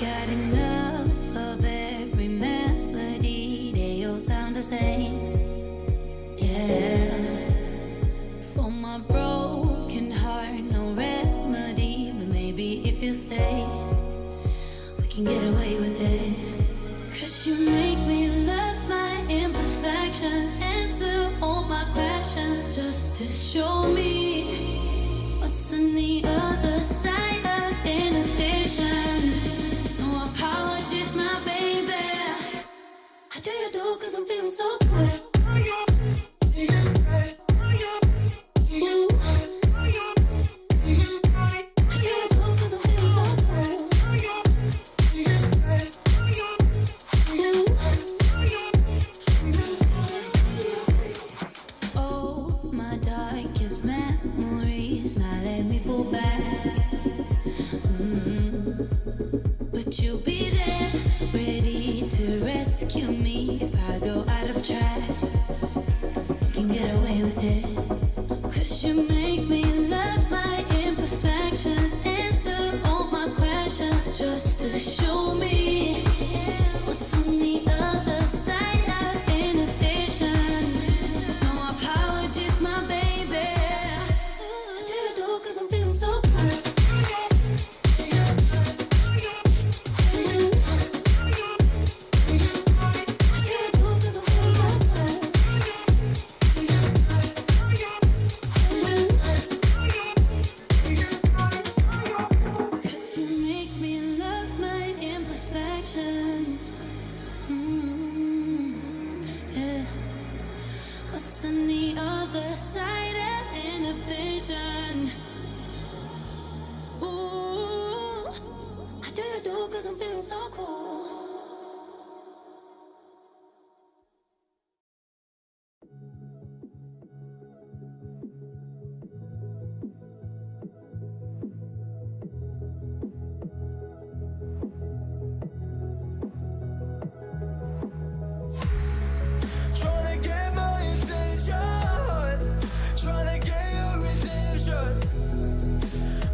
Got enough of every melody, they all sound the same. Yeah. For my broken heart, no remedy, but maybe if you stay, we can get away with it. 'Cause you make me love my imperfections, answer all my questions, just to show me what's on the other side of inhibition. Apologies, my baby. How do you do? 'Cause I'm feeling so good. Oh, my darkest memories, now let me fall back. But you'll be there, ready to rescue me if I go out of track. You can get away with it. 'Cause you make me love my imperfections, answer all my questions, just to show me what's on the other side of inhibition. No apologies, my baby. What do you do? 'Cause I'm feeling so good. What's on the other side of inhibition? Ooh, how do you do? 'Cause I'm feeling so cool.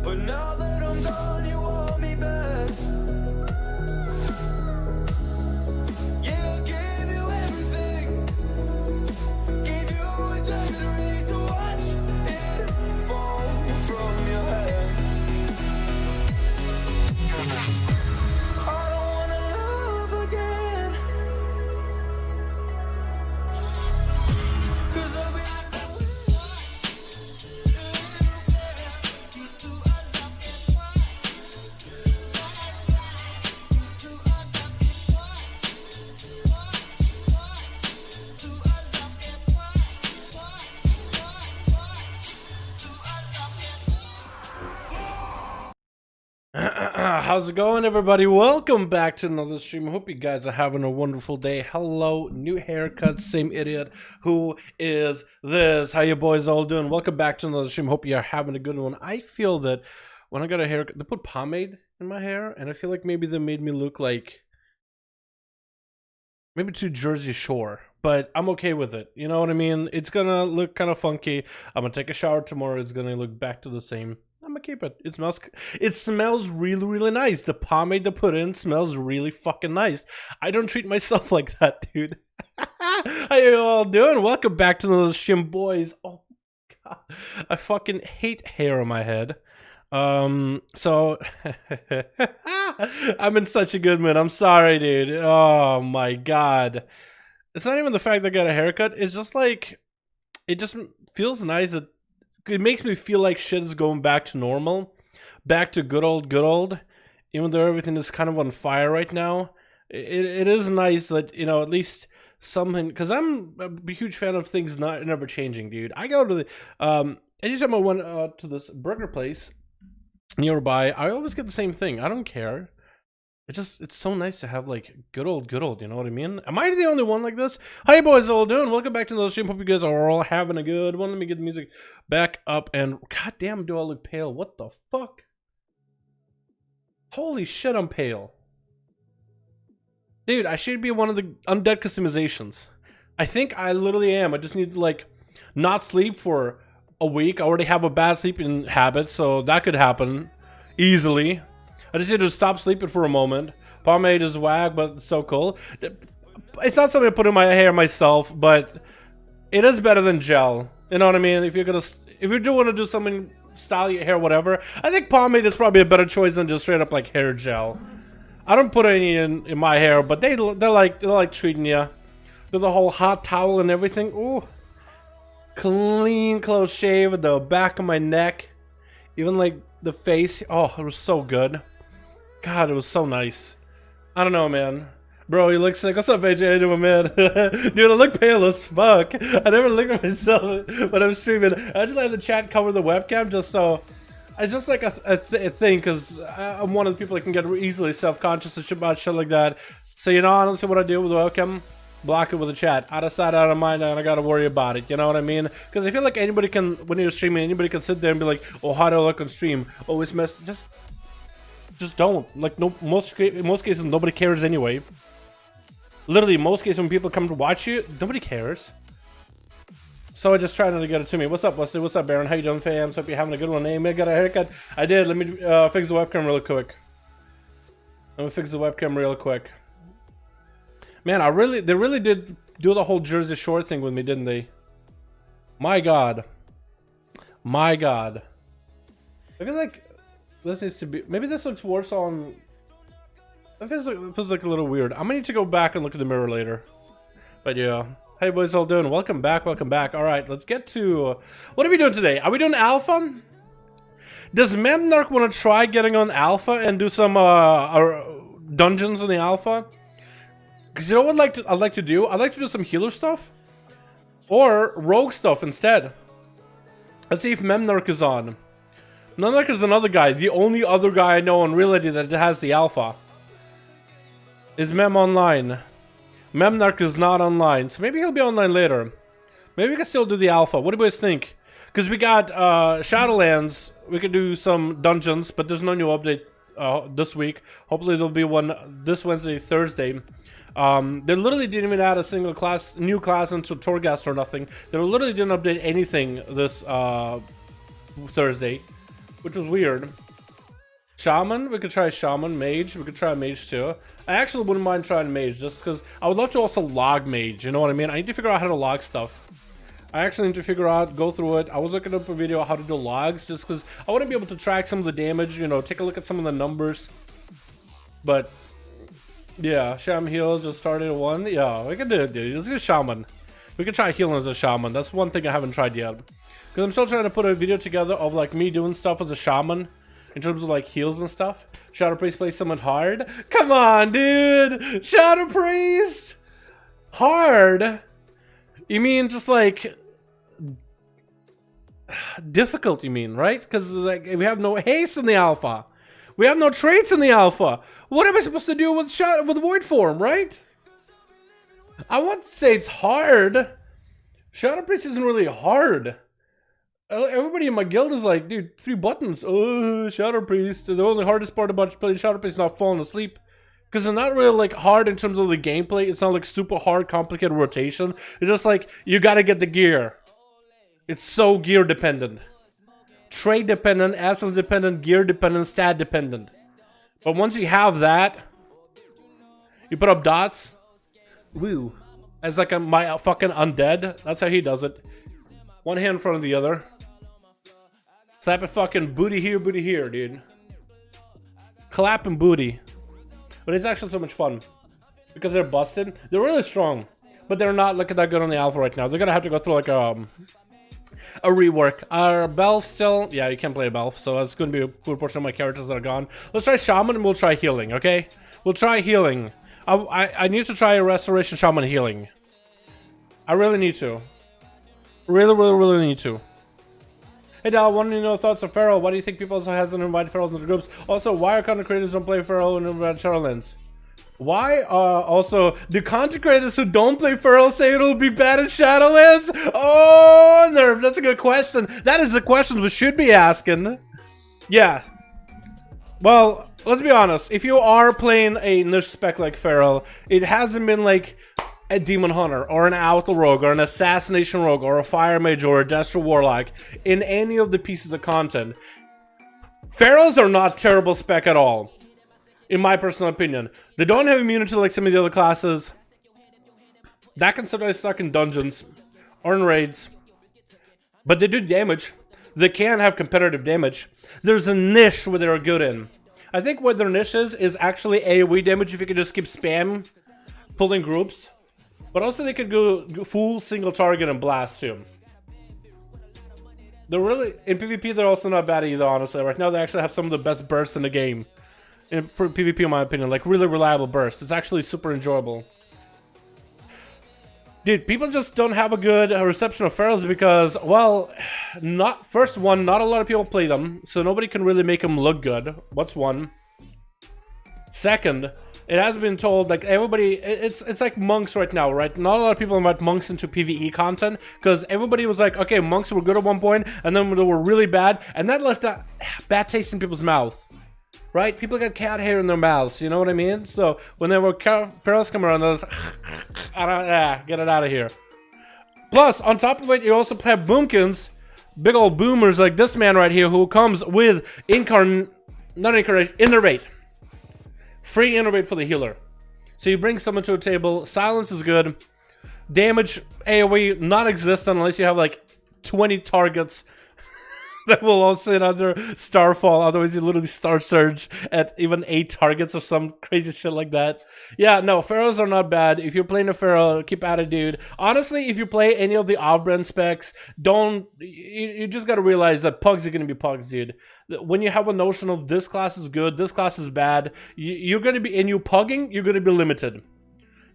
But now that I'm gone, you want me back. Yeah, I gave you everything. Gave you a diamond ring to watch it fall from your hand. I don't wanna love again. 'Cause I'll be How's it going, everybody? Welcome back to another stream. I hope you guys are having a wonderful day. Hello, new haircut, same idiot. Who is this? How you boys all doing? Welcome back to another stream. Hope you are having a good one. I feel that when I got a haircut, they put pomade in my hair, and I feel like maybe they made me look like maybe too Jersey Shore, but I'm okay with it. You know what I mean? It's gonna look kind of funky. I'm gonna take a shower tomorrow. It's gonna look back to the same. I'm gonna keep it. It smells really, really nice. The pomade they put in smells really fucking nice. I don't treat myself like that, dude. How you all doing? Welcome back to the stream, boys. Oh god, I fucking hate hair on my head. So I'm in such a good mood. I'm sorry, dude. Oh my god. It's not even the fact that I got a haircut. It's just like, it just feels nice that it makes me feel like shit is going back to normal, back to good old, even though everything is kind of on fire right now. It is nice that, you know, at least something, because I'm a huge fan of things never changing, dude. I go to the, anytime I went to this burger place nearby, I always get the same thing. I don't care. It's so nice to have like good old, you know what I mean? Am I the only one like this? How you boys all doing? Welcome back to the stream. Hope you guys are all having a good one. Let me get the music back up, and goddamn, do I look pale? What the fuck? Holy shit, I'm pale. Dude, I should be one of the undead customizations. I think I literally am. I just need to like not sleep for a week. I already have a bad sleeping habit, so that could happen easily. I just need to stop sleeping for a moment. Pomade is whack, but it's so cool. It's not something I put in my hair myself, but it is better than gel. You know what I mean? If you do want to do something, style your hair, whatever, I think pomade is probably a better choice than just straight up like hair gel. I don't put any in my hair, but they're like treating you. With the whole hot towel and everything. Ooh. Clean, close shave at the back of my neck. Even like the face. Oh, it was so good. God, it was so nice. I don't know, man. Bro, you look sick. What's up, AJ? How you doing, man? Dude, I look pale as fuck. I never look at myself when I'm streaming. I just let the chat cover the webcam just so... It's just like a thing, because I'm one of the people that can get easily self-conscious and shit about shit like that. So, you know, honestly, what I do with the webcam? Block it with the chat. Out of sight, out of mind, and I gotta worry about it. You know what I mean? Because I feel like anybody can, when you're streaming, anybody can sit there and be like, oh, how do I look on stream? Oh, it's mess. Just don't. Like, no, most cases, nobody cares anyway. Literally, most cases when people come to watch you, nobody cares. So I just try not to get it to me. What's up, Wesley? What's up, Baron? How you doing, fams? Hope you're having a good one. Hey, man, got a haircut? I did. Let me fix the webcam real quick. Let me fix the webcam real quick. Man, they really did do the whole Jersey Shore thing with me, didn't they? My God. My God. I feel like this needs to be... Maybe this looks worse on... It feels like a little weird. I'm gonna need to go back and look at the mirror later. But yeah. Hey boys, all doing? Welcome back, welcome back. Alright, let's get to... What are we doing today? Are we doing alpha? Does Memnarch want to try getting on alpha and do some dungeons in the alpha? Because you know what I'd like to do? I'd like to do some healer stuff. Or rogue stuff instead. Let's see if Memnarch is on. Memnarch is another guy. The only other guy I know in reality that has the alpha. Is Mem online? Memnarch is not online. So maybe he'll be online later. Maybe we can still do the alpha. What do you guys think? Because we got Shadowlands. We could do some dungeons. But there's no new update this week. Hopefully there'll be one this Wednesday, Thursday. They literally didn't even add a single new class into Torghast or nothing. They literally didn't update anything this Thursday, which was weird. Shaman, we could try Shaman. Mage, we could try Mage too. I actually wouldn't mind trying Mage just because I would love to also log Mage, you know what I mean? I need to figure out how to log stuff. I actually need to figure out, go through it. I was looking up a video on how to do logs just because I want to be able to track some of the damage, you know, take a look at some of the numbers. But yeah, Sham heals just started one. Yeah, we can do it, dude. Let's get Shaman. We can try healing as a Shaman. That's one thing I haven't tried yet. Because I'm still trying to put a video together of like me doing stuff as a Shaman. In terms of like heals and stuff. Shadow Priest plays someone hard. Come on, dude! Shadow Priest! Hard? You mean just like... difficult, you mean, right? Because like we have no haste in the alpha. We have no traits in the alpha. What am I supposed to do with Void Form, right? I want to say it's hard. Shadow Priest isn't really hard. Everybody in my guild is like, dude, 3 buttons. Oh, Shadow Priest. The only hardest part about playing Shadow Priest is not falling asleep. Because it's not really like hard in terms of the gameplay. It's not like super hard, complicated rotation. It's just like, you gotta get the gear. It's so gear dependent. Trade dependent, essence dependent, gear dependent, stat dependent. But once you have that, you put up dots. Woo. As like my fucking undead. That's how he does it. One hand in front of the other. Slap a fucking booty here, dude. Clap and booty. But it's actually so much fun. Because they're busted. They're really strong. But they're not looking that good on the alpha right now. They're gonna have to go through like a rework. Our Belf still... Yeah, you can't play a Belf. So that's gonna be a good portion of my characters that are gone. Let's try Shaman and we'll try healing, okay? We'll try healing. I need to try a Restoration Shaman healing. I really need to. Really need to. Hey Dal, want to know thoughts of Feral? Why do you think people also hasn't invited Ferals into groups? Also, why are content creators don't play Feral and invite Shadowlands? Why also the content creators who don't play Feral say it'll be bad in Shadowlands? Oh, Nerve, that's a good question. That is the question we should be asking. Yeah. Well, let's be honest. If you are playing a niche spec like Feral, it hasn't been like a demon hunter or an outlaw rogue or an assassination rogue or a fire mage or a destro warlock in any of the pieces of content, pharaohs are not terrible spec at all, in my personal opinion. They don't have immunity like some of the other classes. That can sometimes suck in dungeons or in raids, but they do damage. They can have competitive damage. There's a niche where they're good in. I think what their niche is actually AoE damage if you can just keep spam pulling groups. But also they could go full single target and blast too. They're really, in PvP they're also not bad either, honestly. Right now they actually have some of the best bursts in the game. For PvP in my opinion, like really reliable bursts. It's actually super enjoyable. Dude, people just don't have a good reception of pharaohs because, well, not a lot of people play them, so nobody can really make them look good. What's one? Second, it has been told, like, everybody, it's like monks right now, right? Not a lot of people invite monks into PvE content because everybody was like, okay, monks were good at one point, and then they were really bad, and that left a bad taste in people's mouth. Right? People got cat hair in their mouths, you know what I mean? So when there were pharaohs come around, they was get it out of here. Plus, on top of it, you also have boomkins, big old boomers like this man right here, who comes with innervate. Free innervate for the healer. So you bring someone to a table, silence is good, damage AoE non-existent unless you have like 20 targets that will all sit under Starfall, otherwise you literally Star Surge at even 8 targets or some crazy shit like that. Yeah, no, pharaohs are not bad. If you're playing a pharaoh, keep at it, dude. Honestly, if you play any of the off-brand specs, you just gotta realize that pugs are gonna be pugs, dude. When you have a notion of this class is good, this class is bad, you're gonna be, in you pugging, you're gonna be limited.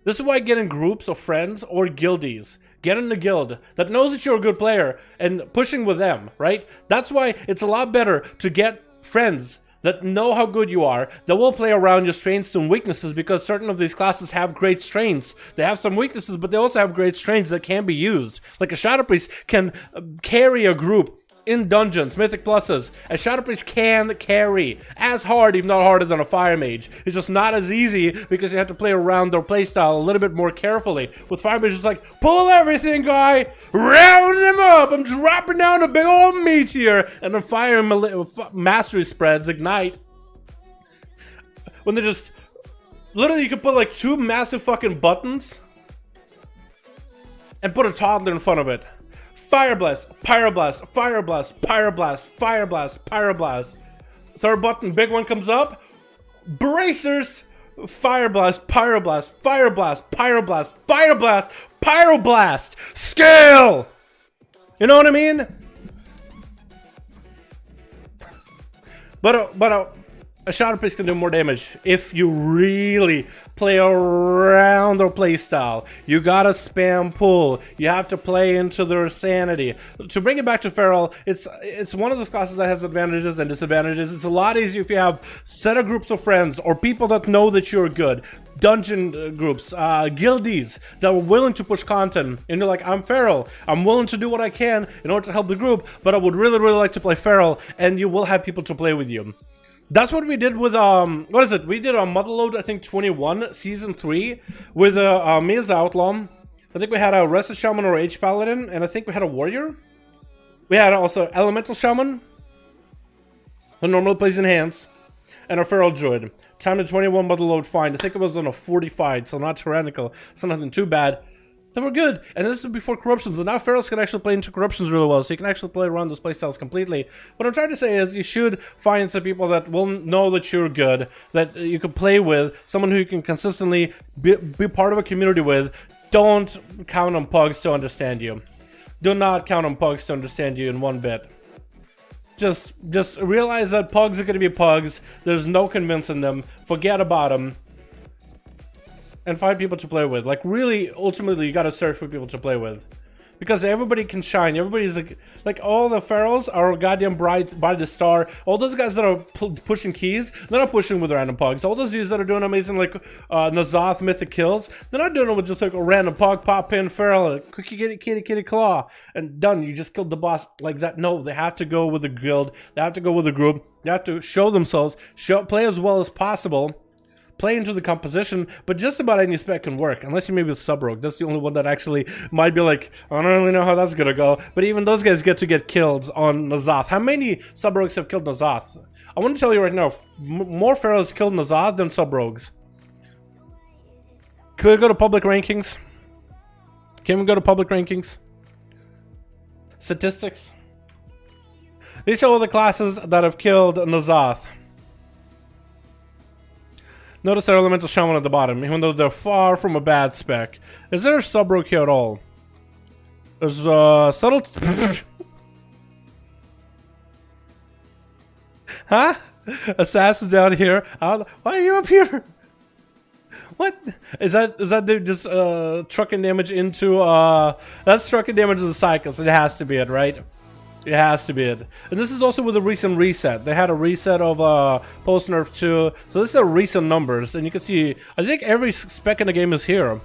This is why get in groups of friends or guildies. Get in a guild that knows that you're a good player and pushing with them, right? That's why it's a lot better to get friends that know how good you are, that will play around your strengths and weaknesses, because certain of these classes have great strengths. They have some weaknesses, but they also have great strengths that can be used. Like a Shadow Priest can carry a group in dungeons, Mythic Pluses. A Shadow Priest can carry as hard, if not harder, than a Fire Mage. It's just not as easy because you have to play around their playstyle a little bit more carefully. With Fire Mage, it's like, pull everything, guy! Round them up! I'm dropping down a big old meteor! And then Fire Mastery spreads, Ignite. When they just... Literally, you could put like 2 massive fucking buttons and put a toddler in front of it. Fire Blast, Pyroblast, Fire Blast, Pyroblast, Fire Blast, Pyroblast. Third button, big one comes up. Bracers, Fire Blast, Pyroblast, Fire Blast, Pyroblast, Fire Blast, Pyroblast. Scale! You know what I mean? But a Shadow Priest can do more damage if you really play around their playstyle. You gotta spam pull. You have to play into their sanity. To bring it back to Feral, it's one of those classes that has advantages and disadvantages. It's a lot easier if you have set of groups of friends or people that know that you're good. Dungeon groups, guildies that are willing to push content. And you're like, I'm Feral. I'm willing to do what I can in order to help the group, but I would really, really like to play Feral, and you will have people to play with you. That's what we did with, what is it? We did on Motherload, I think, 21, Season 3, with me as Outlaw. I think we had a Rested Shaman or H Paladin, and I think we had a Warrior. We had also Elemental Shaman, who normally plays in hands, and a Feral Druid. Time to 21 Motherload find. I think it was on a 45, so not tyrannical, so nothing too bad. They were good, and this is before corruptions, and now Ferals can actually play into corruptions really well, so you can actually play around those playstyles completely. What I'm trying to say is you should find some people that will know that you're good, that you can play with, someone who you can consistently be part of a community with. Don't count on pugs to understand you. Do not count on pugs to understand you in one bit. Just realize that pugs are going to be pugs. There's no convincing them. Forget about them. And find people to play with. Like, really, ultimately, you gotta search for people to play with. Because everybody can shine. Everybody's like all the Ferals are goddamn bright by the star. All those guys that are pushing keys, they're not pushing with random pugs. All those dudes that are doing amazing, like Nazoth Mythic kills, they're not doing it with just like a random pug, pop in, Feral, quick kitty claw, and done. You just killed the boss like that. No, they have to go with the guild. They have to go with the group. They have to show themselves, play as well as possible. play into the composition, but just about any spec can work, unless you maybe sub rogue. That's the only one that actually might be like, I don't really know how that's gonna go. But even those guys get killed on N'Zoth. How many sub rogues have killed N'Zoth? I want to tell you right now, more pharaohs killed N'Zoth than sub rogues. Can we go to public rankings? Can we go to public rankings? Statistics. These are all the classes that have killed N'Zoth. Notice their elemental shaman at the bottom, even though they're far from a bad spec. Is there a sub rogue here at all? There's subtle. Huh? Assassins down here. Why are you up here? What is that? Is that dude just trucking damage into that's trucking damage to the cycles? It has to be it, right? It has to be it. And this is also with a recent reset. They had a reset of post nerf 2. So this are recent numbers, and you can see I think every spec in the game is here.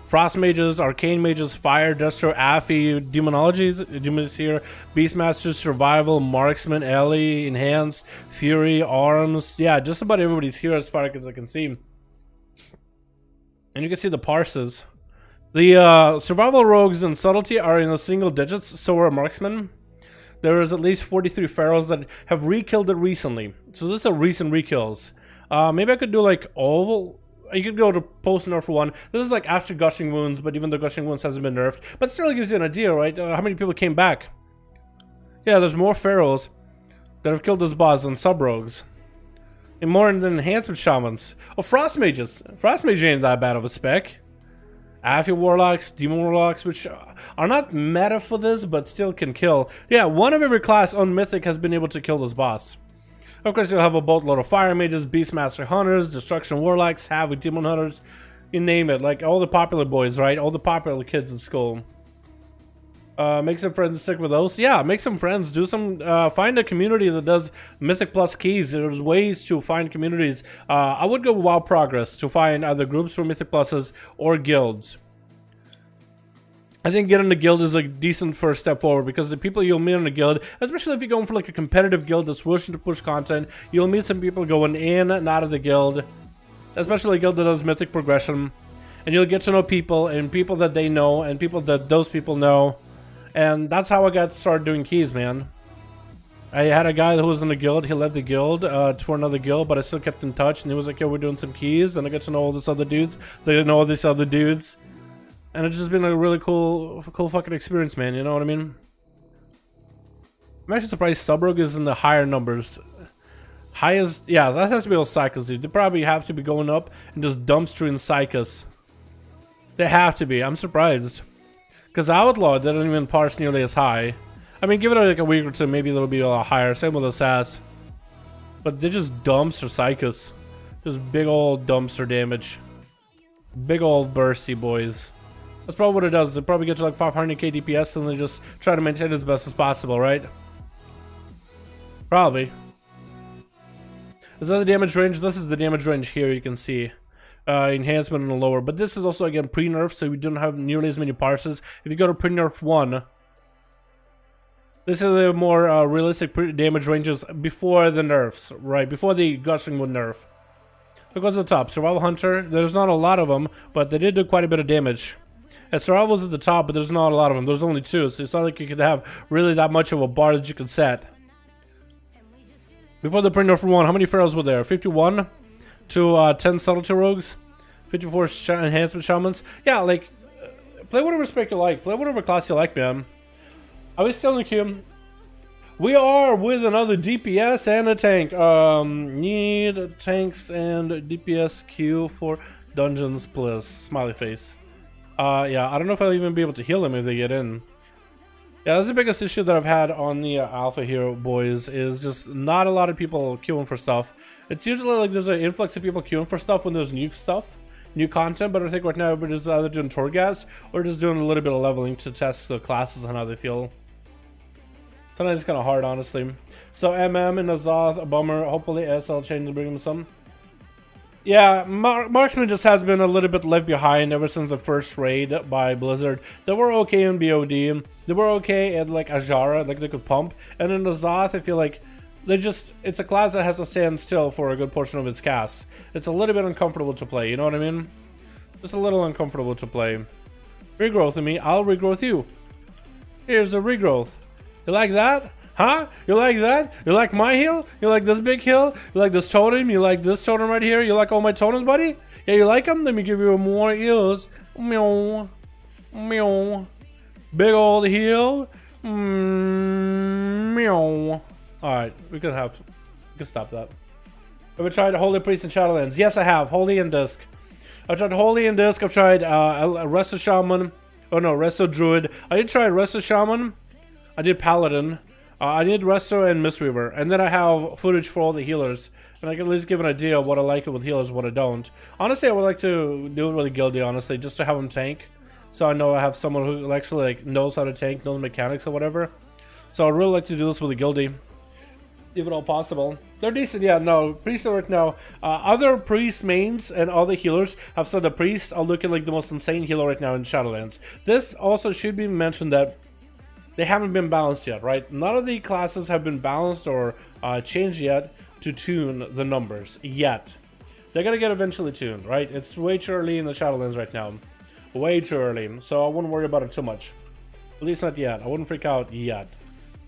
Frost mages, arcane mages, fire, destro, Affy, demonologies, demons here, beastmasters, survival, marksman, Ellie, enhanced, fury, arms. Yeah, just about everybody's here as far as I can see. And you can see the parses. The survival rogues and subtlety are in the single digits, so are marksmen. There is at least 43 pharaohs that have re-killed it recently. So this are recent re-kills. Maybe I could do like all. You could go to post nerf 1. This is like after gushing wounds, but even though gushing wounds hasn't been nerfed, but still gives you an idea, right? How many people came back? Yeah, there's more pharaohs that have killed this boss than sub rogues. And more than enhancement shamans. Oh, frost mages. Frost mage ain't that bad of a spec. Affy warlocks, demon warlocks, which are not meta for this, but still can kill. Yeah, one of every class on Mythic has been able to kill this boss. Of course, you'll have a boatload of fire mages, beastmaster hunters, destruction warlocks, heavy demon hunters, you name it. Like all the popular boys, right? All the popular kids in school. Make some friends and stick with those. Yeah, make some friends. Do some. Find a community that does Mythic Plus keys. There's ways to find communities. I would go WoW Progress to find either groups for Mythic Pluses or guilds. I think getting a guild is a decent first step forward, because the people you'll meet in a guild, especially if you're going for like a competitive guild that's wishing to push content, you'll meet some people going in and out of the guild, especially a guild that does Mythic progression, and you'll get to know people and people that they know and people that those people know. And that's how I got started doing keys, man. I had a guy who was in a guild. He left the guild for another guild, but I still kept in touch. And he was like, yo, we're doing some keys. And I got to know all these other dudes. They didn't know all these other dudes. And it's just been a really cool fucking experience, man. You know what I mean? I'm actually surprised Subrogue is in the higher numbers. Highest, yeah, that has to be all Psychos, dude. They probably have to be going up and just dumpstering Psychos. They have to be. I'm surprised. Because Outlaw didn't even parse nearly as high. I mean, give it like a week or two, maybe it'll be a lot higher. Same with Assassin. But they're just dumpster Psychos. Just big old dumpster damage. Big old bursty boys. That's probably what it does. They probably get to like 500k DPS and they just try to maintain it as best as possible, right? Probably. Is that the damage range? This is the damage range here, you can see. Enhancement and lower, but this is also again pre-nerf, so we don't have nearly as many parses. If you go to pre-nerf 1, this is the more realistic damage ranges before the nerfs, right? Before the gushing would nerf. Look what's at the top. Survival Hunter, there's not a lot of them, but they did do quite a bit of damage. And Survival's at the top, but there's not a lot of them. There's only 2, so it's not like you could have really that much of a bar that you could set. Before the pre-nerf 1, how many pharaohs were there? 51 to 10 subtlety rogues, 54 enhancement shamans. Yeah, like, play whatever spec you like. Play whatever class you like, man. I was telling you, we are with another DPS and a tank. Need tanks and DPS queue for dungeons, please. Smiley face. Yeah, I don't know if I'll even be able to heal them if they get in. Yeah, that's the biggest issue that I've had on the alpha here, boys, is just not a lot of people queuing for stuff. It's usually like there's an influx of people queuing for stuff when there's new stuff, new content, but I think right now we're just either doing Torghast or just doing a little bit of leveling to test the classes and how they feel. Sometimes it's kind of hard, honestly. So MM and N'Zoth, a bummer. Hopefully SL change to bring them some. Yeah, Marksman just has been a little bit left behind ever since the first raid by Blizzard. They were okay in BOD. They were okay at like Ajara, like they could pump. And in N'Zoth, I feel like it's a class that has to stand still for a good portion of its cast. It's a little bit uncomfortable to play, you know what I mean? Just a little uncomfortable to play. Regrowth me, I'll regrowth you. Here's the regrowth. You like that? Huh? You like that? You like my hill? You like this big hill? You like this totem? You like this totem right here? You like all my totems, buddy? Yeah, you like them? Let me give you more hills. Meow. Meow. Big old hill. Meow. Alright, we can stop that. Have I tried Holy Priest and Shadowlands? Yes, I have. Holy and Disc. I've tried Holy and Disc. I've tried Resto Shaman. Oh no, Resto Druid. I did try Resto Shaman. I did Paladin. I did Resto and Mistweaver. And then I have footage for all the healers. And I can at least give an idea of what I like it with healers, what I don't. Honestly, I would like to do it with a guildie, honestly, just to have them tank. So I know I have someone who actually like knows how to tank, knows mechanics or whatever. So I'd really like to do this with a guildie. If at all possible. They're decent, yeah, no. Priests right now. Other priest mains and other healers have said the priests are looking like the most insane healer right now in Shadowlands. This also should be mentioned that they haven't been balanced yet, right? None of the classes have been balanced or changed yet to tune the numbers, yet. They're gonna get eventually tuned, right? It's way too early in the Shadowlands right now. Way too early, so I wouldn't worry about it too much. At least not yet. I wouldn't freak out yet.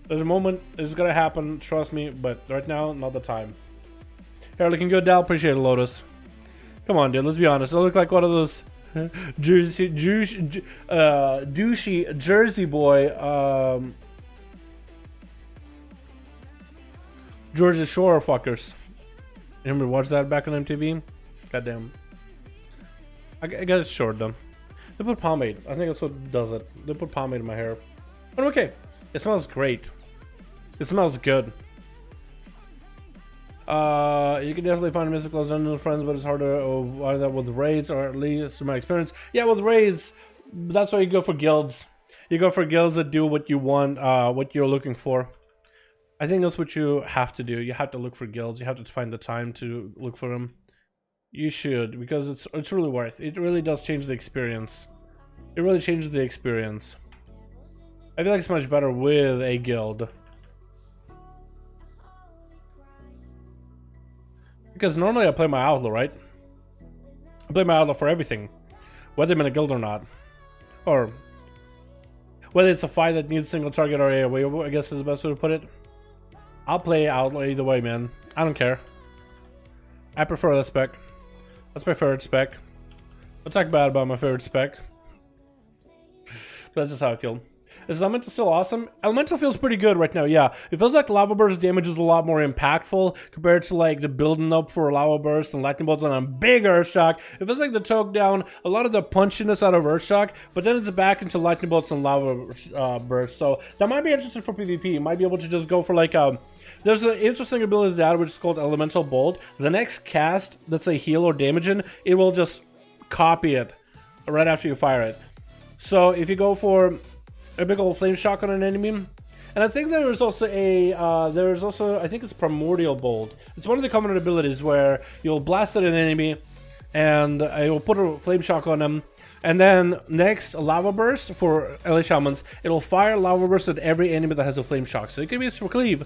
There's a moment it's gonna happen, trust me, but right now, not the time. Hair looking good, Dal. Appreciate it, Lotus. Come on, dude, let's be honest. I look like one of those douchey Jersey boy, Georgia Shore fuckers. Remember watch that back on MTV? Goddamn. I got it short though. They put pomade. I think that's what does it. They put pomade in my hair. But okay. It smells great. It smells good. You can definitely find mysticals and new friends, but it's harder either with raids or at least from my experience. Yeah, with raids, that's why you go for guilds. You go for guilds that do what you want, what you're looking for. I think that's what you have to do. You have to look for guilds. You have to find the time to look for them. You should, because it's really worth it. It really does change the experience. It really changes the experience. I feel like it's much better with a guild. Because normally I play my outlaw, right? I play my outlaw for everything. Whether I'm in a guild or not. Or whether it's a fight that needs single target or AoE, I guess is the best way to put it. I'll play outlaw either way, man. I don't care. I prefer that spec. That's my favorite spec. I'll talk bad about my favorite spec. But that's just how I feel. Is Elemental still awesome? Elemental feels pretty good right now, yeah. It feels like Lava Burst damage is a lot more impactful compared to like the building up for Lava Burst and Lightning Bolts on a big Earthshock. It feels like they took down a lot of the punchiness out of Earthshock, but then it's back into Lightning Bolts and Lava Burst. So that might be interesting for PvP. You might be able to just go for like there's an interesting ability to that which is called Elemental Bolt. The next cast that's a heal or damage in, it will just copy it right after you fire it. So if you go for a big old flame shock on an enemy, and I think there's also a I think it's Primordial Bolt. It's one of the common abilities where you'll blast at an enemy and it will put a flame shock on them, and then next Lava Burst for LA Shamans, it'll fire Lava Burst at every enemy that has a flame shock. So it can be used for cleave,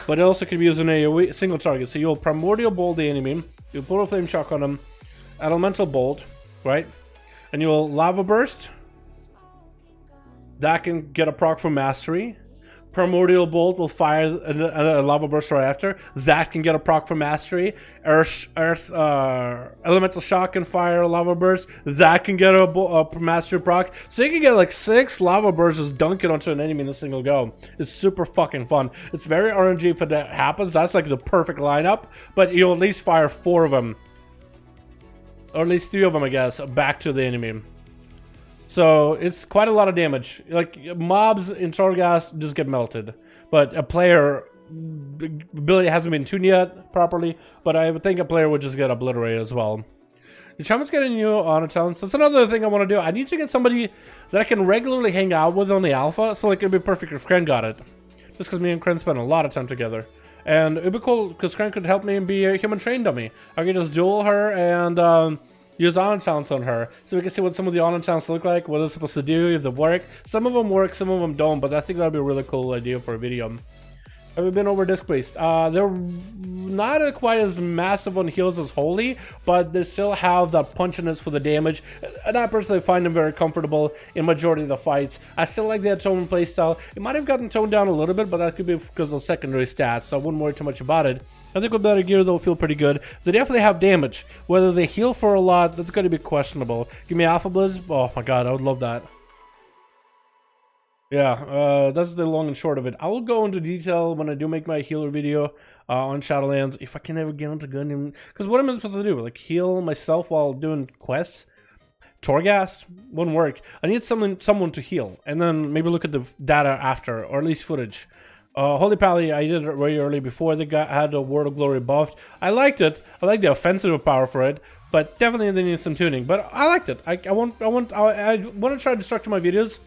but it also can be used in a single target. So you'll Primordial Bolt the enemy, you'll put a flame shock on them, Elemental Bolt, right, and you'll Lava Burst. That can get a proc from Mastery. Primordial Bolt will fire a Lava Burst right after. That can get a proc from Mastery. Elemental Shock can fire a Lava Burst. That can get a Mastery proc. So you can get like 6 Lava Bursts just dunking onto an enemy in a single go. It's super fucking fun. It's very RNG if that happens. That's like the perfect lineup. But you'll at least fire 4 of them. Or at least 3 of them, I guess, back to the enemy. So it's quite a lot of damage. Like mobs in Torghast just get melted, but a player ability hasn't been tuned yet properly. But I would think a player would just get obliterated as well. The Shaman's getting new honor talents. That's another thing I want to do. I need to get somebody that I can regularly hang out with on the alpha. So like it'd be perfect if Kren got it, just because me and Kren spend a lot of time together. And it'd be cool because Kren could help me and be a human train dummy. I could just duel her and use honor talents on her, so we can see what some of the honor talents look like, what it's supposed to do, if they work. Some of them work, some of them don't, but I think that'd be a really cool idea for a video. Have we been over disc based? They're not quite as massive on heals as Holy, but they still have that punchiness for the damage. And I personally find them very comfortable in majority of the fights. I still like the Atonement playstyle. It might have gotten toned down a little bit, but that could be because of secondary stats, so I wouldn't worry too much about it. I think with better gear, they'll feel pretty good. They definitely have damage. Whether they heal for a lot, that's going to be questionable. Give me Alpha Blizz. Oh my god, I would love that. Yeah, that's the long and short of it. I will go into detail when I do make my healer video on Shadowlands, if I can ever get into Gundam. Because what am I supposed to do? Like, heal myself while doing quests? Torghast? Wouldn't work. I need someone to heal, and then maybe look at the data after, or at least footage. Holy Pally, I did it very early before they had a Word of Glory buffed. I liked it. I like the offensive power for it, but definitely they need some tuning. But I liked it. I want to try to structure my videos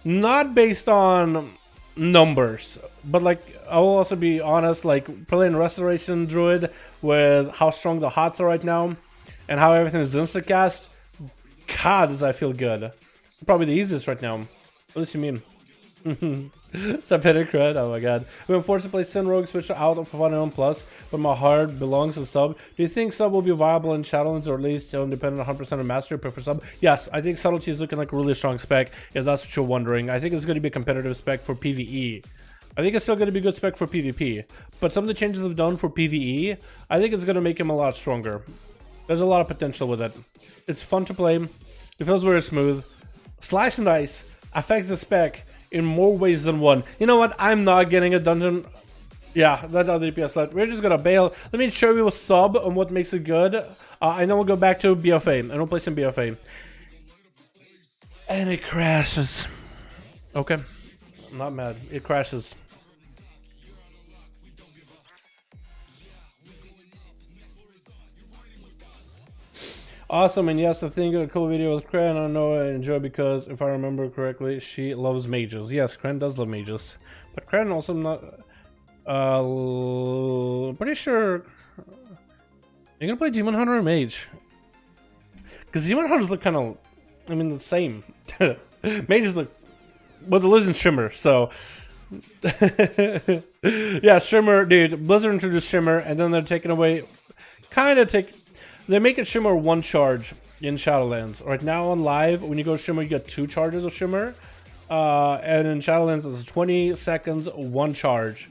not based on numbers, but like I will also be honest, like playing Restoration Druid with how strong the HOTS are right now and how everything is instacast. God, does that feel good? Probably the easiest right now. What does you mean? Subheaded cred, oh my god. We've been forced to play Sin Rogue switch out of 1+, but my heart belongs to sub. Do you think sub will be viable in Shadowlands, or at least still independent 100% of mastery, prefer sub? Yes, I think Subtlety is looking like a really strong spec, if that's what you're wondering. I think it's going to be a competitive spec for PvE. I think it's still going to be a good spec for PvP, but some of the changes they've done for PvE, I think it's going to make him a lot stronger. There's a lot of potential with it. It's fun to play. It feels very smooth. Slice and Dice affects the spec in more ways than one. You know what? I'm not getting a dungeon. Yeah, that other DPS left. We're just gonna bail. Let me show you a sub on what makes it good. I know we'll go back to BFA. I don't play some BFA. And it crashes. Okay. I'm not mad. It crashes. Awesome, and yes, I think a cool video with Kren. I know I enjoy because if I remember correctly, she loves mages. Yes, Kren does love mages, but Kren also not. Pretty sure you're gonna play Demon Hunter or Mage, because Demon Hunters look kind of, I mean, the same. Mages look, well, the Lizard Shimmer. So yeah, Shimmer, dude. Blizzard introduced Shimmer, and then they're taking away, they make it Shimmer one charge in Shadowlands. Right now on live, when you go Shimmer, you get 2 charges of Shimmer. And in Shadowlands, it's 20 seconds, 1 charge.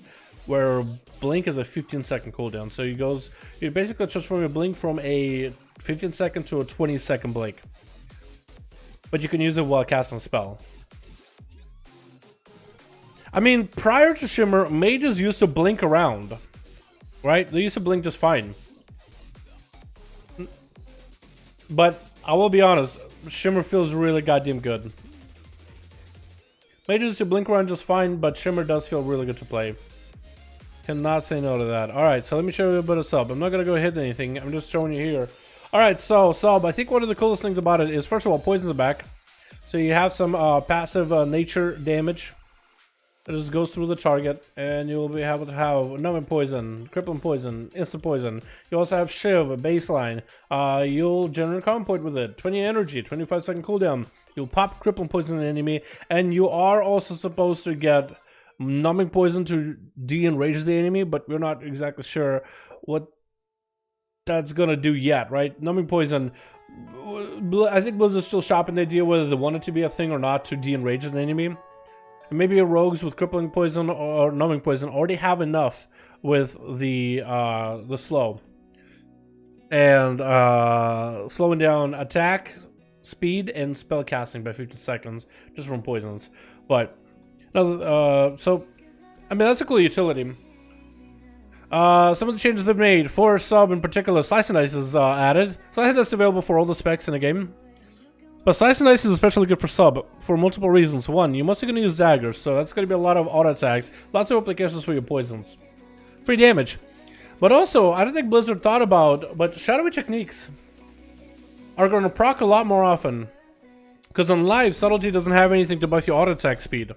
Where Blink is a 15-second cooldown. So you basically transform your Blink from a 15-second to a 20-second Blink. But you can use it while casting a spell. I mean, prior to Shimmer, mages used to blink around. Right? They used to blink just fine. But I will be honest, Shimmer feels really goddamn good. Mages to blink around just fine, but Shimmer does feel really good to play. Cannot say no to that. Alright, so let me show you a bit of sub. I'm not going to go hit anything, I'm just showing you here. Alright, so sub, I think one of the coolest things about it is, first of all, poison's back. So you have some passive nature damage. It just goes through the target, and you'll be able to have numbing poison, crippling poison, instant poison. You also have Shiv, a baseline. You'll generate common point with it, 20 energy, 25-second cooldown. You'll pop crippling poison on an enemy, and you are also supposed to get numbing poison to de-enrage the enemy, but we're not exactly sure what that's gonna do yet, right? Numbing poison, I think Blizzard's still shopping the idea whether they want it to be a thing or not to de-enrage an enemy. Maybe rogues with crippling poison or numbing poison already have enough with the slow and slowing down attack speed and spell casting by 50 seconds just from poisons. But so I mean, that's a cool utility. Some of the changes they've made for sub in particular, Slice and Dice is added. Slice and Dice is available for all the specs in the game. But Slice and Dice is especially good for sub for multiple reasons. One, you're mostly going to use daggers, so that's going to be a lot of auto attacks, lots of applications for your poisons. Free damage. But also, I don't think Blizzard thought about, but shadowy techniques are going to proc a lot more often. Because on live, Subtlety doesn't have anything to buff your auto attack speed.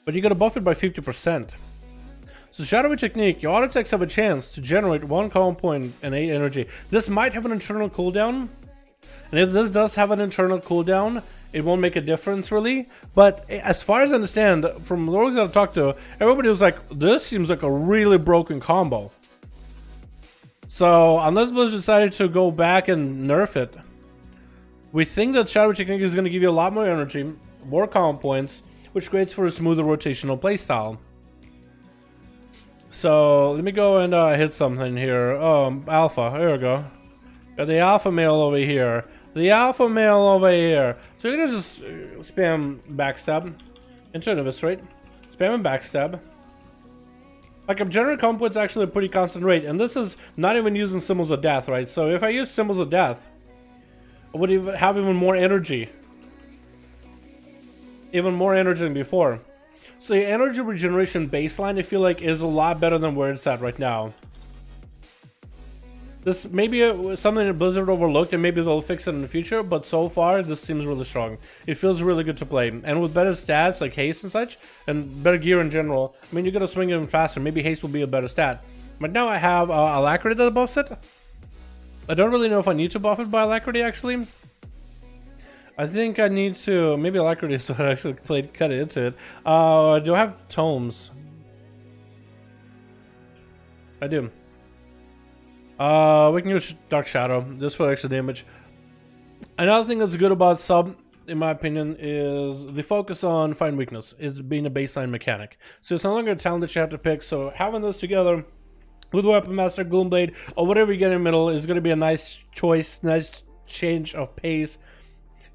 But you got to buff it by 50%. So shadowy technique, your auto attacks have a chance to generate 1 common point and 8 energy. This might have an internal cooldown. And if this does have an internal cooldown, it won't make a difference really. But as far as I understand, from the orgs that I talked to, everybody was like, this seems like a really broken combo. So unless Blizzard decided to go back and nerf it, we think that Shadow Technique is going to give you a lot more energy, more combo points, which creates for a smoother rotational playstyle. So let me go and hit something here. Alpha, there we go. Got the alpha male over here. The alpha male over here. So you're gonna just spam backstab into an right? Spam and backstab. Like a general combo, it's actually a pretty constant rate, and this is not even using symbols of death, right? So if I use symbols of death, I would even have even more energy. Even more energy than before. So your energy regeneration baseline, I feel like, is a lot better than where it's at right now. This may be something that Blizzard overlooked, and maybe they'll fix it in the future, but so far, this seems really strong. It feels really good to play. And with better stats, like haste and such, and better gear in general, I mean, you're gonna swing even faster. Maybe haste will be a better stat. But now I have alacrity that buffs it. I don't really know if I need to buff it by alacrity, actually. I think I need to, maybe alacrity so I actually cut it into it. Do I have tomes? I do. We can use Dark Shadow, just for extra damage. Another thing that's good about sub, in my opinion, is the focus on find weakness. It's being a baseline mechanic. So it's no longer a talent that you have to pick, so having this together with Weapon Master, Gloomblade, or whatever you get in the middle is going to be a nice choice, nice change of pace.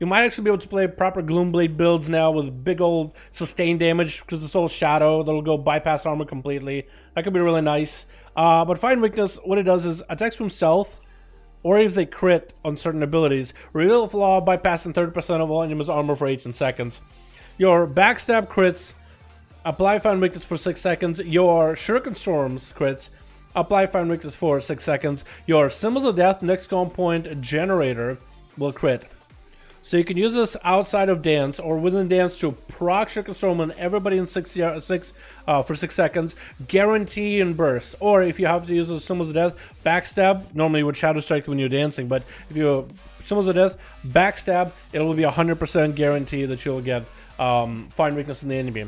You might actually be able to play proper Gloomblade builds now with big old sustained damage because it's all shadow that'll go bypass armor completely. That could be really nice. But Find Weakness, what it does is attacks from stealth, or if they crit on certain abilities, reveal flaw bypassing 30% of all enemies' armor for 18 seconds. Your backstab crits, apply Find Weakness for 6 seconds. Your Shuriken Storms crits, apply Find Weakness for 6 seconds. Your Symbols of Death next combo point generator will crit. So you can use this outside of dance or within dance to proc Shuriken Storm on everybody in for 6 seconds, guarantee and burst. Or if you have to use the Symbols of Death, backstab, normally with Shadow Strike when you're dancing, but if you Symbols of Death, backstab, it will be 100% guarantee that you'll get Find Weakness in the enemy.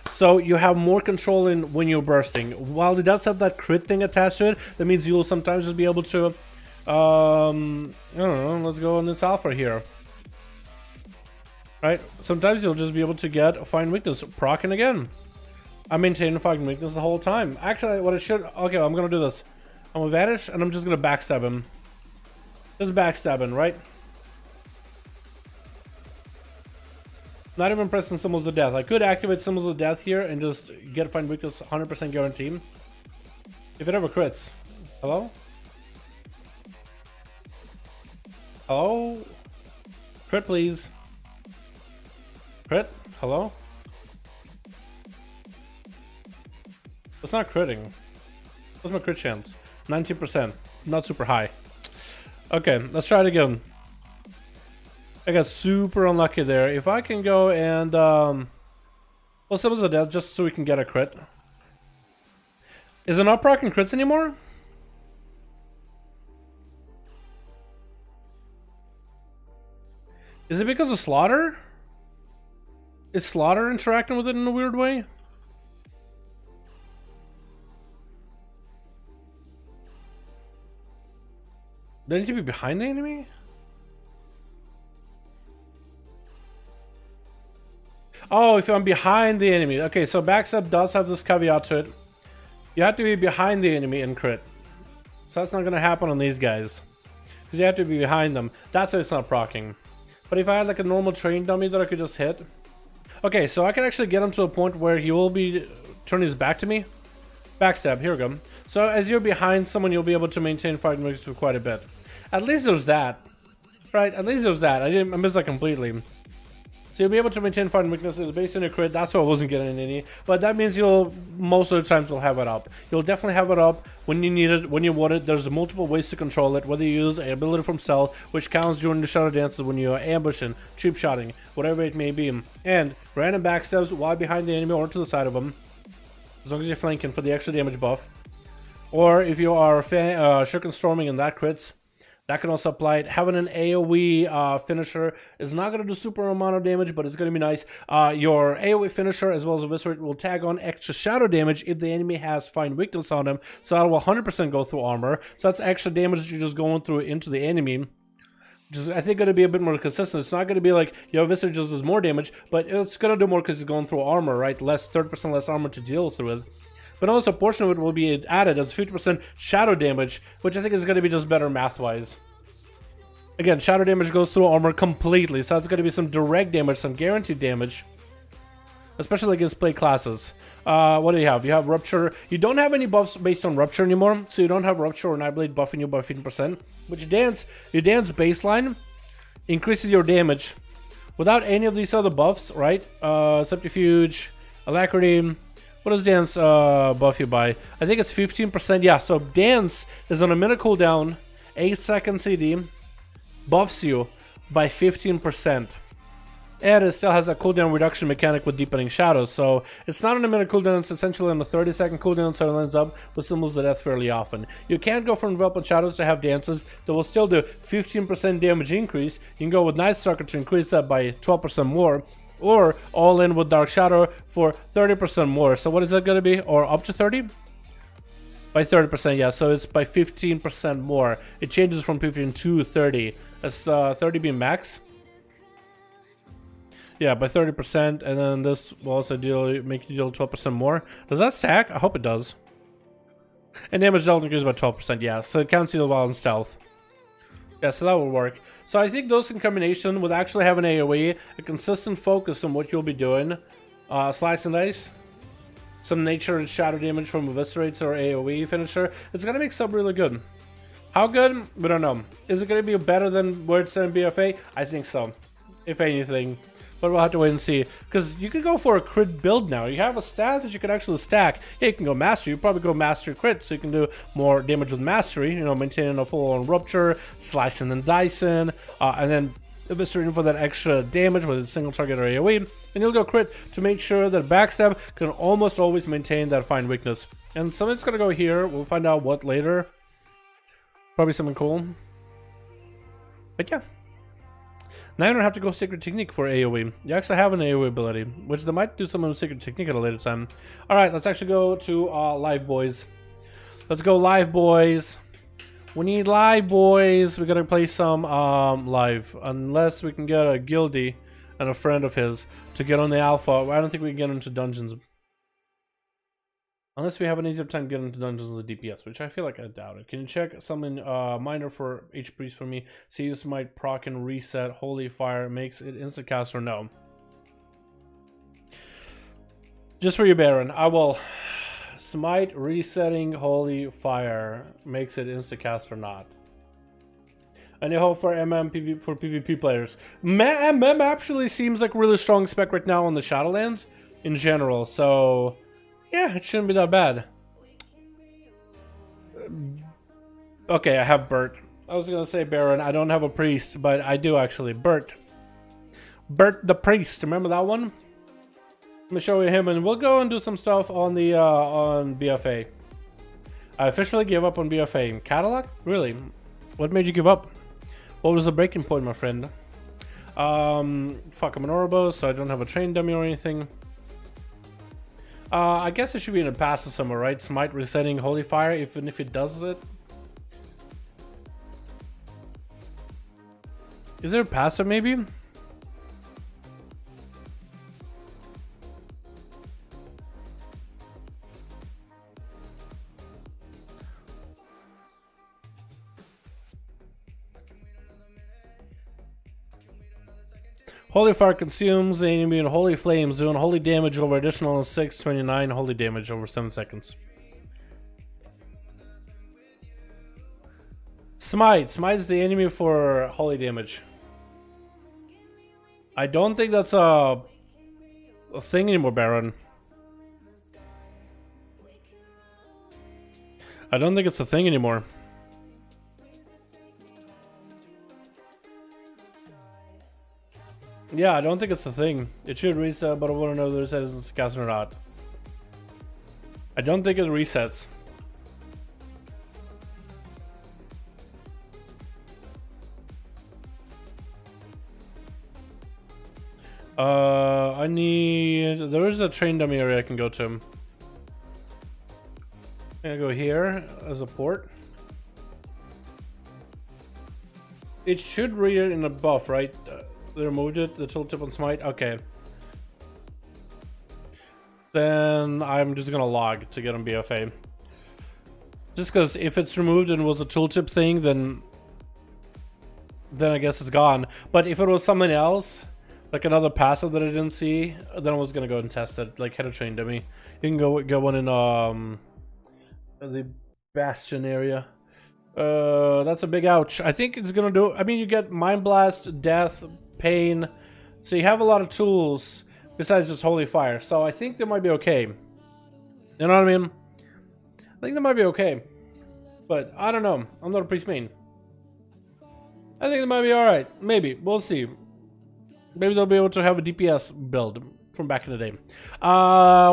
So you have more control in when you're bursting. While it does have that crit thing attached to it, that means you'll sometimes just be able to, I don't know, let's go on this alpha here. Right, sometimes you'll just be able to get a Find Weakness, procking again. I maintain Find Weakness the whole time. Actually, what I should, okay, I'm gonna do this. I'm gonna vanish and I'm just gonna backstab him. Just backstabbing, right? Not even pressing Symbols of Death. I could activate Symbols of Death here and just get Find Weakness 100% guaranteed. If it ever crits. Hello? Hello? Crit, please. Crit? Hello? That's not critting. What's my crit chance? 19%. Not super high. Okay, let's try it again. I got super unlucky there. If I can go and well, Symbols of Death just so we can get a crit. Is it not proccing crits anymore? Is it because of Slaughter? Is Slaughter interacting with it in a weird way? Do I need to be behind the enemy? Oh, if I'm behind the enemy. Okay, so backstab does have this caveat to it. You have to be behind the enemy in crit. So that's not going to happen on these guys. Because you have to be behind them. That's why it's not proccing. But if I had like a normal train dummy that I could just hit. Okay, so I can actually get him to a point where he will be turning his back to me. Backstab, here we go. So as you're behind someone, you'll be able to maintain Find Weakness for quite a bit. At least there's that. Right, at least there's that. I missed that completely. So you'll be able to maintain Find Weakness based on your crit. That's why I wasn't getting any. But that means you'll, most of the times, you'll have it up. You'll definitely have it up when you need it, when you want it. There's multiple ways to control it. Whether you use an ability from stealth, which counts during the shadow dances when you're ambushing, cheap shotting, whatever it may be. And random backstabs while behind the enemy or to the side of them. As long as you're flanking for the extra damage buff. Or if you are Shuriken Storming and that crits, That can also apply it. Having an AoE finisher is not going to do super amount of damage, but it's going to be nice. Your AoE finisher as well as Eviscerate will tag on extra shadow damage if the enemy has Find Weakness on them. So that will 100% go through armor. So that's extra damage that you're just going through into the enemy. Just, I think, going to be a bit more consistent. It's not going to be like, yo, Eviscerate just does more damage, but it's going to do more because it's going through armor, right? 30% less armor to deal through it. But also a portion of it will be added as 50% shadow damage, which I think is going to be just better math-wise. Again, shadow damage goes through armor completely, so that's going to be some direct damage, some guaranteed damage, especially against play classes. What do you have? You have Rupture. You don't have any buffs based on Rupture anymore, so you don't have Rupture or Nightblade buffing you by 15%. But your dance baseline increases your damage without any of these other buffs, right? Subterfuge, Alacrity. What does Dance buff you by? I think it's 15%. Yeah, so Dance is on a minute cooldown, 8-second CD, buffs you by 15%. And it still has a cooldown reduction mechanic with Deepening Shadows. So it's not on a minute cooldown, it's essentially on a 30-second cooldown, so it ends up with Symbols of Death fairly often. You can't go from Enveloping Shadows to have Dances that will still do 15% damage increase. You can go with Night Stalker to increase that by 12% more. Or all in with Dark Shadow for 30% more. So what is that going to be? Or up to 30? By 30%, yeah. So it's by 15% more. It changes from 15 to 30. That's 30 being max. Yeah, by 30%. And then this will also make you deal 12% more. Does that stack? I hope it does. And damage dealt increases by 12%, yeah. So it counts you while in stealth. Yeah, so that will work. So I think those in combination with actually having AoE, a consistent focus on what you'll be doing, slice and dice, some nature and shadow damage from Eviscerates or AoE finisher, it's going to make sub really good. How good? We don't know. Is it going to be better than where it's in BFA? I think so, if anything. But we'll have to wait and see. Because you could go for a crit build now. You have a stat that you can actually stack. Yeah, you can go mastery. You probably go mastery crit, so you can do more damage with mastery. You know, maintaining a full-on Rupture, slicing and dicing, and then eviscerating for that extra damage with a single target or AoE. And you'll go crit to make sure that backstab can almost always maintain that Find Weakness. And something's gonna go here. We'll find out what later. Probably something cool. But yeah. Now you don't have to go Secret Technique for AoE. You actually have an AoE ability, which they might do some of the Secret Technique at a later time. Alright, let's actually go to live, boys. Let's go live, boys. We need live, boys. We gotta play some live. Unless we can get a guildie and a friend of his to get on the alpha. I don't think we can get into dungeons. Unless we have an easier time getting into dungeons as a DPS, which I feel like I doubt it. Can you check something minor for H Priest for me? See if Smite proc and reset Holy Fire makes it insta cast or no. Just for you, Baron, I will Smite resetting Holy Fire makes it insta cast or not. Any hope for MM for PvP players? MM actually seems like a really strong spec right now on the Shadowlands in general, so yeah, it shouldn't be that bad. Okay, I have Bert. I was gonna say Baron. I don't have a priest, but I do actually. Bert. Bert the priest. Remember that one? Let me show you him, and we'll go and do some stuff on the on BFA. I officially gave up on BFA. Cadillac? Really? What made you give up? What was the breaking point, my friend? Fuck, I'm an Ouroboros, so I don't have a train dummy or anything. I guess it should be in a passive somewhere, right? Smite resetting Holy Fire, even if it does it. Is there a passive maybe? Holy Fire consumes the enemy in Holy Flames, doing holy damage over additional 629 holy damage over 7 seconds. Smite. Smite's the enemy for holy damage. I don't think that's a thing anymore, Baron. I don't think it's a thing anymore. Yeah, I don't think it's a thing. It should reset, but I want to know whether it says it's a cast or not. I don't think it resets. I need... There is a train dummy area I can go to. I'm gonna go here as a port. It should read it in a buff, right? They removed it, the tooltip on smite. Okay. Then I'm just gonna log to get on BFA. Just because if it's removed and was a tooltip thing, then I guess it's gone. But if it was something else, like another passive that I didn't see, then I was gonna go and test it. Like header train dummy. You can go get one in the Bastion area. That's a big ouch. I think it's gonna do. I mean, you get mind blast, death, pain, so you have a lot of tools besides just holy fire. So I think they might be okay. You know what I mean? I think they might be okay, but I don't know. I'm not a priest main. I think they might be all right. Maybe we'll see. Maybe they'll be able to have a DPS build from back in the day.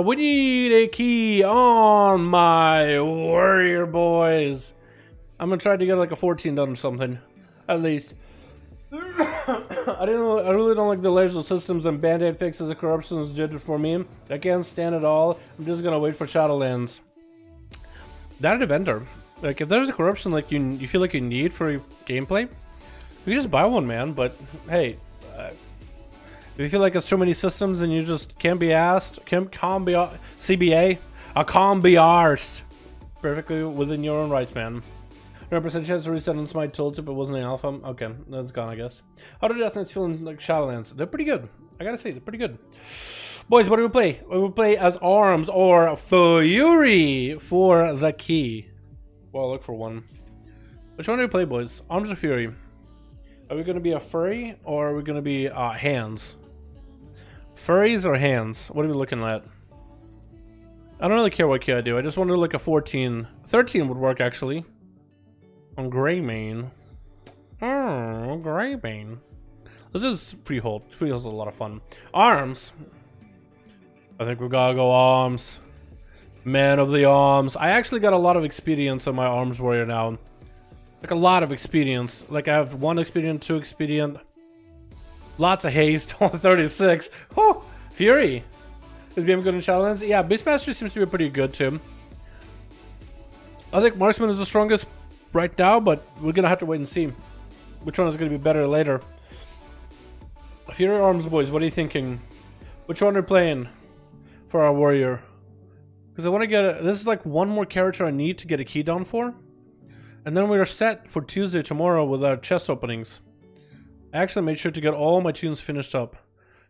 We need a key on my warrior boys. I'm gonna try to get like a 14 done or something, at least. I really don't like the layers of systems and band-aid fixes the corruptions did it for me. I can't stand it all. I'm just gonna wait for Shadowlands. That a vendor. Like if there's a corruption like you feel like you need for your gameplay, you can just buy one, man. But hey, if you feel like it's too many systems and you just can't be asked, can't be CBA, can't be arsed. Perfectly within your own rights, man. 100% chance to reset on my tooltip, it wasn't an alpha. Okay, that's gone, I guess. How do Death Knights feel in like Shadowlands? They're pretty good. I gotta say, they're pretty good. Boys, what do we play? We will play as Arms or Fury for the key. Well, I'll look for one. Which one do we play, boys? Arms or Fury? Are we gonna be a furry or are we gonna be hands? Furries or hands? What are we looking at? I don't really care what key I do. I just want to look a 14. 13 would work actually. On Greymane. Oh, Greymane. This is Freehold. Freehold's a lot of fun. Arms. I think we gotta go Arms. Man of the Arms. I actually got a lot of experience on my Arms warrior now. Like a lot of experience. Like I have 1 expedient, 2 expedient. Lots of haste. 36. Whew. Fury. Is BM good in Shadowlands? Yeah, Beastmaster seems to be pretty good too. I think Marksman is the strongest right now, but we're gonna have to wait and see which one is gonna be better later. Fury Arms, boys, what are you thinking? Which one are we playing for our warrior? Because I want to get this is like one more character I need to get a key down for, and then we are set for Tuesday tomorrow with our chest openings. I actually made sure to get all my tunes finished up.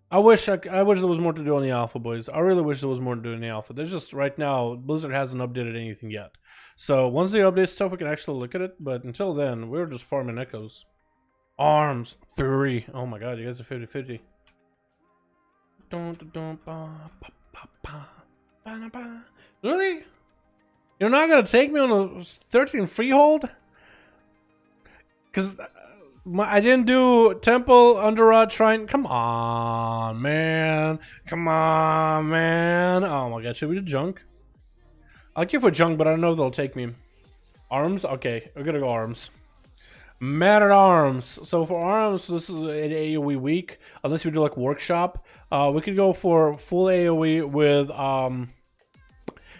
I wish there was more to do on the alpha, boys. I really wish there was more to do in the alpha. There's just right now Blizzard hasn't updated anything yet. So once they update stuff, we can actually look at it. But until then, we're just farming echoes. Arms 3. Oh my god, you guys are 50-50. Really? You're not gonna take me on a 13 freehold? Cause I didn't do Temple, Underrod, Shrine. Come on, man. Come on, man. Oh my god, should we do Junk? I'll queue for Junk, but I don't know if they'll take me. Arms? Okay, we're gonna go Arms. Man at Arms. So for Arms, this is an AoE week. Unless we do like Workshop. We could go for full AoE with,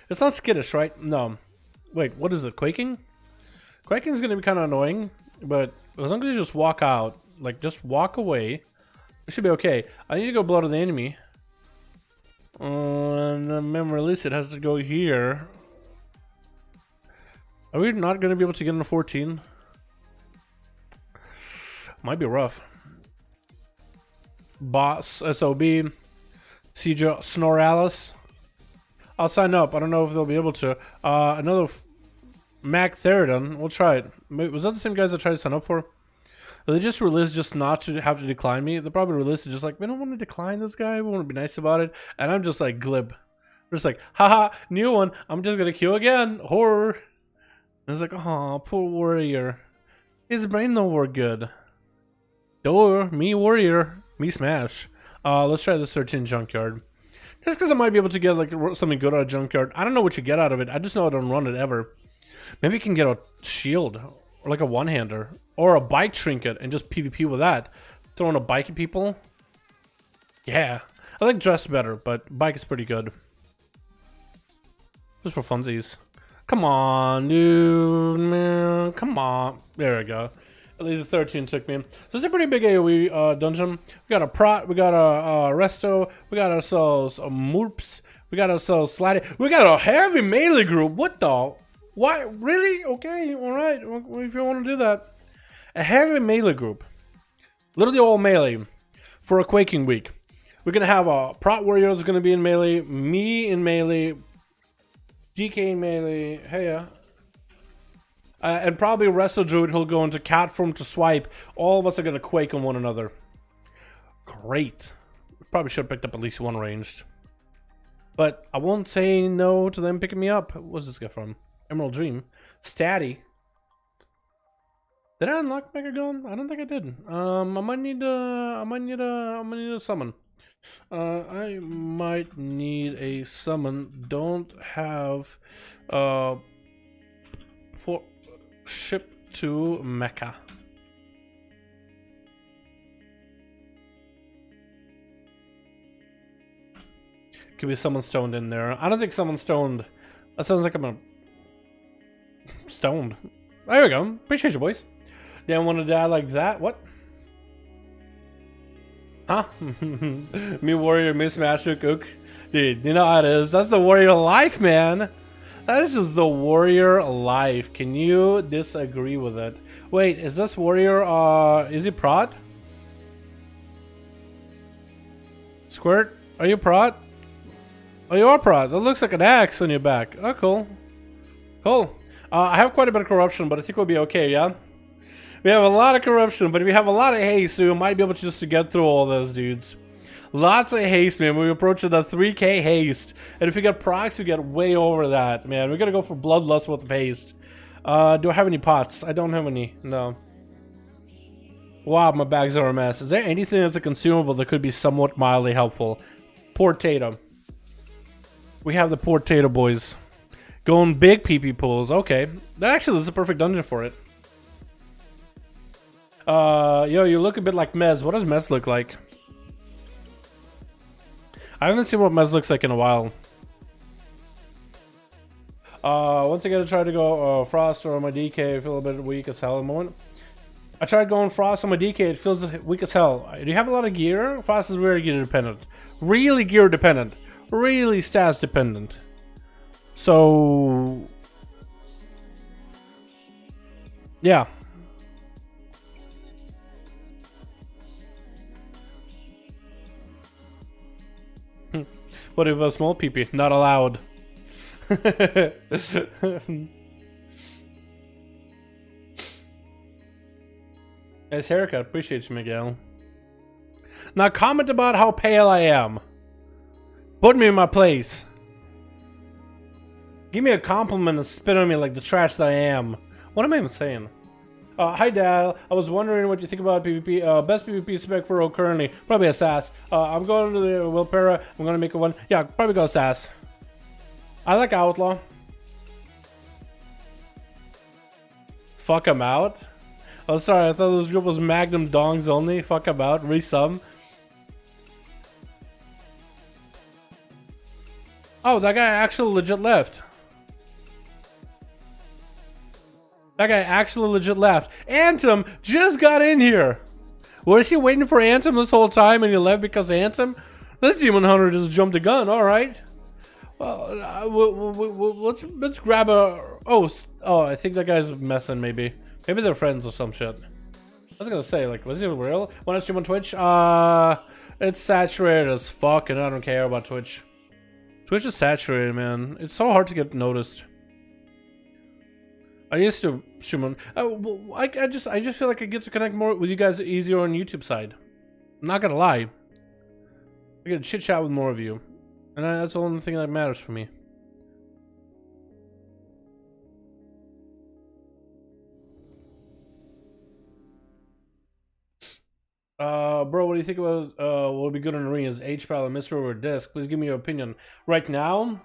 it's not Skittish, right? No. Wait, what is it? Quaking? Quaking is gonna be kind of annoying, but as long as you just walk out, like just walk away, it should be okay. I need to go blow to the enemy. And then memory release, it has to go here. Are we not going to be able to get in a 14? Might be rough. Boss, SOB, Siege Snoralis. I'll sign up. I don't know if they'll be able to. Another Mac Theridon. We'll try it. Was that the same guys I tried to sign up for? They just released just not to have to decline me. They probably released it just like, we don't want to decline this guy. We want to be nice about it. And I'm just like glib. Just like, haha, new one. I'm just going to queue again. Horror. And it's like, oh, poor warrior. His brain don't work good. Door, me warrior, me smash. Let's try this 13 junkyard. Just because I might be able to get like something good out of junkyard. I don't know what you get out of it. I just know I don't run it ever. Maybe you can get a shield or like a one-hander or a bike trinket and just PvP with that. Throwing a bike at people. Yeah, I like dress better, but bike is pretty good. Just for funsies. Come on, dude, man. Come on. There we go. At least the 13 took me. So it's a pretty big AoE dungeon. We got a prot, we got a resto, we got ourselves a morps, we got ourselves sliding. We got a heavy melee group. What the? Why? Really? Okay, alright. If you want to do that. A heavy melee group. Literally all melee. For a Quaking week. We're going to have a prot warrior that's going to be in melee. Me in melee. DK in melee. Hey, yeah. And probably Resto Druid who'll go into cat form to swipe. All of us are going to quake on one another. Great. Probably should have picked up at least one ranged. But I won't say no to them picking me up. What's this guy from? Emerald Dream. Statty. Did I unlock Mega Gun? I don't think I did. I might need a summon. I might need a summon. Don't have ship to Mecca. Could be someone stoned in there. I don't think someone's stoned. That sounds like I'm a stoned. There we go. Appreciate you, boys. Didn't want to die like that. What? Huh? Me warrior, miss master cook. Dude, you know how it is. That's the warrior life, man. That is just the warrior life. Can you disagree with it? Wait, is this warrior, is he prot? Squirt, are you prot? Oh, you are prot. That looks like an axe on your back. Oh, cool. Cool. I have quite a bit of corruption, but I think we'll be okay, yeah? We have a lot of corruption, but we have a lot of haste, so we might be able to get through all this, dudes. Lots of haste, man. We're approaching the 3k haste. And if we get procs, we get way over that, man. We're gonna go for bloodlust with haste. Do I have any pots? I don't have any. No. Wow, my bags are a mess. Is there anything that's a consumable that could be somewhat mildly helpful? Potato. We have the potato, boys. Going big PP pools. Okay. Actually, this is a perfect dungeon for it. Yo, you look a bit like Mez. What does Mez look like? I haven't seen what Mez looks like in a while. Once again, I tried to go Frost or my DK. I feel a bit weak as hell at the moment. I tried going Frost on my DK. It feels weak as hell. Do you have a lot of gear? Frost is very gear dependent. Really gear dependent. Really stats dependent. So... yeah. What if a small PP? Not allowed. Nice haircut. Appreciate you, Miguel. Now comment about how pale I am. Put me in my place. Give me a compliment and spit on me like the trash that I am. What am I even saying? Hi Dal, I was wondering what you think about PvP. Best PvP spec for WoW currently. Probably a SAS. I'm going to the Wilpera. I'm going to make a one. Yeah, probably go SAS. I like Outlaw. Fuck him out. Oh, sorry, I thought this group was Magnum Dongs only. Fuck him out. Resum. Oh, that guy actually legit left. That guy actually legit left. Anthem just got in here. Was he waiting for Anthem this whole time and he left because of Anthem? This Demon Hunter just jumped the gun. All right. Well, let's grab a... Oh, I think that guy's messing maybe. Maybe they're friends or some shit. I was gonna say, like, was he real? Want to stream on Twitch? It's saturated as fuck and I don't care about Twitch. Twitch is saturated, man. It's so hard to get noticed. I used to stream on. I just feel like I get to connect more with you guys easier on YouTube side. I'm not gonna lie. I get to chit chat with more of you, and that's the only thing that matters for me. Bro, what do you think about what would be good on arenas? HPAL, Mistral, or Disc? Please give me your opinion. Right now,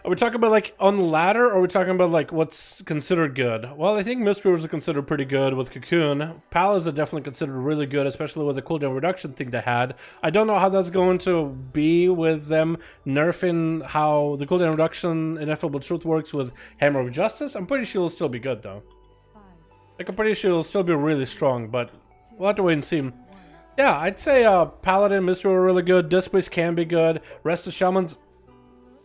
Are we talking about like on the ladder, or are we talking about like what's considered good? Well, I think Mistweavers are considered pretty good with Cocoon. Palas are definitely considered really good, especially with the cooldown reduction thing they had. I don't know how that's going to be with them nerfing how the cooldown reduction Ineffable Truth works with Hammer of Justice. I'm pretty sure it'll still be good though. Like, I'm pretty sure it'll still be really strong, but we'll have to wait and see. Yeah, I'd say Paladin, Mistweaver are really good. Displace can be good. Rest of Shamans,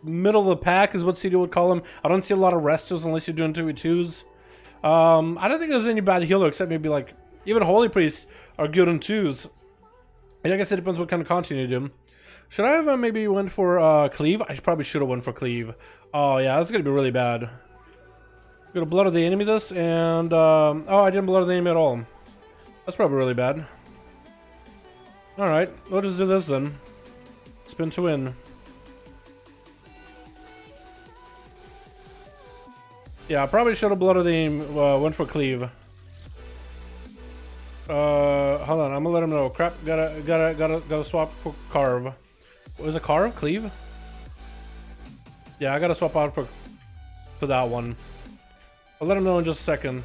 middle of the pack is what CD would call them. I don't see a lot of Resters unless you're doing 2v2s. I don't think there's any bad healer except maybe like even Holy Priests are good on 2s. And I guess it depends what kind of content you do. Should I have maybe went for Cleave? I probably should have went for Cleave. Oh yeah, that's gonna be really bad. I'm gonna Blood of the Enemy this, and oh, I didn't Blood of the Enemy at all. That's probably really bad. Alright, we'll just do this then. Spin to win. Yeah, I probably should have Blood of the Enemy, went for Cleave. Hold on, I'm gonna let him know. Crap, gotta swap for Carve. Was it Carve? Cleave? Yeah, I gotta swap out for that one. I'll let him know in just a second.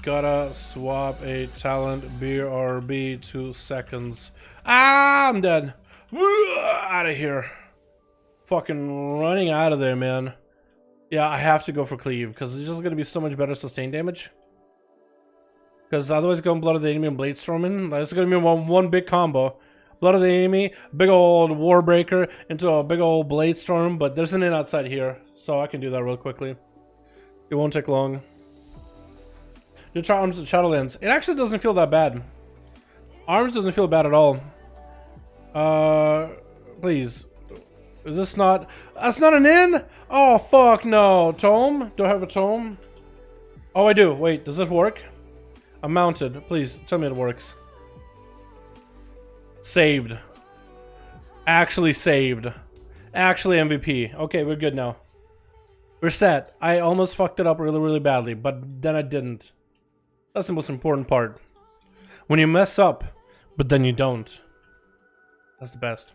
Gotta swap a talent BRB 2 seconds. Ah, I'm dead. Out of here. Fucking running out of there, man. Yeah, I have to go for Cleave because it's just gonna be so much better sustained damage. Because otherwise, going Blood of the Enemy and Blade Storming, that's gonna be one big combo. Blood of the Enemy, big old Warbreaker into a big old Blade Storm, but there's an in outside here, so I can do that real quickly. It won't take long. You try Arms and Shadowlands. It actually doesn't feel that bad. Arms doesn't feel bad at all. Please. Is this not... That's not an in? Oh, fuck no. Tome? Do I have a tome? Oh, I do. Wait, does this work? I'm mounted. Please, tell me it works. Saved. Actually saved. Actually MVP. Okay, we're good now. We're set. I almost fucked it up really, really badly, but then I didn't. That's the most important part. When you mess up, but then you don't. That's the best.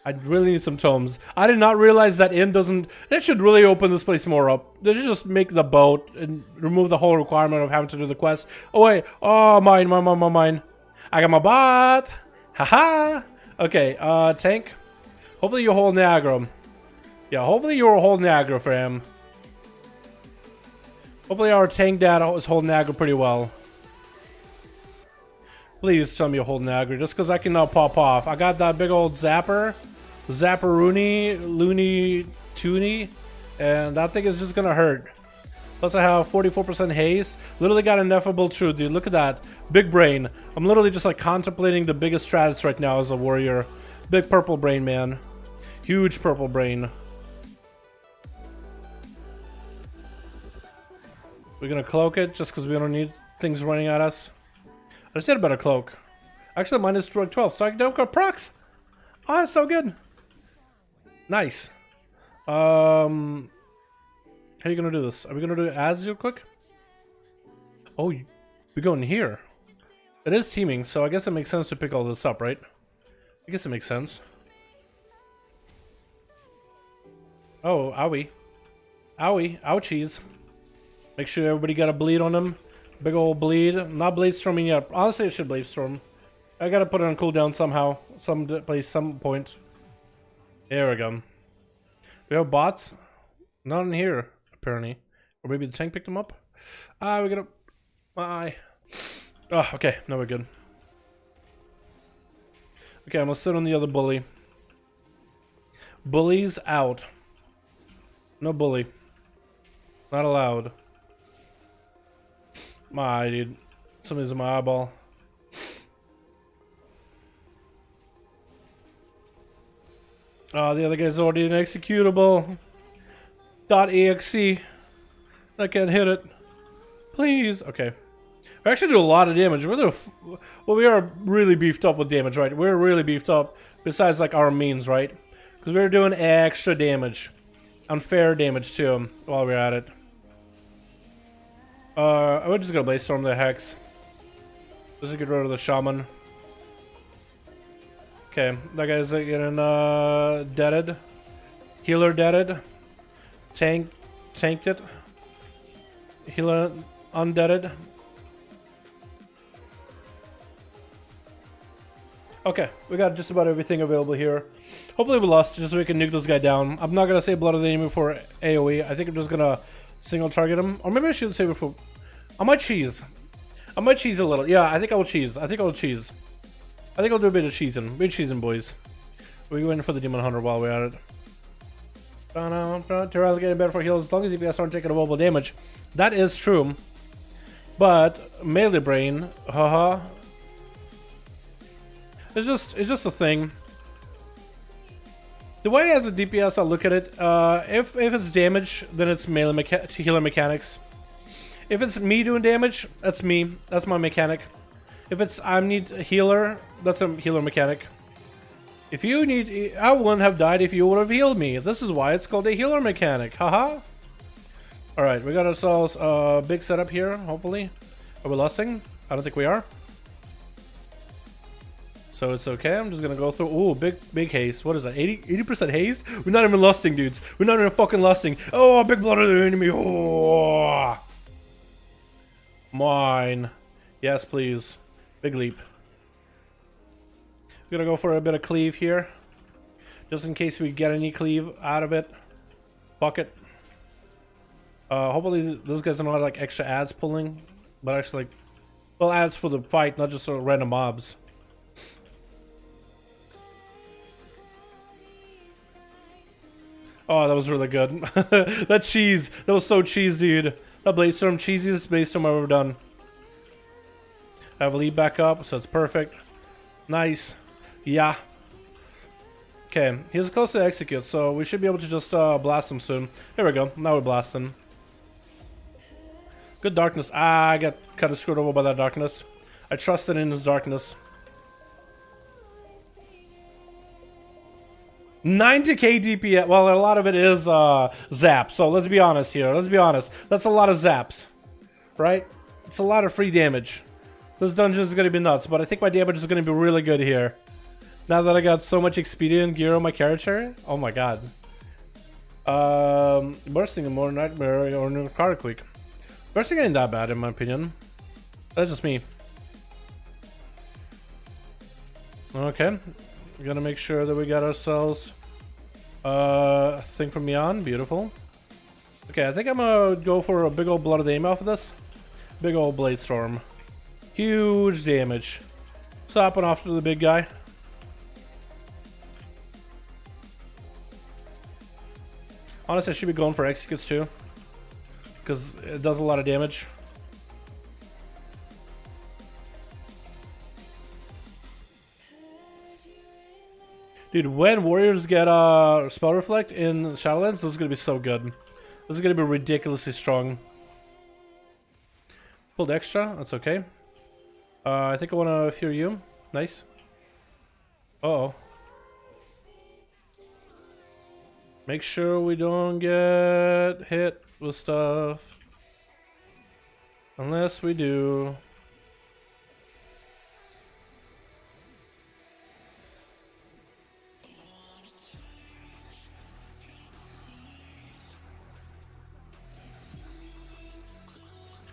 I really need some tomes. I did not realize that in doesn't... It should really open this place more up. They should just make the boat and remove the whole requirement of having to do the quest. Oh wait. Oh, mine. I got my bot. Haha. Okay, tank. Hopefully you hold Niagara. Yeah, hopefully you're holding Niagara for him. Hopefully our tank dad is holding Niagara pretty well. Please tell me you're holding Niagara, just because I can now pop off. I got that big old Zapper. Zapperoony, Looney, Toony. And that thing is just gonna hurt. Plus I have 44% haste. Literally got Ineffable Truth, dude. Look at that. Big brain. I'm literally just like contemplating the biggest strats right now as a warrior. Big purple brain, man. Huge purple brain. We're gonna cloak it just because we don't need things running at us. I said a better cloak. Actually, mine is 12, so I don't got procs. Oh, that's so good. Nice. How are you gonna do this? Are we gonna do ads real quick? Oh, we're going here. It is teaming, so I guess it makes sense to pick all this up, right? I guess it makes sense. Oh, owie. Owie. Ouchies. Make sure everybody got a bleed on them. Big old bleed. Not blade storming yet. Honestly, it should blade storm. I gotta put it on cooldown somehow. Some point. There we go. We have bots? Not in here, apparently. Or maybe the tank picked them up? Ah, we gotta... Oh, okay. Now we're good. Okay, I'm gonna sit on the other bully. Bully's out. No bully. Not allowed. My dude. Somebody's in my eyeball. Oh, the other guy's already an executable. .exe. I can't hit it. Please. Okay. We actually do a lot of damage. We are really beefed up with damage, right? We're really beefed up. Besides, like, our means, right? Because we're doing extra damage. Unfair damage, too, while we're at it. We're just gonna Blaze Storm the Hex. Just to get rid of the Shaman. Okay, that guy's getting deaded. Healer deaded. Tanked it. Healer undeaded. Okay, we got just about everything available here. Hopefully we lost just so we can nuke this guy down. I'm not gonna say Blood of the Enemy for AoE. I think I'm just gonna single target him. Or maybe I should save it for... I might cheese. I might cheese a little. Yeah, I think I will cheese. I think I'll cheese. I think I'll do a bit of cheesing. Bit cheesing, boys. We go in for the Demon Hunter while we're at it. Terrell getting better for heals as long as DPS aren't taking a damage. That is true. But melee brain, haha. It's just a thing. The way as a DPS I look at it, if it's damage, then it's melee healer mechanics. If it's me doing damage, that's me. That's my mechanic. If it's I need a healer, that's a healer mechanic. If you need, I wouldn't have died if you would have healed me. This is why it's called a healer mechanic. Haha. All right, we got ourselves a big setup here. Hopefully, are we lusting? I don't think we are. So it's okay. I'm just gonna go through. Ooh, big haste. What is that? 80% haste? We're not even lusting, dudes. We're not even fucking lusting. Oh, big blood of the enemy. Oh, mine. Yes, please. Big leap. We're gonna go for a bit of cleave here, just in case we get any cleave out of it. Bucket. Hopefully those guys don't have like extra ads pulling, but actually like, well, ads for the fight, not just sort of random mobs. Oh, that was really good. That cheese, that was so cheese, dude. That Blade Storm, cheesiest Blade Storm I've ever done. I have a lead back up, so it's perfect. Nice. Yeah. Okay, he's close to execute, so we should be able to just blast him soon. Here we go. Now we're blasting. Good darkness. Ah, I got kind of screwed over by that darkness. I trusted in his darkness. 90k DPS. Well, a lot of it is zap. So let's be honest here. Let's be honest. That's a lot of zaps, right? It's a lot of free damage. This dungeon is gonna be nuts, but I think my damage is gonna be really good here. Now that I got so much expedient gear on my character. Oh my god. Bursting a more nightmare or new car quick. Bursting ain't that bad in my opinion. That's just me. Okay. We're gonna make sure that we got ourselves a thing from beyond. Beautiful. Okay, I think I'm gonna go for a big old blood of the aim off of this. Big old blade storm. Huge damage. Stopping off to the big guy. Honestly, I should be going for executes too, because it does a lot of damage. Dude, when warriors get spell reflect in Shadowlands, this is gonna be so good. This is gonna be ridiculously strong. Pulled extra, that's okay. I think I wanna fear you. Nice. Uh-oh. Make sure we don't get hit with stuff. Unless we do.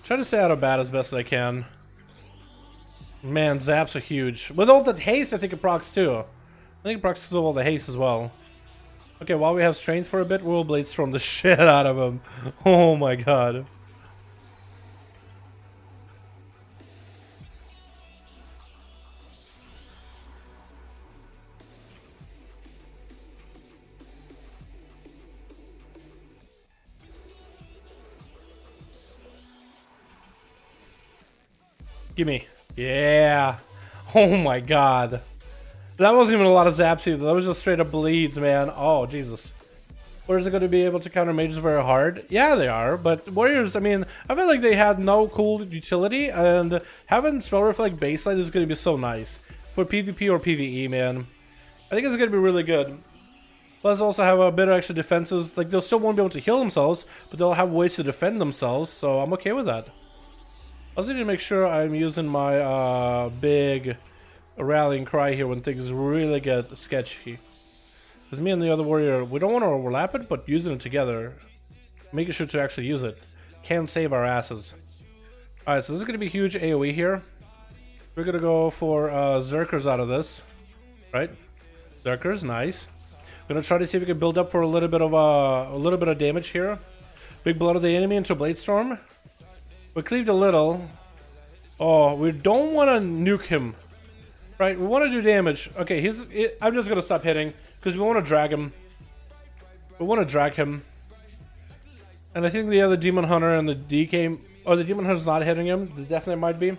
Try to stay out of bad as best as I can. Man, zaps are huge. With all the haste, I think it procs too. I think it procs with all the haste as well. Okay, while we have strength for a bit, we'll blade storm the shit out of him. Oh my god. Gimme. Yeah. Oh my god. That wasn't even a lot of zaps either. That was just straight up bleeds, man. Oh, Jesus. Warriors are going to be able to counter mages very hard. Yeah, they are. But Warriors, I mean, I feel like they had no cool utility. And having Spell Reflect baseline is going to be so nice. For PvP or PvE, man. I think it's going to be really good. Plus also have a bit of extra defenses. Like, they'll still won't be able to heal themselves, but they'll have ways to defend themselves. So I'm okay with that. I also need to make sure I'm using my big a rallying cry here when things really get sketchy. Because me and the other warrior, we don't want to overlap it, but using it together, making sure to actually use it, can save our asses. Alright, so this is going to be huge AoE here. We're going to go for Zerkers out of this. Right? Zerkers, nice. We're going to try to see if we can build up for a little bit of damage here. Big blood of the enemy into Bladestorm. We cleaved a little. Oh, we don't want to nuke him. Right, we want to do damage. Okay, I'm just going to stop hitting because we want to drag him. We want to drag him. And I think the other Demon Hunter and the DK... Oh, the Demon Hunter's not hitting him. The Death Knight might be.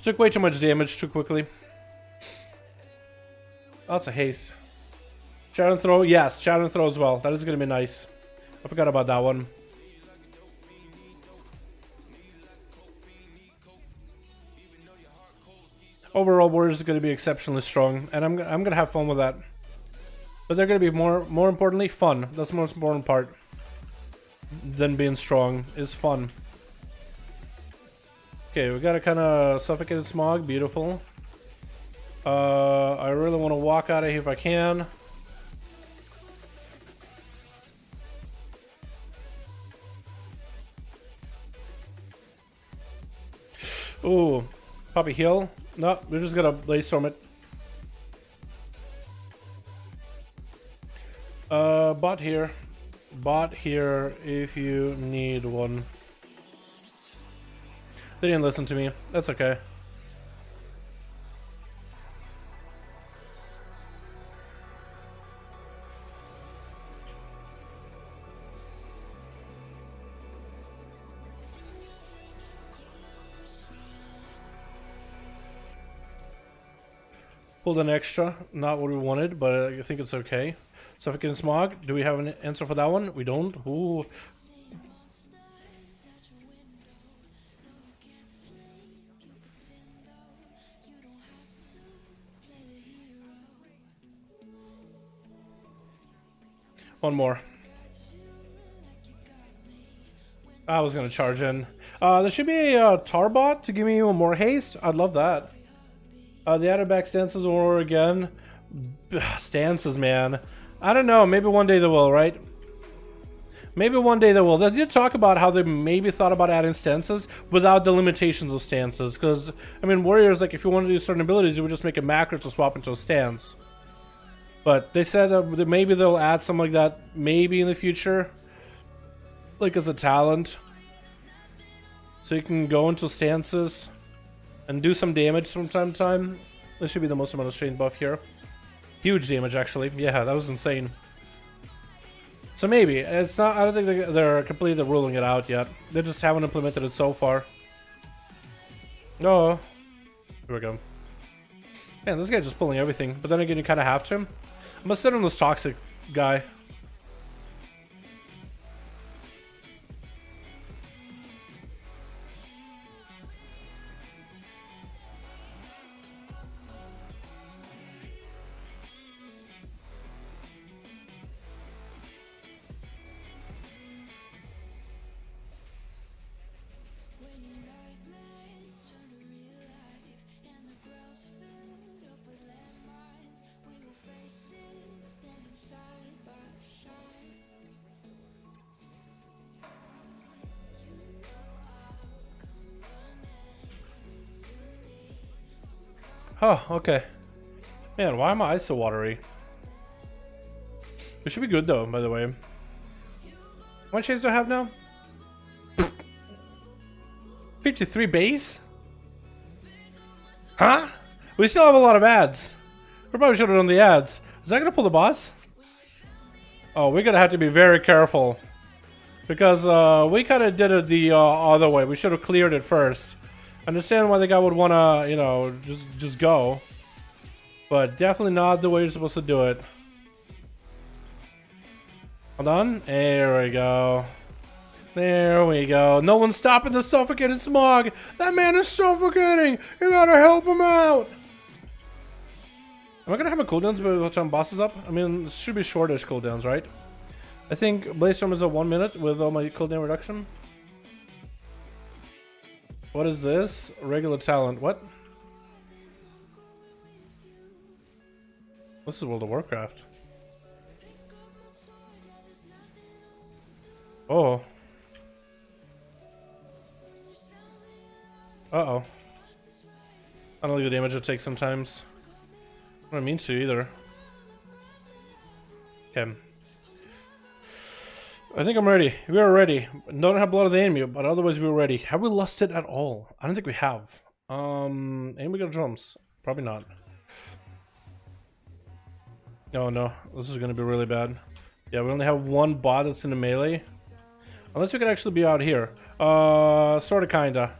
Took way too much damage too quickly. Lots of haste. Shadow and Throw. Yes, Shadow and Throw as well. That is going to be nice. I forgot about that one. Overall, Warriors is going to be exceptionally strong, and I'm going to have fun with that. But they're going to be more importantly, fun. That's the most important part than being strong, is fun. Okay, we got a kind of suffocated smog. Beautiful. I really want to walk out of here if I can. Ooh, Poppy heal. No, we're just gonna Bladestorm it. Bot here. Bot here if you need one. They didn't listen to me. That's okay. Pulled an extra, not what we wanted, but I think it's okay. Suffocating Smog, do we have an answer for that one? We don't. Ooh. One more. I was gonna charge in. There should be a Tarbot to give me even more haste. I'd love that. The added back stances or again. Stances, man. I don't know. Maybe one day they will, right? Maybe one day they will. They did talk about how they maybe thought about adding stances without the limitations of stances. Because, I mean, Warriors, like, if you want to do certain abilities, you would just make a macro to swap into a stance. But they said that maybe they'll add something like that maybe in the future. Like as a talent. So you can go into stances and do some damage from time to time. This should be the most amount of strain buff here. Huge damage, actually. Yeah, that was insane. So maybe. It's not. I don't think they're completely ruling it out yet. They just haven't implemented it so far. Oh. Here we go. Man, this guy's just pulling everything. But then again, you kind of have to. I'm gonna sit on this toxic guy. Oh, okay. Man, why am my eyes so watery? It should be good though, by the way. How much chance do I have now? 53 base? Huh? We still have a lot of ads. We probably should have done the ads. Is that gonna pull the boss? Oh, we're gonna have to be very careful. Because we kind of did it the other way. We should have cleared it first. Understand why the guy would want to, you know, just go. But definitely not the way you're supposed to do it. Hold on. There we go. There we go. No one's stopping the suffocated smog. That man is suffocating. You gotta help him out. Am I gonna have my cooldowns by the time boss is up? I mean, it should be shortish cooldowns, right? I think Bladestorm is at 1 minute with all my cooldown reduction. What is this? Regular talent. What? This is World of Warcraft. Oh. Uh-oh. I don't like the damage it takes sometimes. I don't mean to either. Okay. I think I'm ready. We are ready. Don't have blood of the enemy, but otherwise we're ready. Have we lost it at all? I don't think we have. And we got drums. Probably not. Oh no, this is gonna be really bad. Yeah, we only have one bot that's in the melee. Unless we could actually be out here. Sorta kinda.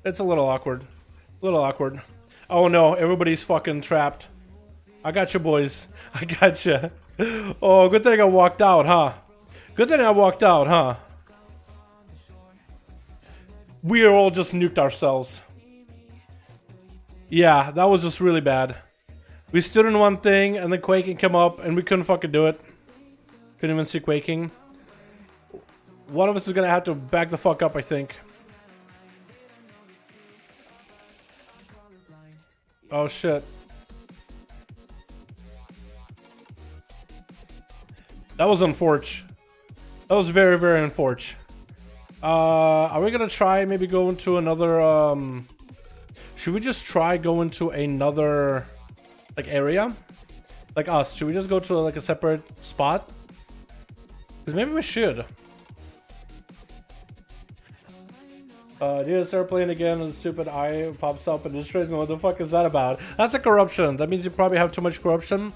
It's a little awkward. A little awkward. Oh no, everybody's fucking trapped. I got you, boys. I got you. Oh, good thing I walked out, huh? Good thing I walked out, huh? We all just nuked ourselves. Yeah, that was just really bad. We stood in one thing and then Quaking came up and we couldn't fucking do it. Couldn't even see Quaking. One of us is gonna have to back the fuck up, I think. Oh shit. That was unfortunate. That was very, very unfortunate. Are we gonna try maybe go into another, should we just try go into another, like, area? Like us, should we just go to, like, a separate spot? Because maybe we should. Dude, start playing again and the stupid eye pops up and destroys me. What the fuck is that about? That's a corruption. That means you probably have too much corruption.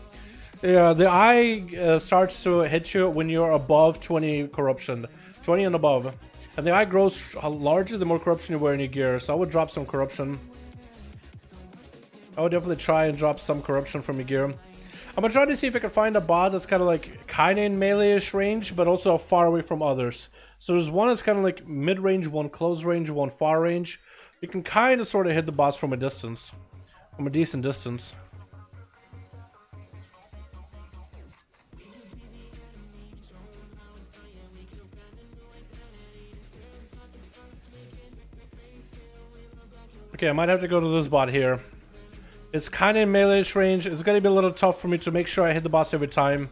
Yeah, the eye starts to hit you when you're above 20 corruption. 20 and above. And the eye grows larger the more corruption you wear in your gear. So I would drop some corruption. I would definitely try and drop some corruption from your gear. I'm gonna try to see if I can find a bot that's kind of like in melee-ish range, but also far away from others. So there's one that's kind of like mid-range, one close range, one far range. You can kind of sort of hit the bots from a distance. From a decent distance. Okay, I might have to go to this bot here. It's kind of in melee-ish range. It's going to be a little tough for me to make sure I hit the boss every time.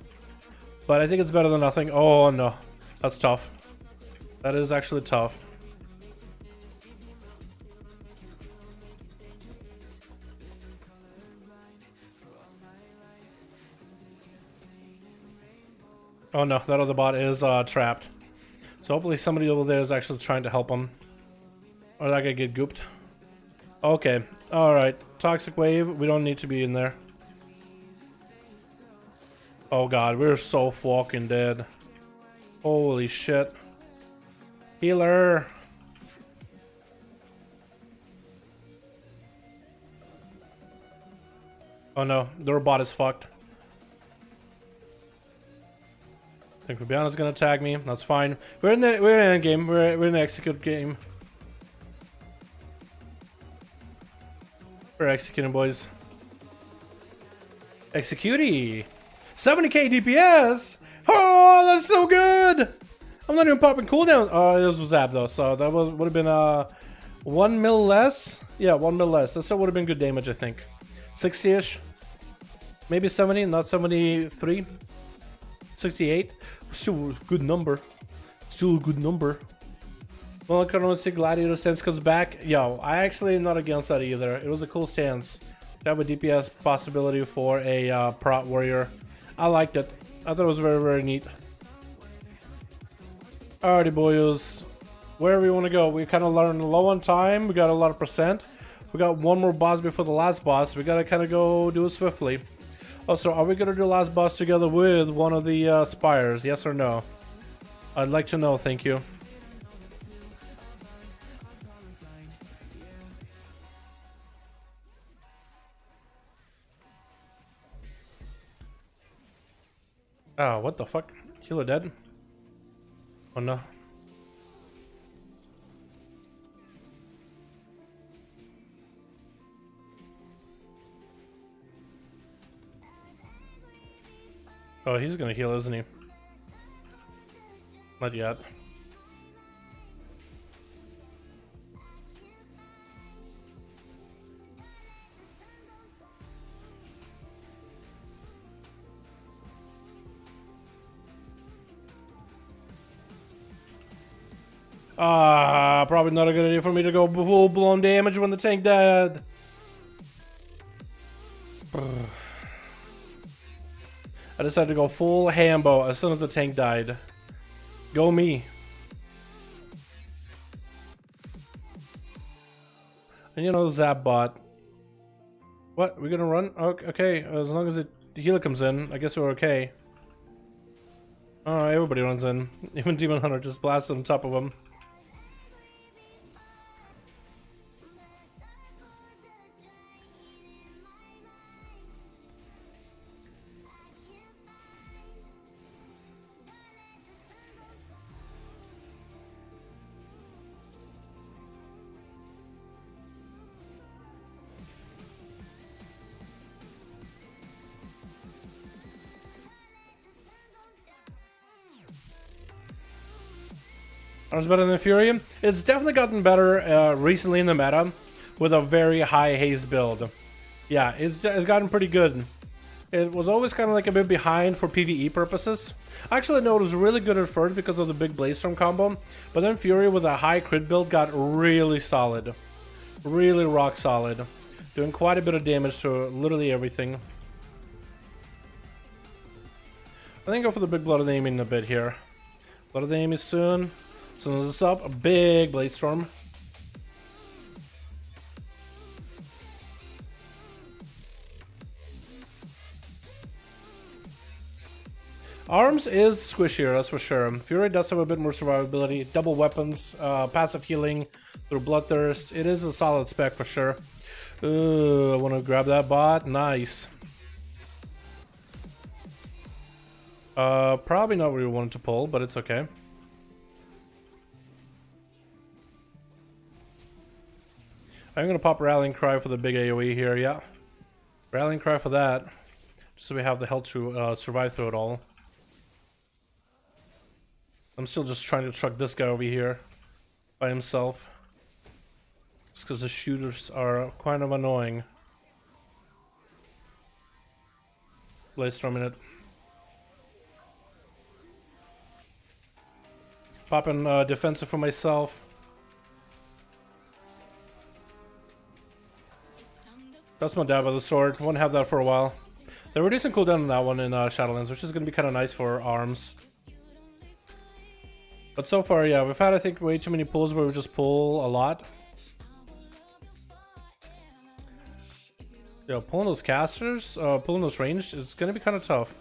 But I think it's better than nothing. Oh, no. That's tough. That is actually tough. Oh, no. That other bot is trapped. So hopefully somebody over there is actually trying to help him. Or that guy get gooped. Okay. Alright. Toxic wave. We don't need to be in there. Oh god, we're so fucking dead. Holy shit. Healer. Oh no, the robot is fucked. I think Fabiana's gonna tag me. That's fine. We're in the game. We're in the execute game. We're executing, boys. Executee. 70k DPS. Oh, that's so good. I'm not even popping cooldown. Oh, this was zap though, so that would have been 1 mil less. Yeah, 1 mil less. That still would have been good damage, I think. 60-ish, maybe 70, not 73. 68. Still a good number. Still a good number. Well, Chronotic Gladiator stance comes back. Yo, I actually am not against that either. It was a cool stance to have a DPS possibility for a prot warrior. I liked it. I thought it was very, very neat. Alrighty, boys. Wherever we want to go. We kind of learned low on time. We got a lot of percent. We got one more boss before the last boss. We gotta kind of go do it swiftly. Also, are we gonna do the last boss together with one of the spires? Yes or no? I'd like to know. Thank you. Oh, what the fuck? Healer dead? Oh no. Oh, he's gonna heal, isn't he? Not yet. Probably not a good idea for me to go full-blown damage when the tank died. I decided to go full Hambo as soon as the tank died. Go me. And you know, Zap bot. What? We're gonna run? Okay, as long as the healer comes in, I guess we're okay. Oh, everybody runs in. Even Demon Hunter just blasted on top of him. Arms better than Fury? It's definitely gotten better recently in the meta with a very high haste build. Yeah, it's gotten pretty good. It was always kind of like a bit behind for PvE purposes. Actually, no, it was really good at first because of the big Bladestorm combo, but then Fury with a high crit build got really solid. Really rock solid. Doing quite a bit of damage to literally everything. I think go for the big Blood of the Enemy in a bit here. Blood of the Enemy soon. As soon as it's up, a big Bladestorm. Arms is squishier, that's for sure. Fury does have a bit more survivability. Double weapons, passive healing through Bloodthirst. It is a solid spec for sure. Ooh, I want to grab that bot. Nice. Probably not where we wanted to pull, but it's okay. I'm gonna pop Rallying Cry for the big AoE here, yeah. Rallying Cry for that. Just so we have the health to survive through it all. I'm still just trying to truck this guy over here by himself. Just because the shooters are kind of annoying. Bladestorming it. Popping defensive for myself. That's my dab with the sword. Won't have that for a while. They're reducing cooldown on that one in Shadowlands, which is going to be kind of nice for arms. But so far, yeah, we've had, I think, way too many pulls where we just pull a lot. Yeah, pulling those casters, pulling those ranged is going to be kind of tough.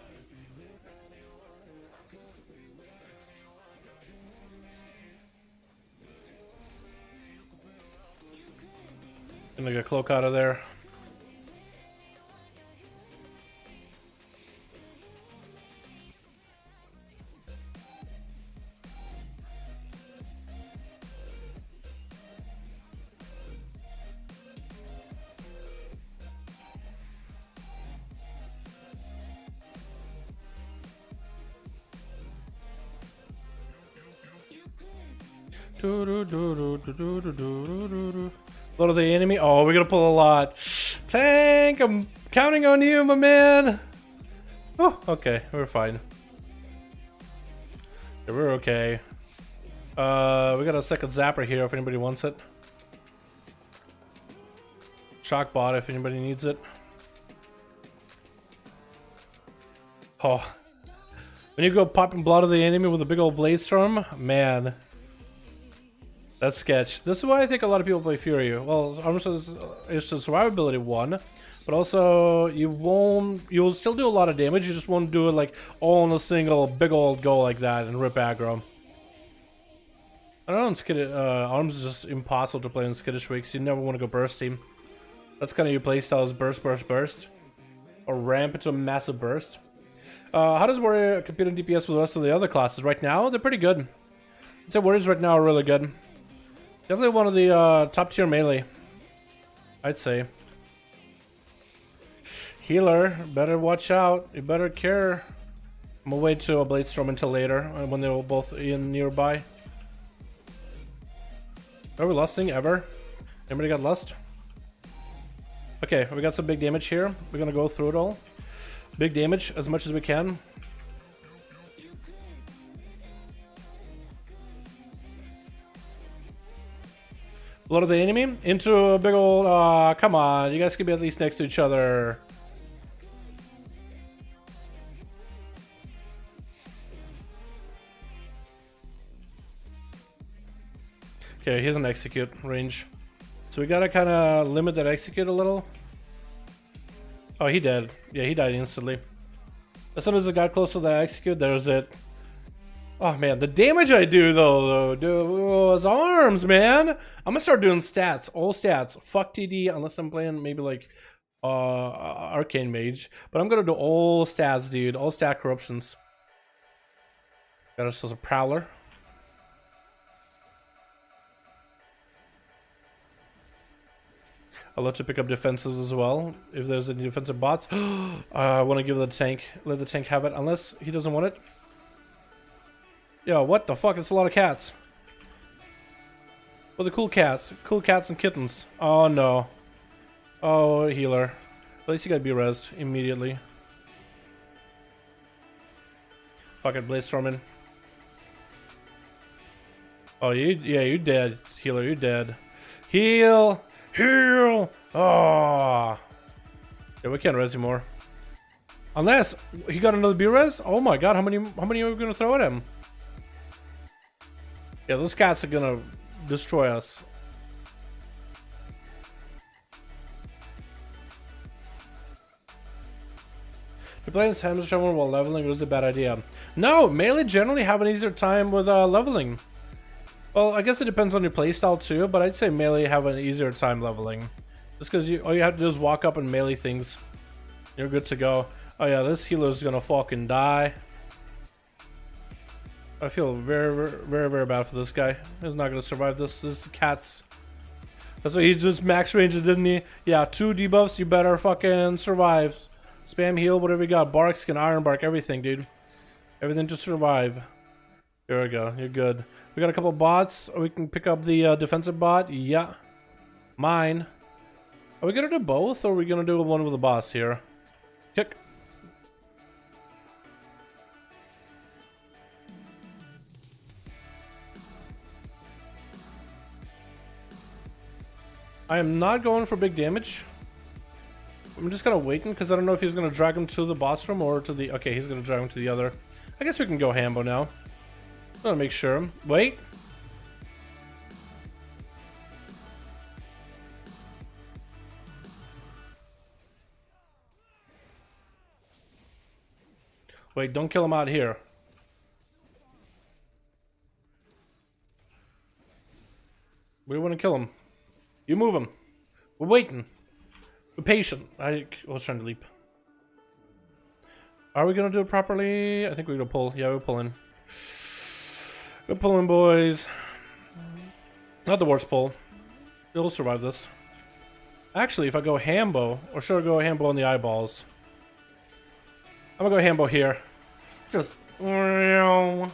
Gonna get Cloak out of there. Blood of the Enemy. Oh, we're gonna pull a lot. Tank, I'm counting on you, my man. Oh, okay, we're fine. Yeah, we're okay. We got a second zapper here if anybody wants it. Shock bot if anybody needs it. Oh, when you go popping Blood of the Enemy with a big old Bladestorm, man. That's sketch. This is why I think a lot of people play Fury. Well, it's a survivability one, but also you'll still do a lot of damage. You just won't do it like all in a single big old go like that and rip aggro. I don't know, arms is just impossible to play in skittish weeks. You never want to go burst team. That's kind of your playstyle is burst, burst, burst, or ramp into a massive burst. How does Warrior compete in DPS with the rest of the other classes? Right now, they're pretty good. I'd say Warriors right now are really good. Definitely one of the top tier melee, I'd say. Healer, better watch out. You better care. I'm gonna wait to a Bladestorm until later when they're both in nearby. Are we lusting ever? Anybody got lust? Okay, we got some big damage here. We're gonna go through it all. Big damage as much as we can. Load of the enemy into a big old. Come on, you guys can be at least next to each other. Okay, he has an execute range. So we gotta kind of limit that execute a little. Oh, he dead. Yeah, he died instantly. As soon as it got close to the execute, there's it. Oh man, the damage I do though, dude, his arms, man. I'm gonna start doing stats, all stats. Fuck TD, unless I'm playing maybe like Arcane Mage. But I'm gonna do all stats, dude. All stat corruptions. Got ourselves a Prowler. I'll let you pick up defenses as well, if there's any defensive bots. I want to give the tank, let the tank have it, unless he doesn't want it. Yo, what the fuck? It's a lot of cats. Well, the cool cats and kittens. Oh no. Oh, healer. At least he got B-resed immediately. Fuck it, Blaze Storming. Oh, you're dead, healer, you're dead. Heal! Heal! Oh. Yeah, we can't res anymore. Unless he got another B-res? Oh my god, how many are we gonna throw at him? Yeah, those cats are gonna destroy us. You're playing Hammer Shovel while leveling was a bad idea. No, melee generally have an easier time with leveling. Well, I guess it depends on your playstyle too, but I'd say melee have an easier time leveling. Just because all you have to do is walk up and melee things. You're good to go. Oh yeah, this healer's gonna fucking die. I feel very bad for this guy. He's not gonna survive this. This is cats. That's why he just max range, didn't he? Yeah, 2 debuffs, you better fucking survive. Spam heal, whatever you got. Bark skin, iron bark, everything, dude. Everything to survive. There we go, you're good. We got a couple bots. We can pick up the defensive bot. Yeah. Mine. Are we gonna do both, or are we gonna do one with the boss here? Kick. I am not going for big damage. I'm just kind of waiting because I don't know if he's going to drag him to the boss room or to the... Okay, he's going to drag him to the other. I guess we can go Hambo now. I'm going to make sure. Wait. Wait, don't kill him out here. We want to kill him. You move him. We're waiting. We're patient. I was trying to leap. Are we gonna do it properly? I think we're gonna pull. Yeah, we're pulling. We're pulling, boys. Not the worst pull. We'll survive this. Actually, if I go Hambo, or should I go Hambo on the eyeballs? I'm gonna go Hambo here. Just lawnmower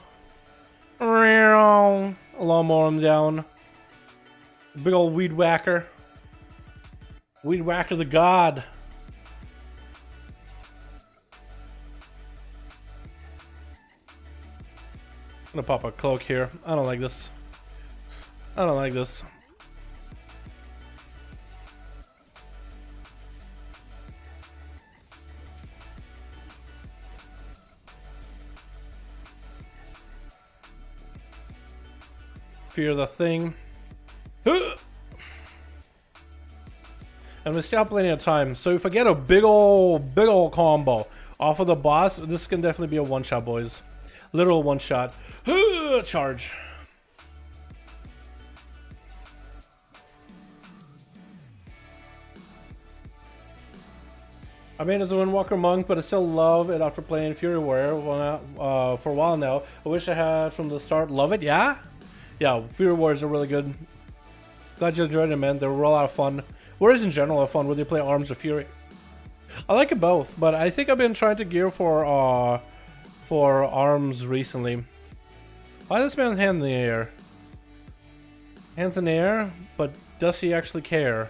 him down. Big old weed whacker. Weed whacker the god. I'm gonna pop a cloak here. I don't like this. I don't like this. Fear the thing. And we still have plenty of time. So if I get a big old combo off of the boss, this can definitely be a one-shot, boys. Literal one-shot. Charge. I mean, as a Windwalker monk, but I still love it after playing Fury Warrior for a while now. I wish I had from the start. Love it, yeah? Yeah, Fury Warriors are really good. Glad you enjoyed it, man. They were a lot of fun. Warriors in general are fun, whether you play Arms or Fury. I like it both, but I think I've been trying to gear for Arms recently. Why does this man hand in the air? Hands in the air, but does he actually care?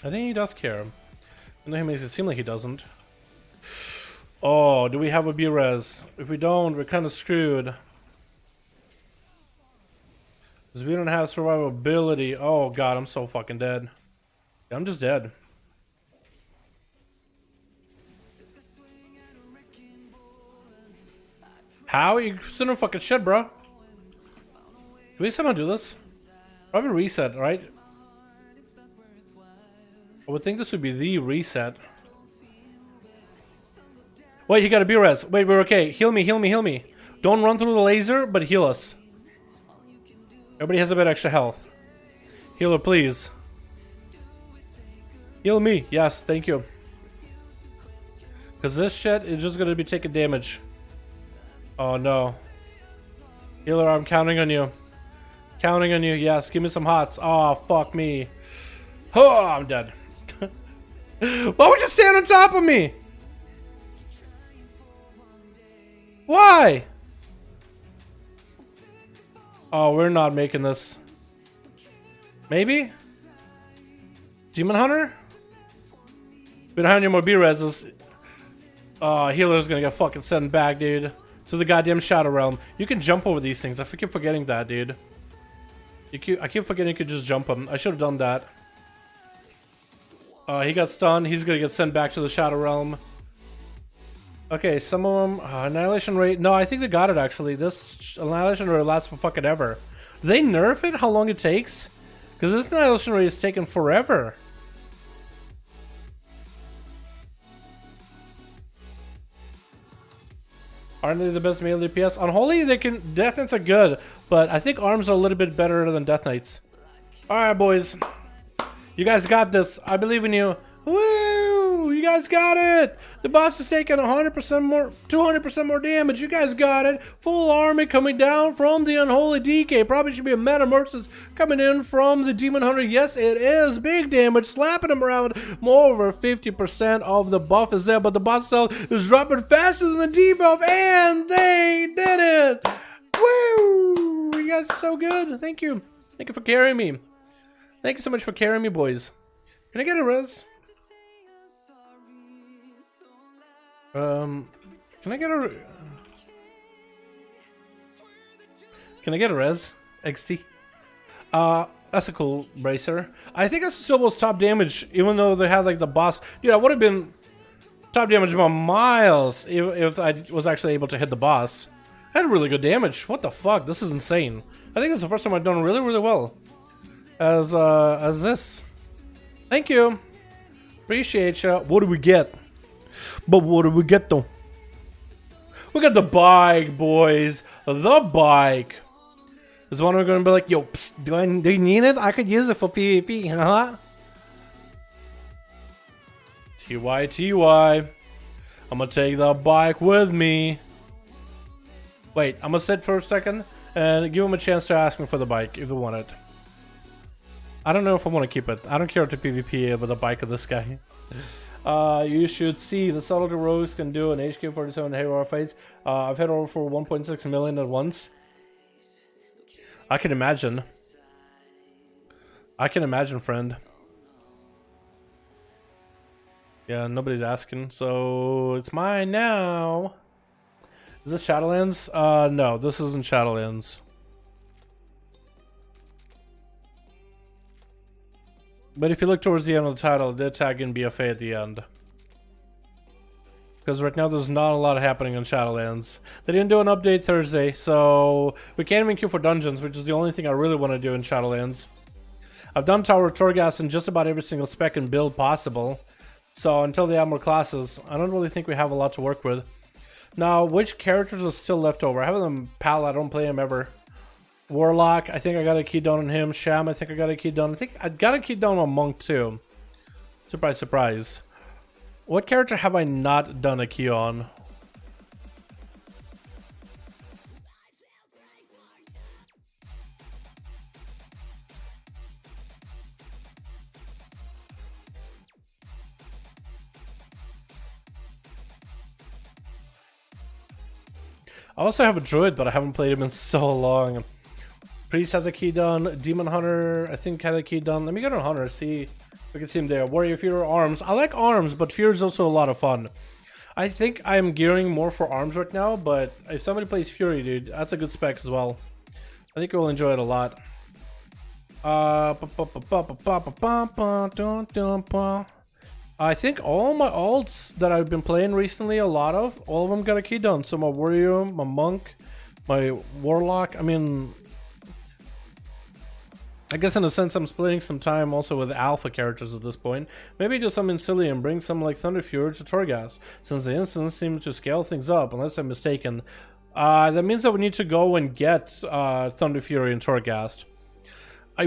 I think he does care. I know he makes it seem like he doesn't. Oh, do we have a B-res? If we don't, we're kind of screwed. Because we don't have survivability. Oh god, I'm so fucking dead. I'm just dead. How? You still fucking shit, bro. Can we somehow do this? Probably reset, right? I would think this would be the reset. Wait, you gotta be res. Wait, we're okay. Heal me, heal me, heal me. Don't run through the laser, but heal us. Everybody has a bit extra health. Healer, please. Heal me. Yes, thank you. Because this shit is just gonna be taking damage. Oh no. Healer, I'm counting on you. Counting on you. Yes, give me some hots. Oh, fuck me. Oh, I'm dead. Why would you stand on top of me? Why? Oh, we're not making this. Maybe? Demon Hunter? We don't have any more B-reses. Healer's gonna get fucking sent back, dude. To the goddamn Shadow Realm. You can jump over these things. I keep forgetting that, dude. I keep forgetting you could just jump them. I should have done that. He got stunned. He's gonna get sent back to the Shadow Realm. Okay, some of them... annihilation rate... No, I think they got it, actually. This annihilation rate lasts for fucking ever. Do they nerf it? How long it takes? Because this annihilation rate is taking forever. Aren't they the best melee DPS? Unholy, they can... Death Knights are good, but I think arms are a little bit better than Death Knights. Alright, boys. You guys got this. I believe in you. Woo! You guys got it! The boss is taking 100% more, 200% more damage. You guys got it. Full army coming down from the Unholy DK. Probably should be a Metamorphosis coming in from the Demon Hunter. Yes, it is. Big damage. Slapping him around. More over 50% of the buff is there, but the boss cell is dropping faster than the debuff, and they did it! Woo! You guys are so good. Thank you. Thank you for carrying me. Thank you so much for carrying me, boys. Can I get a res? Can I get a... Can I get a res? XT? That's a cool bracer. I think that's still was top damage, even though they had like the boss. Dude, I would have been top damage by miles if I was actually able to hit the boss. I had really good damage. What the fuck? This is insane. I think it's the first time I've done really, really well. As this. Thank you. Appreciate ya. What do we get? But what do we get though? We got the bike, boys. The bike. Is one we're gonna be like, yo, psst, do you need it? I could use it for PvP, huh? TY. I'm gonna take the bike with me. Wait, I'm gonna sit for a second and give him a chance to ask me for the bike if they want it. I don't know if I want to keep it. I don't care to PvP with the bike of this guy. You should see the subtlety rogues can do an HK47 Hero fights. I've hit over for 1.6 million at once. I can imagine. I can imagine, friend. Yeah, nobody's asking, so it's mine now. Is this Shadowlands? No, this isn't Shadowlands. But if you look towards the end of the title, they tag in BFA at the end. Because right now there's not a lot happening in Shadowlands. They didn't do an update Thursday, so we can't even queue for dungeons, which is the only thing I really want to do in Shadowlands. I've done Tower of Torghast in just about every single spec and build possible. So until they add more classes, I don't really think we have a lot to work with. Now, which characters are still left over? I have them Pal, I don't play him ever. Warlock, I think I got a key down on him. Sham, I think I got a key down. I think I got a key down on Monk too. Surprise, surprise. What character have I not done a key on? I also have a druid, but I haven't played him in so long. Priest has a key done. Demon Hunter, I think, had a key done. Let me go to Hunter, see if we can see him there. Warrior, Fear, Arms. I like Arms, but Fear is also a lot of fun. I think I'm gearing more for Arms right now, but if somebody plays Fury, dude, that's a good spec as well. I think you'll enjoy it a lot. I think all my alts that I've been playing recently, all of them got a key done. So my warrior, my monk, my warlock. I mean, I guess in a sense I'm splitting some time also with alpha characters at this point. Maybe do something silly and bring some like Thunder Fury to Torghast, since the instance seem to scale things up, unless I'm mistaken. That means that we need to go and get Thunder Fury and Torghast.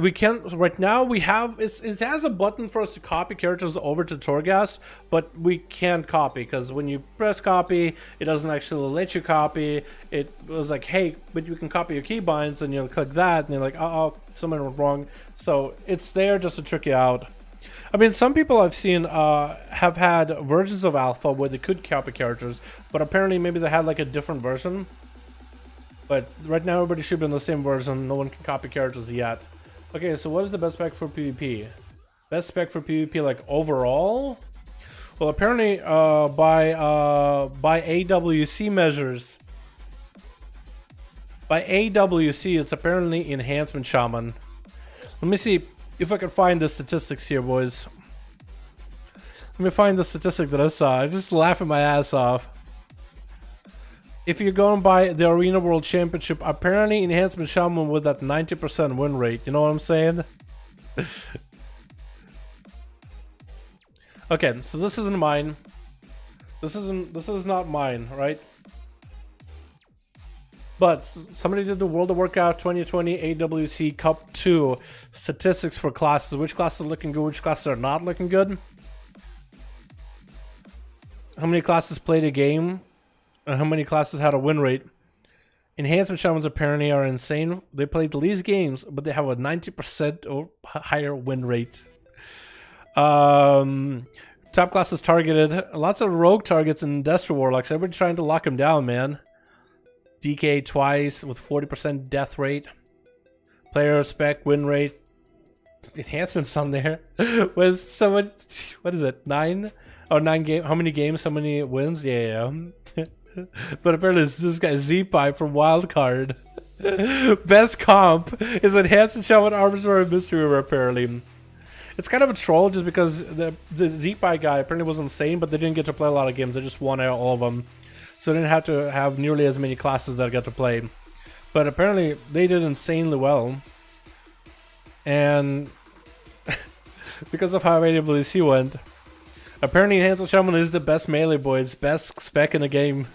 We can't right now. We have it has a button for us to copy characters over to Torghast, but we can't copy because when you press copy, it doesn't actually let you copy. It was like, hey, but you can copy your keybinds, and you'll click that, and you're like, oh, something went wrong. So it's there just to trick you out. I mean, some people I've seen have had versions of alpha where they could copy characters, but apparently maybe they had like a different version. But right now, everybody should be in the same version. No one can copy characters yet. Okay, so what is the best spec for PvP? Best spec for PvP, like overall? Well, apparently by AWC measures, by AWC, it's apparently Enhancement Shaman. Let me see if I can find the statistics here, boys. Let me find the statistic that I saw. I just laughing my ass off. If you're going by the Arena World Championship, apparently Enhancement Shaman with that 90% win rate. You know what I'm saying? Okay, so this isn't mine. This is not mine, right? But somebody did the World of Warcraft 2020 AWC Cup 2 statistics for classes. Which classes are looking good, which classes are not looking good. How many classes played a game? And how many classes had a win rate? Enhancement Shamans apparently are insane. They played the least games, but they have a 90% or higher win rate. Top classes targeted. Lots of rogue targets and Destro Warlocks. Everybody trying to lock them down, man. DK twice with 40% death rate. Player spec win rate. Enhancements on there with so much. What is it? 9? Oh, 9 game. How many games? How many wins? Yeah. But apparently it's this guy Z-Pipe from Wildcard. Best comp is Enhanced Shaman Arbitrary Mystery River, apparently. It's kind of a troll just because the Z-Pipe guy apparently was insane, but they didn't get to play a lot of games. They just won out all of them. So they didn't have to have nearly as many classes that got to play. But apparently they did insanely well. And because of how AWC went, apparently Enhanced Shaman is the best melee, boys. Best spec in the game.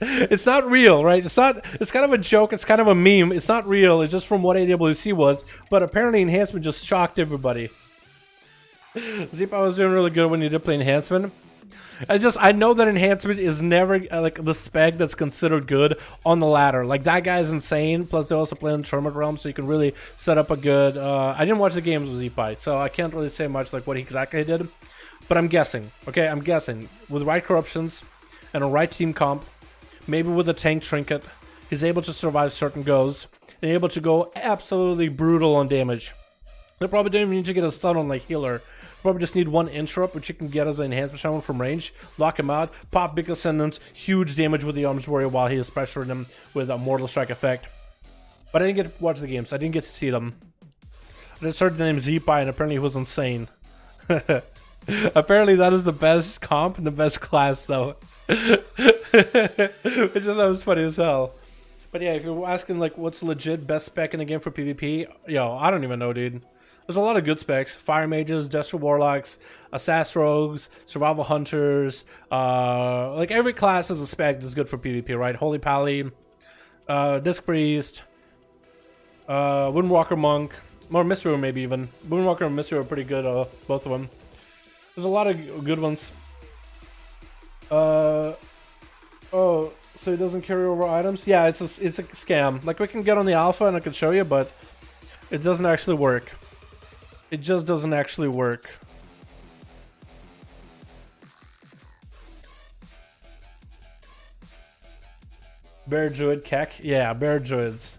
It's not real, right? It's kind of a joke. It's kind of a meme. It's not real. It's just from what AWC was. But apparently Enhancement just shocked everybody. Zipa was doing really good when you did play Enhancement. I know that Enhancement is never like the spec that's considered good on the ladder. Like that guy's insane. Plus they also play in Tournament Realm, so you can really set up a good. I didn't watch the games with Zipa, so I can't really say much like what he exactly did. But I'm guessing. Okay, I'm guessing with right corruptions and a right team comp, maybe with a tank trinket, he's able to survive certain goes and able to go absolutely brutal on damage. They probably don't even need to get a stun on like healer. Probably just need one interrupt, which you can get as an Enhancement Shaman from range. Lock him out, pop Big Ascendance, huge damage with the Arms Warrior while he is pressuring him with a Mortal Strike effect. But I didn't get to watch the games. I didn't get to see them. I just heard the name Z-Pie and apparently he was insane. Apparently that is the best comp and the best class though. Which I thought was funny as hell. But yeah, if you're asking like what's legit best spec in the game for PvP, yo, I don't even know, dude. There's a lot of good specs. Fire Mages, Destro Warlocks, Assassin Rogues, Survival Hunters. Like every class has a spec that's good for PvP, right? Holy Pally, Disc Priest, Windwalker Monk, or Mystery maybe even. Windwalker and Mystery are pretty good, both of them. There's a lot of good ones. Oh, so it doesn't carry over items? Yeah, it's a scam. Like we can get on the alpha and I can show you, but it doesn't actually work. It just doesn't actually work. Bear Druid Keck? Yeah, Bear Druids.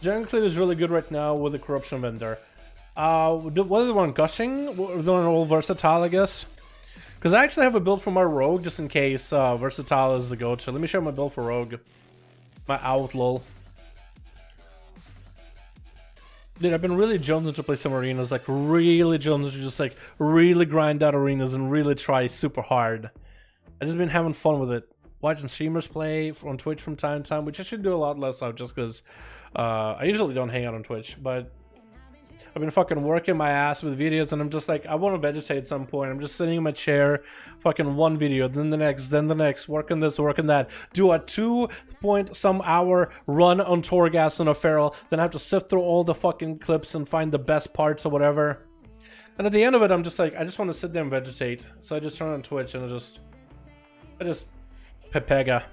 Generally is really good right now with the Corruption Vendor. What is the one? Gushing? The one all versatile, I guess? Because I actually have a build for my Rogue just in case versatile is the go-to. Let me show my build for Rogue. My Outlaw. Dude, I've been really jonesing to play some arenas, like really jonesing to just like really grind out arenas and really try super hard. I've just been having fun with it. Watching streamers play on Twitch from time to time, which I should do a lot less of just because I usually don't hang out on Twitch, but I've been fucking working my ass with videos, and I'm just like, I want to vegetate at some point. I'm just sitting in my chair, fucking one video, then the next, working this, working that, do a 2-point-some-hour run on Torghast on a feral, then I have to sift through all the fucking clips and find the best parts or whatever. And at the end of it, I'm just like, I just want to sit there and vegetate. So I just turn on Twitch and I just Pepega.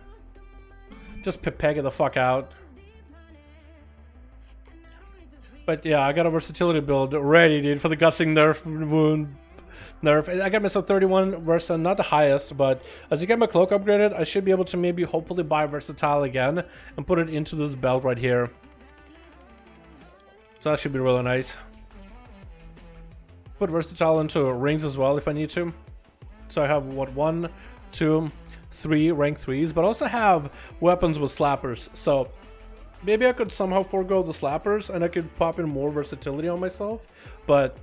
Just Pepega the fuck out. But yeah, I got a versatility build ready, dude, for the gusting nerf wound. I got myself 31 Versa, not the highest, but as I get my cloak upgraded, I should be able to maybe hopefully buy versatile again and put it into this belt right here. So that should be really nice. Put versatile into rings as well if I need to. So I have what, 1, 2, 3 rank 3s, but also have weapons with slappers. So maybe I could somehow forego the slappers and I could pop in more versatility on myself, but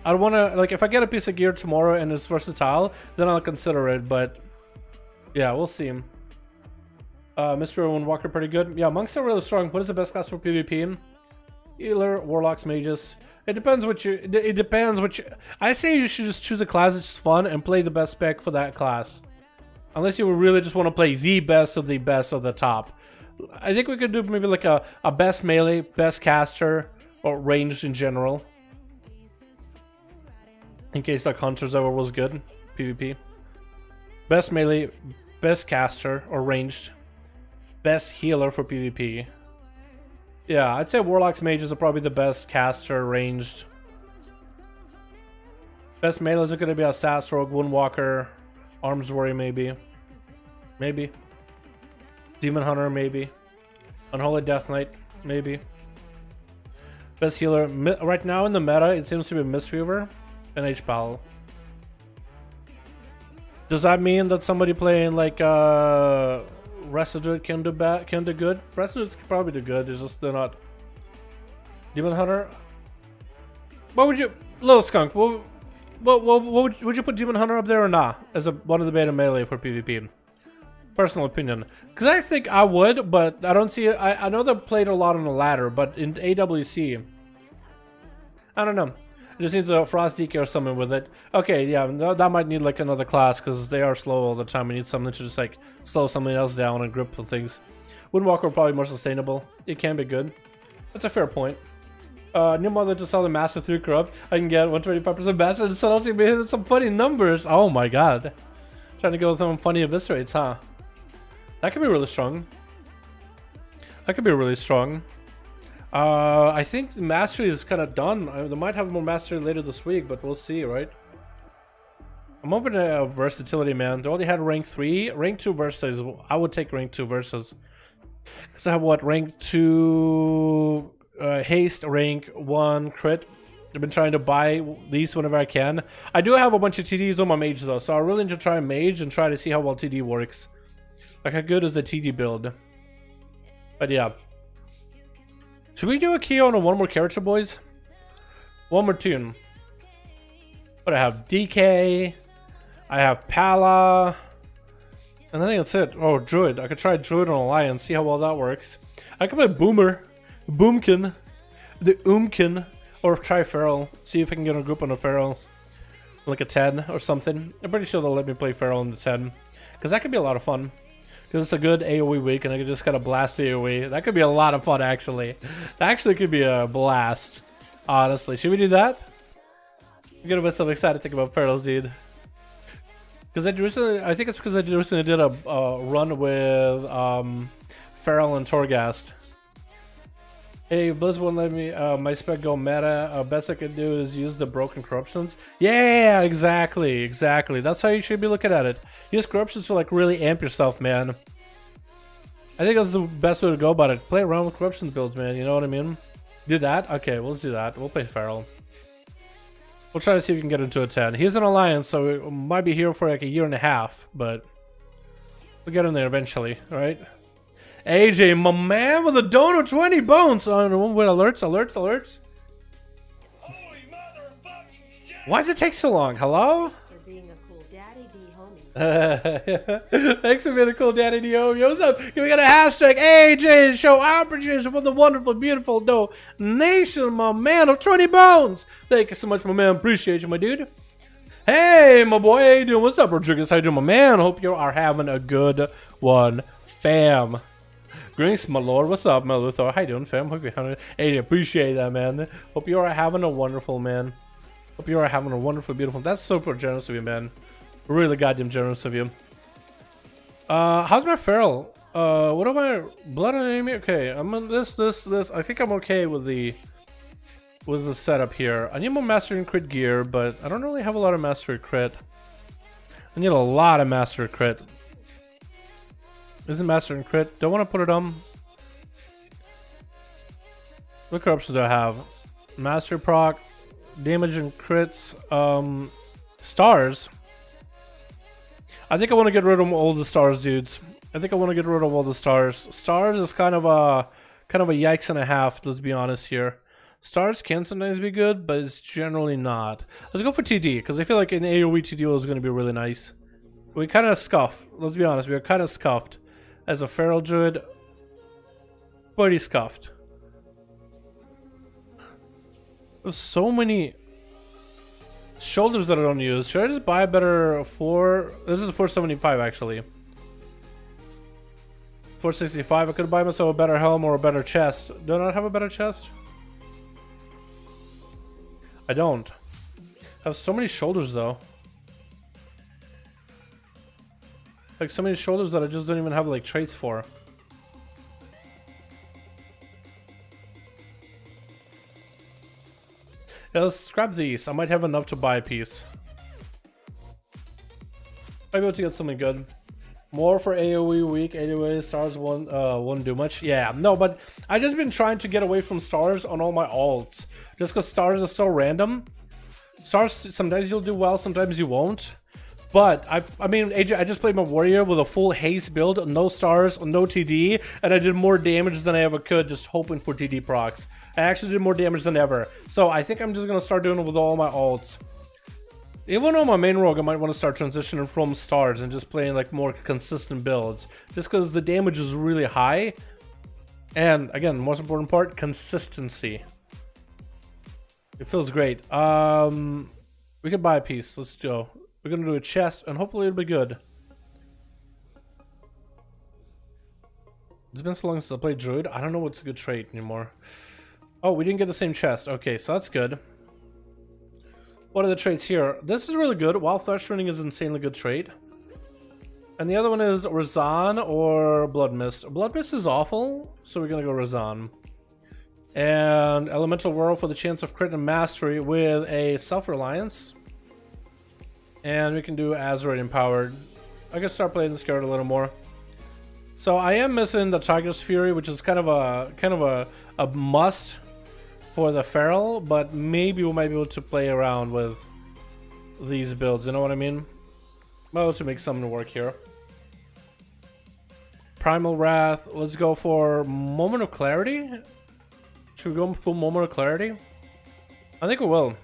I don't want to, like, if I get a piece of gear tomorrow and it's versatile, then I'll consider it, but yeah, we'll see. Mr. Windwalker pretty good. Yeah, monks are really strong. What is the best class for PvP? Healer, warlocks, mages. It depends what you, I say you should just choose a class that's fun and play the best spec for that class. Unless you really just want to play the best of the top. I think we could do maybe like a best melee, best caster, or ranged in general. In case like Hunters ever was good, PvP. Best melee, best caster, or ranged. Best healer for PvP. Yeah, I'd say Warlocks Mages are probably the best caster, ranged. Best melees are going to be Assassin, Rogue, Woundwalker, Arms Warrior maybe. Maybe. Demon Hunter, maybe. Unholy Death Knight, maybe. Best healer, right now in the meta, it seems to be Mistweaver and H-Pal. Does that mean that somebody playing like Resident can do good? Residents can probably do good, it's just they're not. Demon Hunter? What would you, Little Skunk, what would you put Demon Hunter up there or not? As one of the beta melee for PvP? Personal opinion, because I think I would, but I don't see it. I know they played a lot on the ladder, but in AWC, I don't know. It just needs a Frost DK or something with it. Okay, yeah, that might need like another class because they are slow all the time. We need something to just like slow something else down and grip things. Windwalker probably more sustainable. It can be good. That's a fair point. New mother to sell the Master 3 Corrupt. I can get 125% Master to sell ultimate. Some funny numbers. Oh my god. Trying to go with some funny eviscerates, huh? That could be really strong. That could be really strong. I think the mastery is kind of done. They might have more mastery later this week, but we'll see, right? I'm open to versatility, man. They already had rank 3. Rank 2 versus. I would take rank 2 versus. Because I have what? Rank 2 haste, rank 1 crit. I've been trying to buy these whenever I can. I do have a bunch of TDs on my mage though, so I really need to try mage and try to see how well TD works. Like how good is the TD build? But yeah. Should we do a key on one more character, boys? One more tune. But I have DK, I have Pala, and I think that's it. Oh, Druid. I could try Druid on Alliance, see how well that works. I could play Boomer, Boomkin, the Oomkin, or try Feral. See if I can get a group on a Feral. Like a 10 or something. I'm pretty sure they'll let me play Feral in the 10. Because that could be a lot of fun. Because it's a good AoE week and I could just kind of blast AoE. That could be a lot of fun, actually. That actually could be a blast. Honestly. Should we do that? I'm getting myself excited to think about Ferals, dude. Because I think it's because I recently did a run with Feral and Torghast. Hey, Blizz won't let me my spec go meta. Best I can do is use the broken corruptions. Yeah, exactly. That's how you should be looking at it. Use corruptions to like really amp yourself, man. I think that's the best way to go about it. Play around with corruption builds, man. You know what I mean? Do that? Okay, we'll do that. We'll play Feral. We'll try to see if we can get into a 10. He's an alliance, so we might be here for like a year and a half, but we'll get in there eventually, alright? AJ, my man with a donor, 20 bones. Oh, with alerts. Why does it take so long? Hello? For being a cool daddy D homie. Thanks for being a cool daddy, Dio. Yo, what's up? We got a hashtag AJ show appreciation for the wonderful, beautiful donation, my man of 20 bones. Thank you so much, my man. Appreciate you, my dude. Hey, my boy, how you doing? What's up, Rodriguez? How you doing, my man? Hope you are having a good one, fam. Greetings, my lord. What's up, Meluthor? How you doing, fam? Hope you're having. Hey, appreciate that, man. Hope you are having a wonderful, man. Hope you are having a wonderful, beautiful. That's super generous of you, man. Really goddamn generous of you. How's my feral? What am I? Blood and enemy? Okay, I'm on this. I think I'm okay with the setup here. I need more mastery and crit gear, but I don't really have a lot of mastery crit. I need a lot of mastery crit. Isn't mastery and crit? Don't want to put it on. What corruptions do I have? Mastery proc, damage and crits, stars. I think I want to get rid of all the stars, dudes. I think I want to get rid of all the stars. Stars is kind of a yikes and a half, let's be honest here. Stars can sometimes be good, but it's generally not. Let's go for TD, because I feel like an AoE TD is going to be really nice. We kind of scuff. Let's be honest, we are kind of scuffed. As a feral druid, pretty scuffed. There's so many shoulders that I don't use. Should I just buy a better 4? This is a 475 actually. 465. I could buy myself a better helm or a better chest. Do I not have a better chest? I don't. I have so many shoulders though. Like so many shoulders that I just don't even have like traits for. Yeah, let's scrap these. I might have enough to buy a piece. Might be able to get something good. More for AoE week anyway. Stars won't do much. Yeah, no, but I just been trying to get away from stars on all my alts. Just because stars are so random. Stars, sometimes you'll do well, sometimes you won't. But, I mean, AJ, I just played my warrior with a full haste build, no stars, no TD, and I did more damage than I ever could just hoping for TD procs. I actually did more damage than ever. So I think I'm just going to start doing it with all my alts. Even on my main rogue, I might want to start transitioning from stars and just playing like more consistent builds. Just because the damage is really high. And, again, most important part, consistency. It feels great. We can buy a piece. Let's go. We're gonna do a chest, and hopefully it'll be good. It's been so long since I played Druid. I don't know what's a good trait anymore. Oh, we didn't get the same chest. Okay, so that's good. What are the traits here? This is really good. Wild Flesh Running is an insanely good trait. And the other one is Razan or Blood Mist. Blood Mist is awful, so we're gonna go Razan. And Elemental Whirl for the chance of crit and mastery with a Self-Reliance. And we can do Azeroth Empowered. I can start playing this card a little more. So I am missing the Tiger's Fury, which is kind of a must for the feral, but maybe we might be able to play around with these builds. You know what I mean? Might be able to make something work here. Primal Wrath. Let's go for Moment of Clarity. Should we go full Moment of Clarity? I think we will.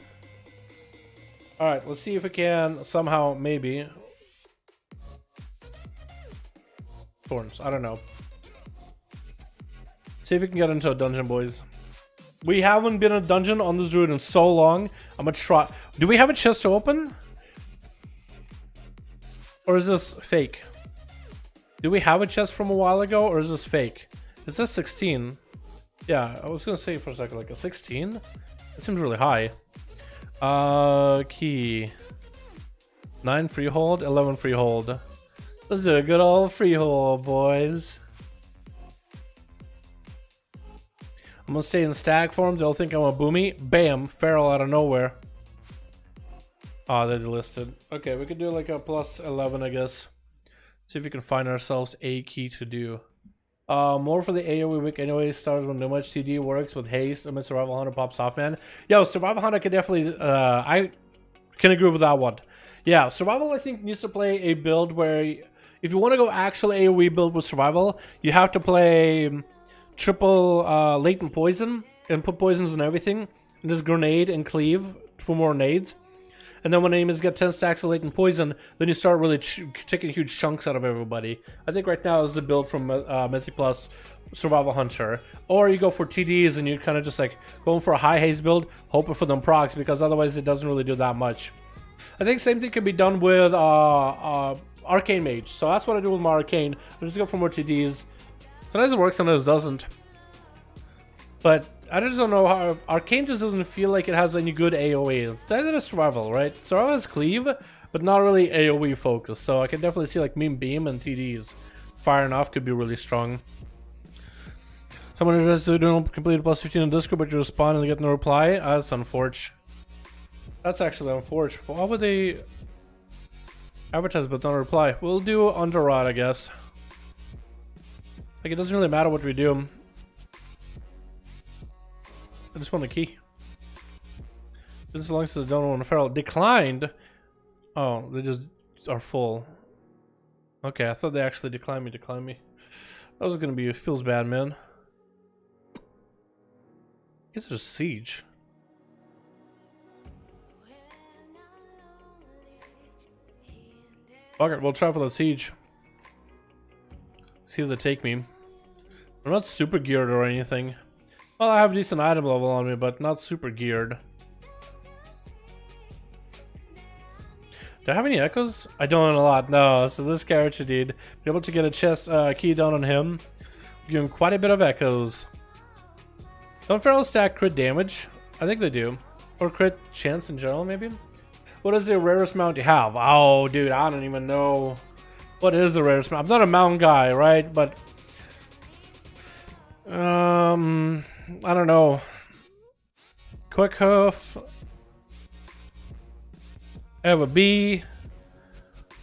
Alright, let's see if we can somehow, maybe. Thorns, I don't know. See if we can get into a dungeon, boys. We haven't been in a dungeon on this druid in so long. I'm gonna try. Do we have a chest to open? Or is this fake? Do we have a chest from a while ago, or is this fake? It says 16. Yeah, I was gonna say for a second, like a 16? That seems really high. Key 9 freehold, 11 freehold. Let's do a good old freehold, boys. I'm gonna stay in stag form. They'll think I'm a boomy. Bam, feral out of nowhere. Oh, they're delisted. Okay, we could do like a plus 11, I guess. See if we can find ourselves a key to do. More for the AoE week anyway. Stars when no much TD works with haste. I mean, Survival Hunter pops off, man. Yo, Survival Hunter can definitely. I can agree with that one. Yeah, Survival I think needs to play a build where, if you want to go actual AoE build with Survival, you have to play triple latent poison and put poisons on everything, and just grenade and cleave for more nades. And then when enemies get 10 stacks of latent poison, then you start really taking huge chunks out of everybody. I think right now is the build from Mythic Plus Survival Hunter. Or you go for TDs and you're kind of just like going for a high haste build, hoping for them procs, because otherwise it doesn't really do that much. I think same thing can be done with Arcane Mage. So that's what I do with my Arcane. I just go for more TDs. Sometimes it works, sometimes it doesn't. But I just don't know how Arcane just doesn't feel like it has any good AoE. It's either a survival, right? Survival has cleave, but not really AoE focused. So I can definitely see like Meme Beam and TDs firing off could be really strong. Someone who has to complete a plus 15 on Discord, but you respond and get no reply. That's unfortunate. That's actually unfortunate. Why would they advertise but not reply? We'll do Under Rod, I guess. Like, it doesn't really matter what we do. I just want a key. As long as they don't want to feral. Declined? Oh, they just are full. Okay, I thought they actually declined me. That was gonna be, feels bad, man. I guess it's just siege. Fuck it, we'll try for the siege. See if they take me. I'm not super geared or anything. Well, I have a decent item level on me, but not super geared. Do I have any echoes? I don't a lot, no. So this character did be able to get a chest key down on him. Give him quite a bit of echoes. Don't feral stack crit damage? I think they do. Or crit chance in general, maybe? What is the rarest mount you have? Oh, dude, I don't even know. What is the rarest mount? I'm not a mount guy, right? But I don't know. Quick Hoof. I have a bee.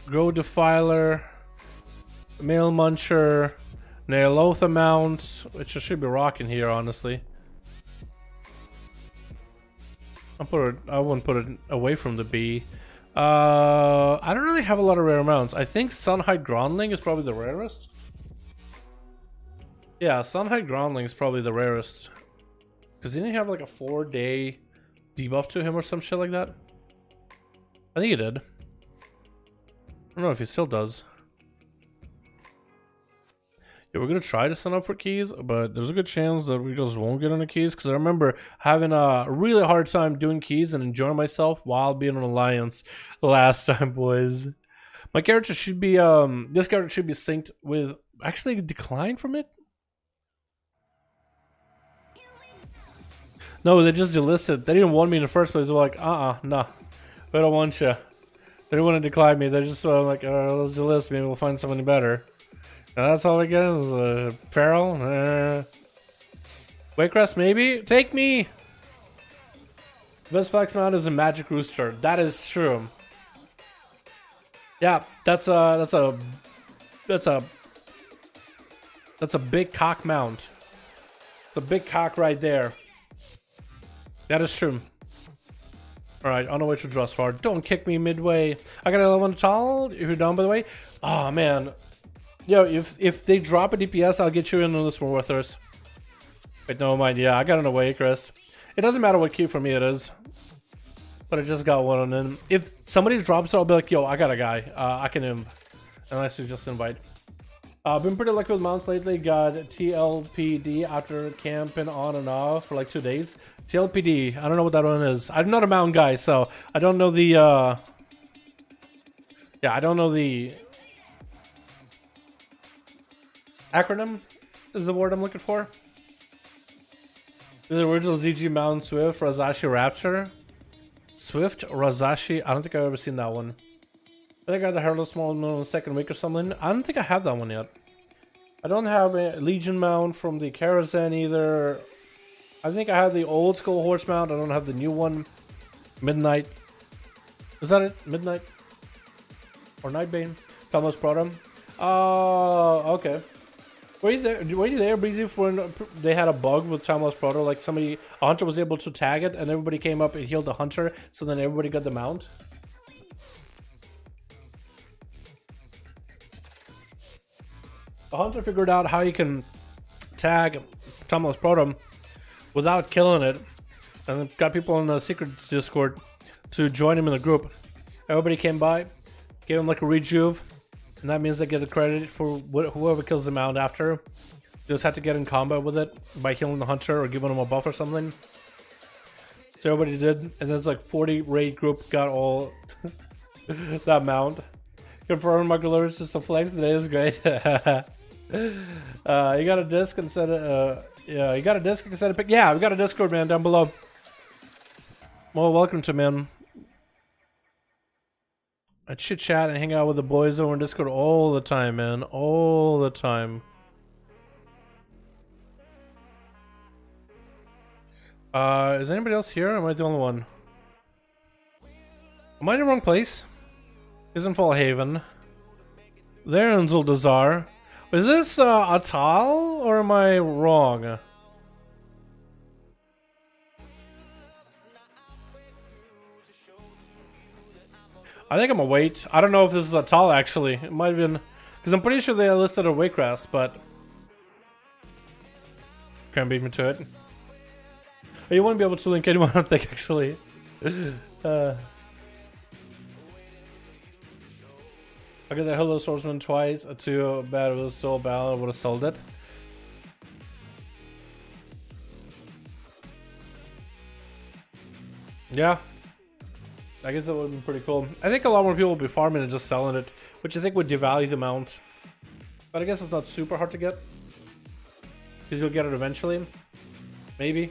Grow Defiler. Male Muncher. Nailotha mount, which I should be rocking here, honestly. I wouldn't put it away from the bee. I don't really have a lot of rare mounts. I think Sunhide Groundling is probably the rarest. Yeah, Sunhide Groundling is probably the rarest. Because didn't he have like a 4-day debuff to him or some shit like that? I think he did. I don't know if he still does. Yeah, we're gonna try to sign up for keys, but there's a good chance that we just won't get any keys, because I remember having a really hard time doing keys and enjoying myself while being on Alliance last time, boys. My character should be this character should be synced with actually decline from it. No, they just delisted. They didn't want me in the first place. They're like, nah, we don't want you. They didn't want to decline me. They just like, let's delist. Maybe we'll find somebody better. And that's all I get is feral. Waycrest, maybe? Take me! Best flex mount is a magic rooster. That is true. Yeah, that's a big cock mount. It's a big cock right there. That is true. Alright, on the way to Drustvar. Don't kick me midway. I got a level 1 tall, if you're down, by the way. Oh, man. Yo, if they drop a DPS, I'll get you in on this war with us. Wait, no mind. Yeah, I got an away, Chris. It doesn't matter what key for me it is. But I just got one on in. If somebody drops it, I'll be like, yo, I got a guy. I can inv. Unless you just invite. I've been pretty lucky with mounts lately. Got TLPD after camping on and off for like 2 days. TLPD, I don't know what that one is. I'm not a mount guy, so I don't know the yeah, I don't know the acronym is the word I'm looking for. The original ZG Mount Swift Razashi Raptor. Swift Razashi, I don't think I've ever seen that one. I think I got the Hairless Small in the second week or something. I don't think I have that one yet. I don't have a Legion mount from the Karazhan either. I think I have the old school horse mount. I don't have the new one. Midnight. Is that it? Midnight? Or Nightbane? Thomas Protum. Okay. Were you there, Breezy, when they had a bug with Timeless Proto? Like a hunter was able to tag it and everybody came up and healed the hunter, so then everybody got the mount? The hunter figured out how you can tag Timeless Proto without killing it, and got people in the secrets Discord to join him in the group. Everybody came by, gave him like a rejuve, and that means they get the credit for whoever kills them out after. You just had to get in combat with it by healing the hunter or giving him a buff or something. So everybody did, and then it's like 40 raid group got all that mount. Confirm my glorious just a flex today is great. You got a disc instead of yeah, you got a disc instead of pick. Yeah, we got a Discord, man, down below. Well, welcome to, man. I chit chat and hang out with the boys over in Discord all the time, man, all the time. Is anybody else here? Or am I the only one? Am I in the wrong place? Isn't Fallhaven. There in Zuldazar. Is this Atal or am I wrong? I think I'm gonna wait. I don't know if this is Atal actually. It might have been because I'm pretty sure they listed a Warcraft, but can't beat me to it. You won't be able to link anyone, I don't think, actually. I got the Hello Swordsman twice. Too bad it was so bad, I would have sold it. Yeah. I guess that would have been pretty cool. I think a lot more people would be farming and just selling it, which I think would devalue the mount. But I guess it's not super hard to get. Because you'll get it eventually. Maybe.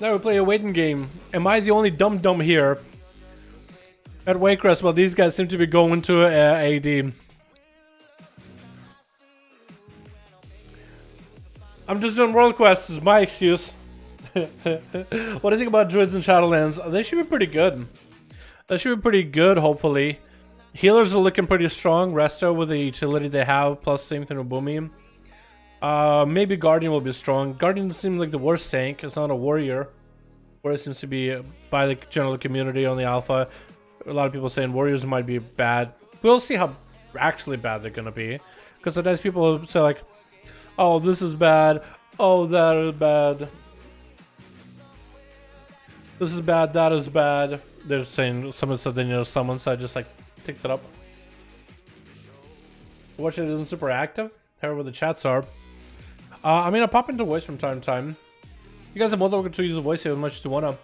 Now we play a waiting game. Am I the only dum-dum here at Waycrest? Well, these guys seem to be going to AD. I'm just doing world quests, is my excuse. What do you think about Druids and Shadowlands? They should be pretty good. They should be pretty good, hopefully. Healers are looking pretty strong. Resto with the utility they have, plus same thing with Boomy. Maybe Guardian will be strong. Guardian seems like the worst tank. It's not a warrior. Warrior seems to be by the general community on the alpha. A lot of people saying warriors might be bad. We'll see how actually bad they're gonna be. Because sometimes people say like, oh, this is bad. Oh, that is bad. This is bad, that is bad. They're saying, someone said they need to summon, so I just like picked it up. Watch it isn't super active. However, the chats are. I mean, I pop into voice from time to time. You guys are more than welcome to use a voice here as much as you wanna.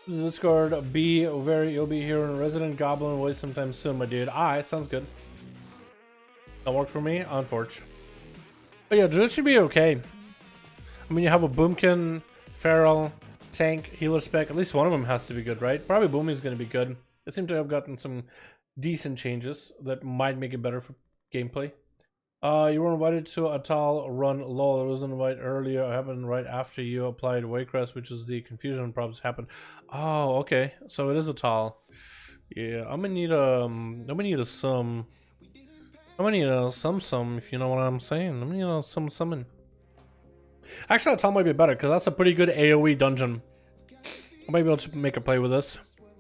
Discord, you'll be here in Resident Goblin voice sometime soon, my dude. Alright, sounds good. That worked for me, unfortunately. But yeah, Druid should be okay. I mean, you have a Boomkin, Feral, Tank, Healer spec. At least one of them has to be good, right? Probably Boomy's gonna be good. They seem to have gotten some decent changes that might make it better for gameplay. You were invited to Atal run LOL. I was invited earlier. I happened right after you applied Waycrest, which is the confusion problems happened. Oh, okay. So it is Atal. Yeah, I'm gonna need a sum. I'm gonna need a sum, if you know what I'm saying. I'm gonna need a summon. Actually, Atal might be better because that's a pretty good AoE dungeon. I might be able to make a play with this.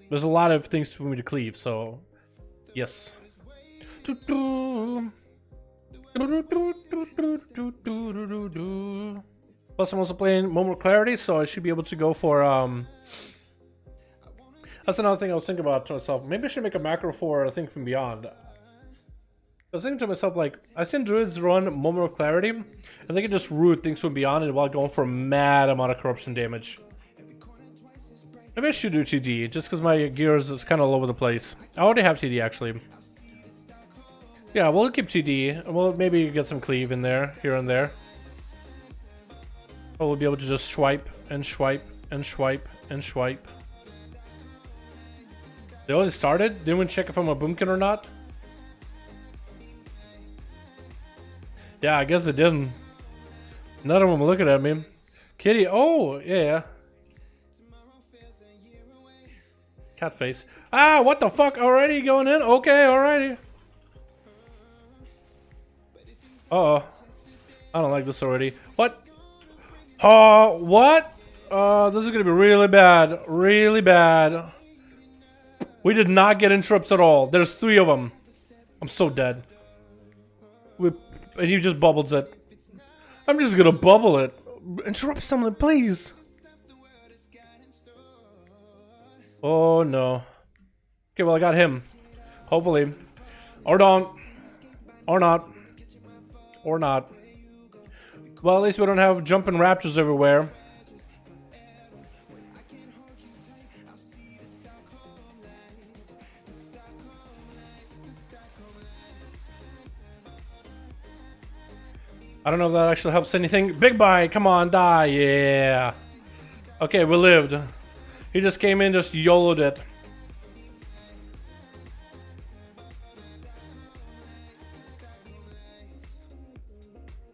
There's a lot of things for me to cleave, so yes. Plus, I'm also playing Moment of Clarity, so I should be able to go for that's another thing I was thinking about to myself. Maybe I should make a macro for a thing from Beyond. I was thinking to myself, like, I've seen Druids run Moment of Clarity, and they can just root things from Beyond it while going for a mad amount of corruption damage. Maybe I should do TD, just because my gears is kind of all over the place. I already have TD, actually. Yeah, we'll keep TD. We'll maybe get some cleave in there, here and there. But we'll be able to just swipe, and swipe, and swipe, and swipe. They already started? Didn't we check if I'm a Boomkin or not? Yeah, I guess they didn't. None of them are looking at me. Kitty, oh, yeah. Cat face. Ah, what the fuck? Already going in? Okay, alrighty. Uh-oh. I don't like this already. What? What? This is gonna be really bad. Really bad. We did not get interrupts at all. There's 3 of them. I'm so dead. and he just bubbles it. I'm just gonna bubble it. Interrupt someone, please. Oh no. Okay, well I got him. Hopefully. Or don't. Or not. Or not. Well, at least we don't have jumping raptors everywhere. I don't know if that actually helps anything. Big bite, come on, die, yeah. Okay, we lived. He just came in, just YOLO'd it.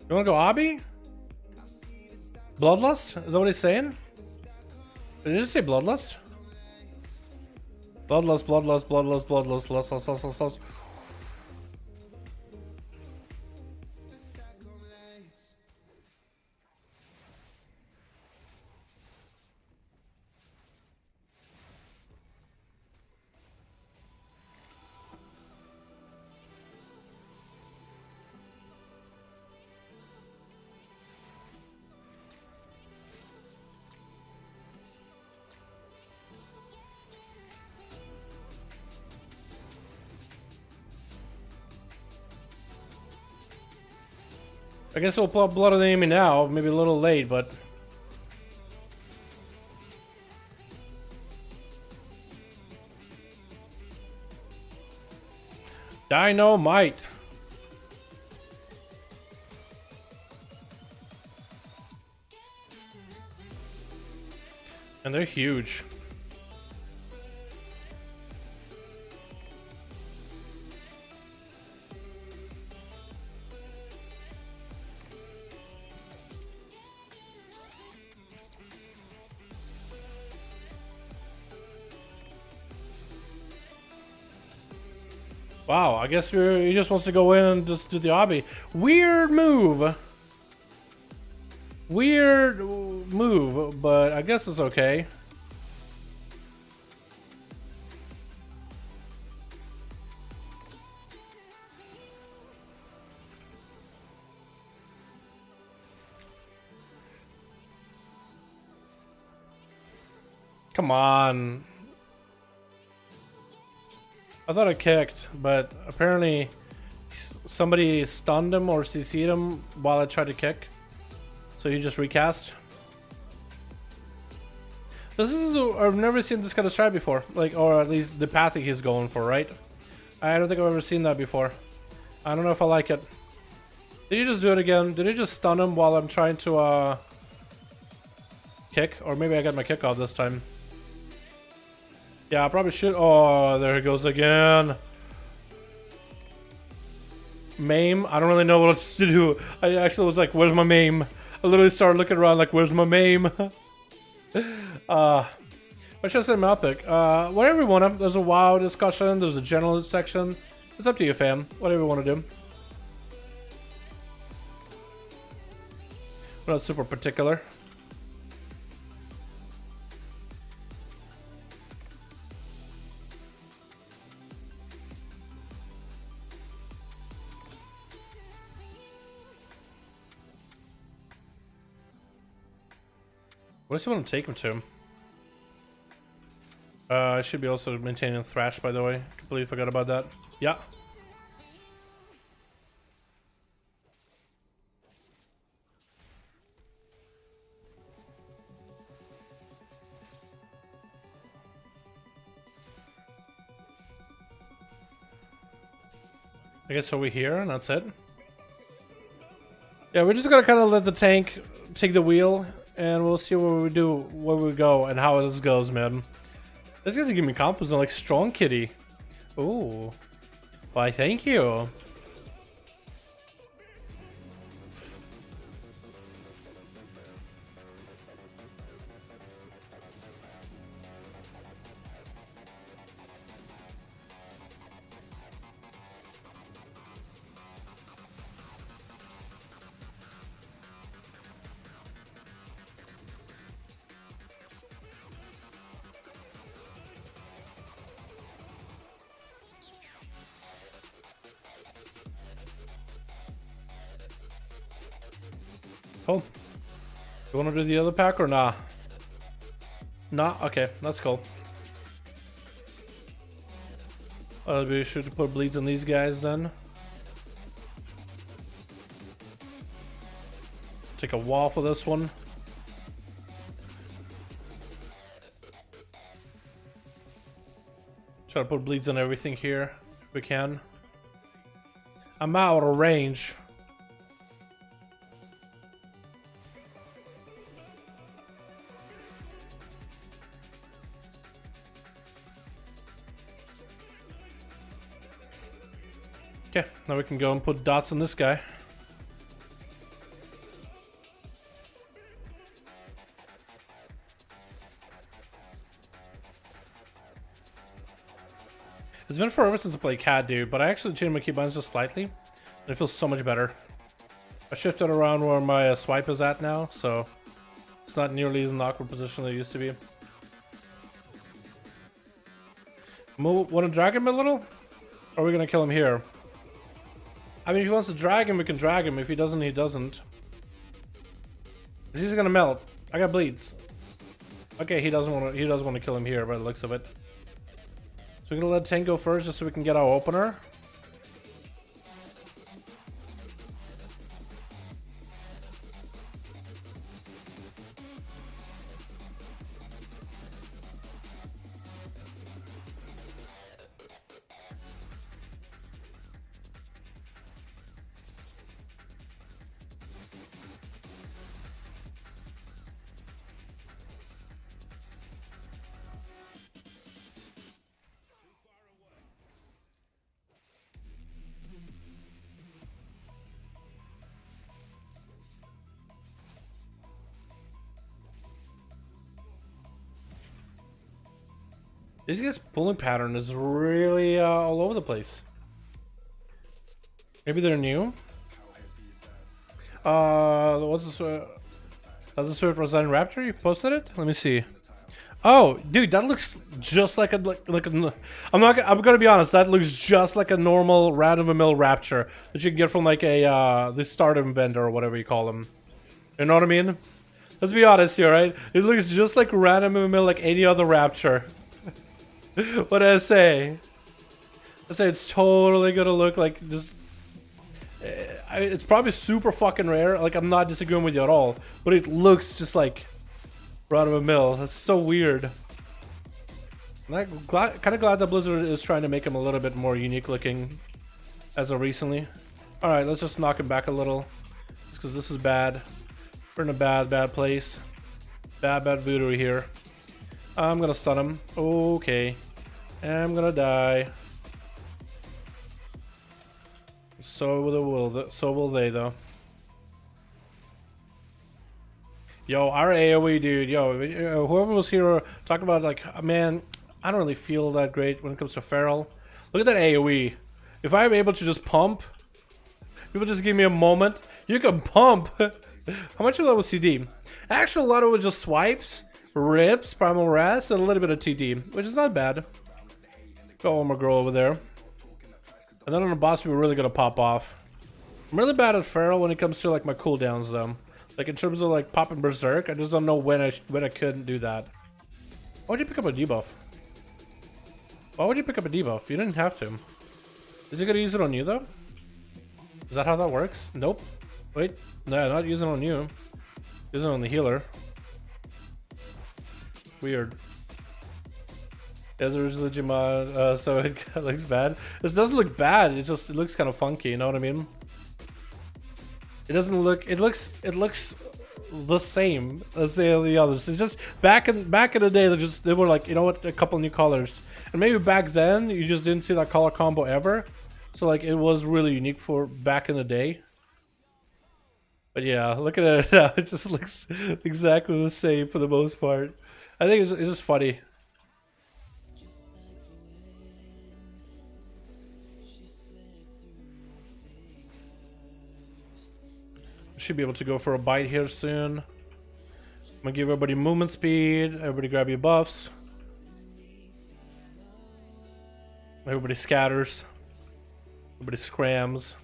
You wanna go obby? Bloodlust? Is that what he's saying? Did he just say bloodlust? Bloodlust, bloodlust, bloodlust, bloodlust, lust, lust, lust, lust, lust. I guess we'll pull up Blood of the Enemy now. Maybe a little late, but... Dynamite! And they're huge. Wow, I guess he just wants to go in and just do the obby. Weird move. Weird move, but I guess it's okay. Come on. I thought I kicked, but apparently somebody stunned him or CC'd him while I tried to kick. So he just recast. This is, I've never seen this kind of strat before. Like, or at least the path he's going for, right? I don't think I've ever seen that before. I don't know if I like it. Did he just do it again? Did he just stun him while I'm trying to kick? Or maybe I got my kick off this time. Yeah, I probably should. Oh, there it goes again. Maim? I don't really know what else to do. I actually was like, where's my maim? I literally started looking around like, where's my maim? I should have said my epic. Whatever you want. There's a WoW discussion. There's a general section. It's up to you, fam. Whatever you want to do. We're not super particular. Where does he want to take him to? I should be also maintaining Thrash, by the way. Completely forgot about that. Yeah. I guess over here, and that's it. Yeah, we're just gonna kind of let the tank take the wheel. And we'll see what we do, where we go, and how this goes, man. This guy's giving me compliments on like strong kitty. Ooh. Why, thank you. Cool. You want to do the other pack or nah? Nah? Okay, that's cool. We should put bleeds on these guys then. Take a wall for this one. Try to put bleeds on everything here if we can. I'm out of range. Okay, now we can go and put dots on this guy. It's been forever since I played CAD, dude, but I actually changed my keybinds just slightly, and it feels so much better. I shifted around where my swipe is at now, so it's not nearly as an awkward position that it used to be. Want to drag him a little? Or are we going to kill him here? I mean, if he wants to drag him, we can drag him. If he doesn't, he doesn't. Is he going to melt? I got bleeds. Okay, he doesn't want to kill him here by the looks of it. So we're gonna let 10 go first just so we can get our opener. This guy's pulling pattern is really all over the place. Maybe they're new. What's this? That's the sword for Zen Raptor. You posted it. Let me see. Oh, dude, that looks just like a. I'm gonna be honest. That looks just like a normal run-of-the-mill Rapture that you can get from like a the Stardom vendor or whatever you call them. You know what I mean? Let's be honest here, right? It looks just like run-of-the-mill, like any other Rapture. What did I say? I say it's totally gonna look like just. It's probably super fucking rare. Like, I'm not disagreeing with you at all, but it looks just like run of a mill. That's so weird. And I'm kind of glad that Blizzard is trying to make him a little bit more unique looking as of recently. All right, let's just knock him back a little, just because this is bad. We're in a bad place. Bad voodoo here. I'm gonna stun him. Okay. I'm gonna die. So will they though. Yo, our AoE dude, yo, whoever was here talking about like, man, I don't really feel that great when it comes to Feral. Look at that AoE. If I'm able to just pump, people just give me a moment. You can pump. How much of that was CD? Actually, a lot of it was just swipes, rips, primal rest, and a little bit of TD, which is not bad. Got one more girl over there. And then on the boss, we're really gonna pop off. I'm really bad at Feral when it comes to like my cooldowns, though. Like in terms of like popping berserk, I just don't know when I couldn't do that. Why would you pick up a debuff? Why would you pick up a debuff? You didn't have to. Is it gonna use it on you though? Is that how that works? Nope. Wait, no, not using it on you. Using it on the healer. Weird. Yeah, there's legit mod, so it looks bad. This doesn't look bad. It looks kind of funky. You know what I mean? It doesn't look. It looks the same as the others. It's just back in the day. They were like, you know what, a couple new colors, and maybe back then you just didn't see that color combo ever. So like it was really unique for back in the day. But yeah, look at it now. It just looks exactly the same for the most part. I think it's just funny. Should be able to go for a bite here soon. I'm gonna give everybody movement speed. Everybody grab your buffs. Everybody scatters. Everybody scrams.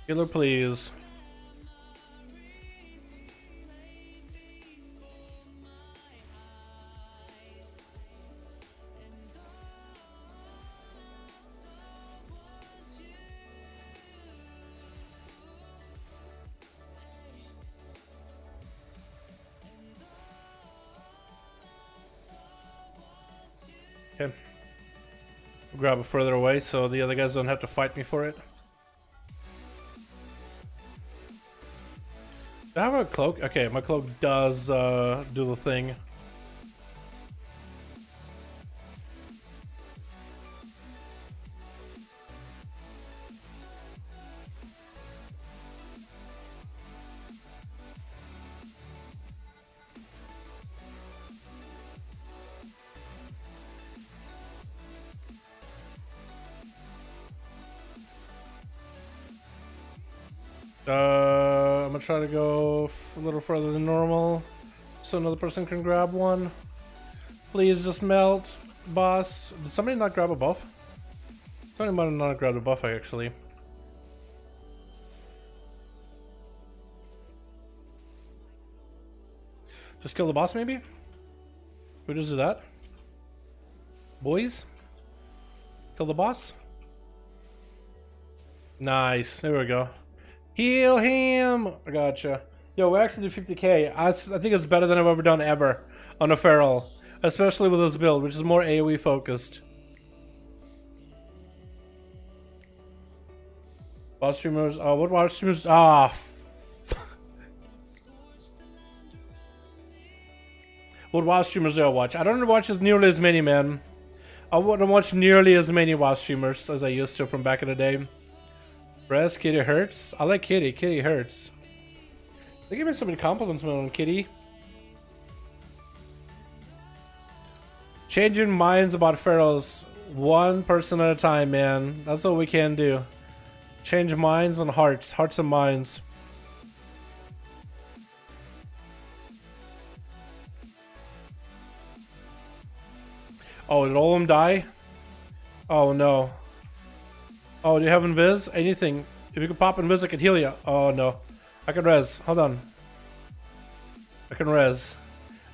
Healer, please. Okay. Grab it further away so the other guys don't have to fight me for it. Do I have a cloak? Okay, my cloak does do the thing. I'm gonna try to go a little further than normal so another person can grab one. Please just melt, boss. Did somebody not grab a buff? Somebody might have not grabbed a buff actually. Just kill the boss maybe? We just do that? Boys? Kill the boss? Nice, there we go. Heal him! I gotcha. Yo, we actually do 50k. I think it's better than I've ever done ever on a feral. Especially with this build, which is more AoE focused. Watch streamers. Oh, what watch streamers? Ah. What watch streamers do I watch? I don't watch as nearly as many, man. I wouldn't watch nearly as many watch streamers as I used to from back in the day. Breast, Kitty hurts. I like Kitty. Kitty hurts. They give me so many compliments, man, on Kitty. Changing minds about ferals one person at a time, man. That's all we can do. Change minds and hearts. Hearts and minds. Oh, did all of them die? Oh, no. Oh, do you have invis? Anything. If you could pop invis, I could heal you. Oh, no. I can res. Hold on. I can res.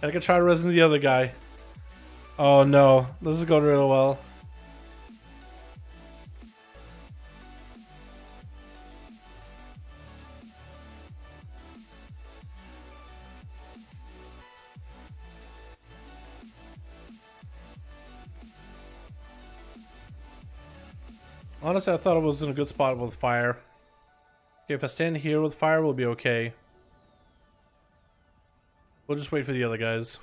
And I can try resing the other guy. Oh, no. This is going really well. Honestly, I thought it was in a good spot with fire. Okay, if I stand here with fire, we'll be okay. We'll just wait for the other guys.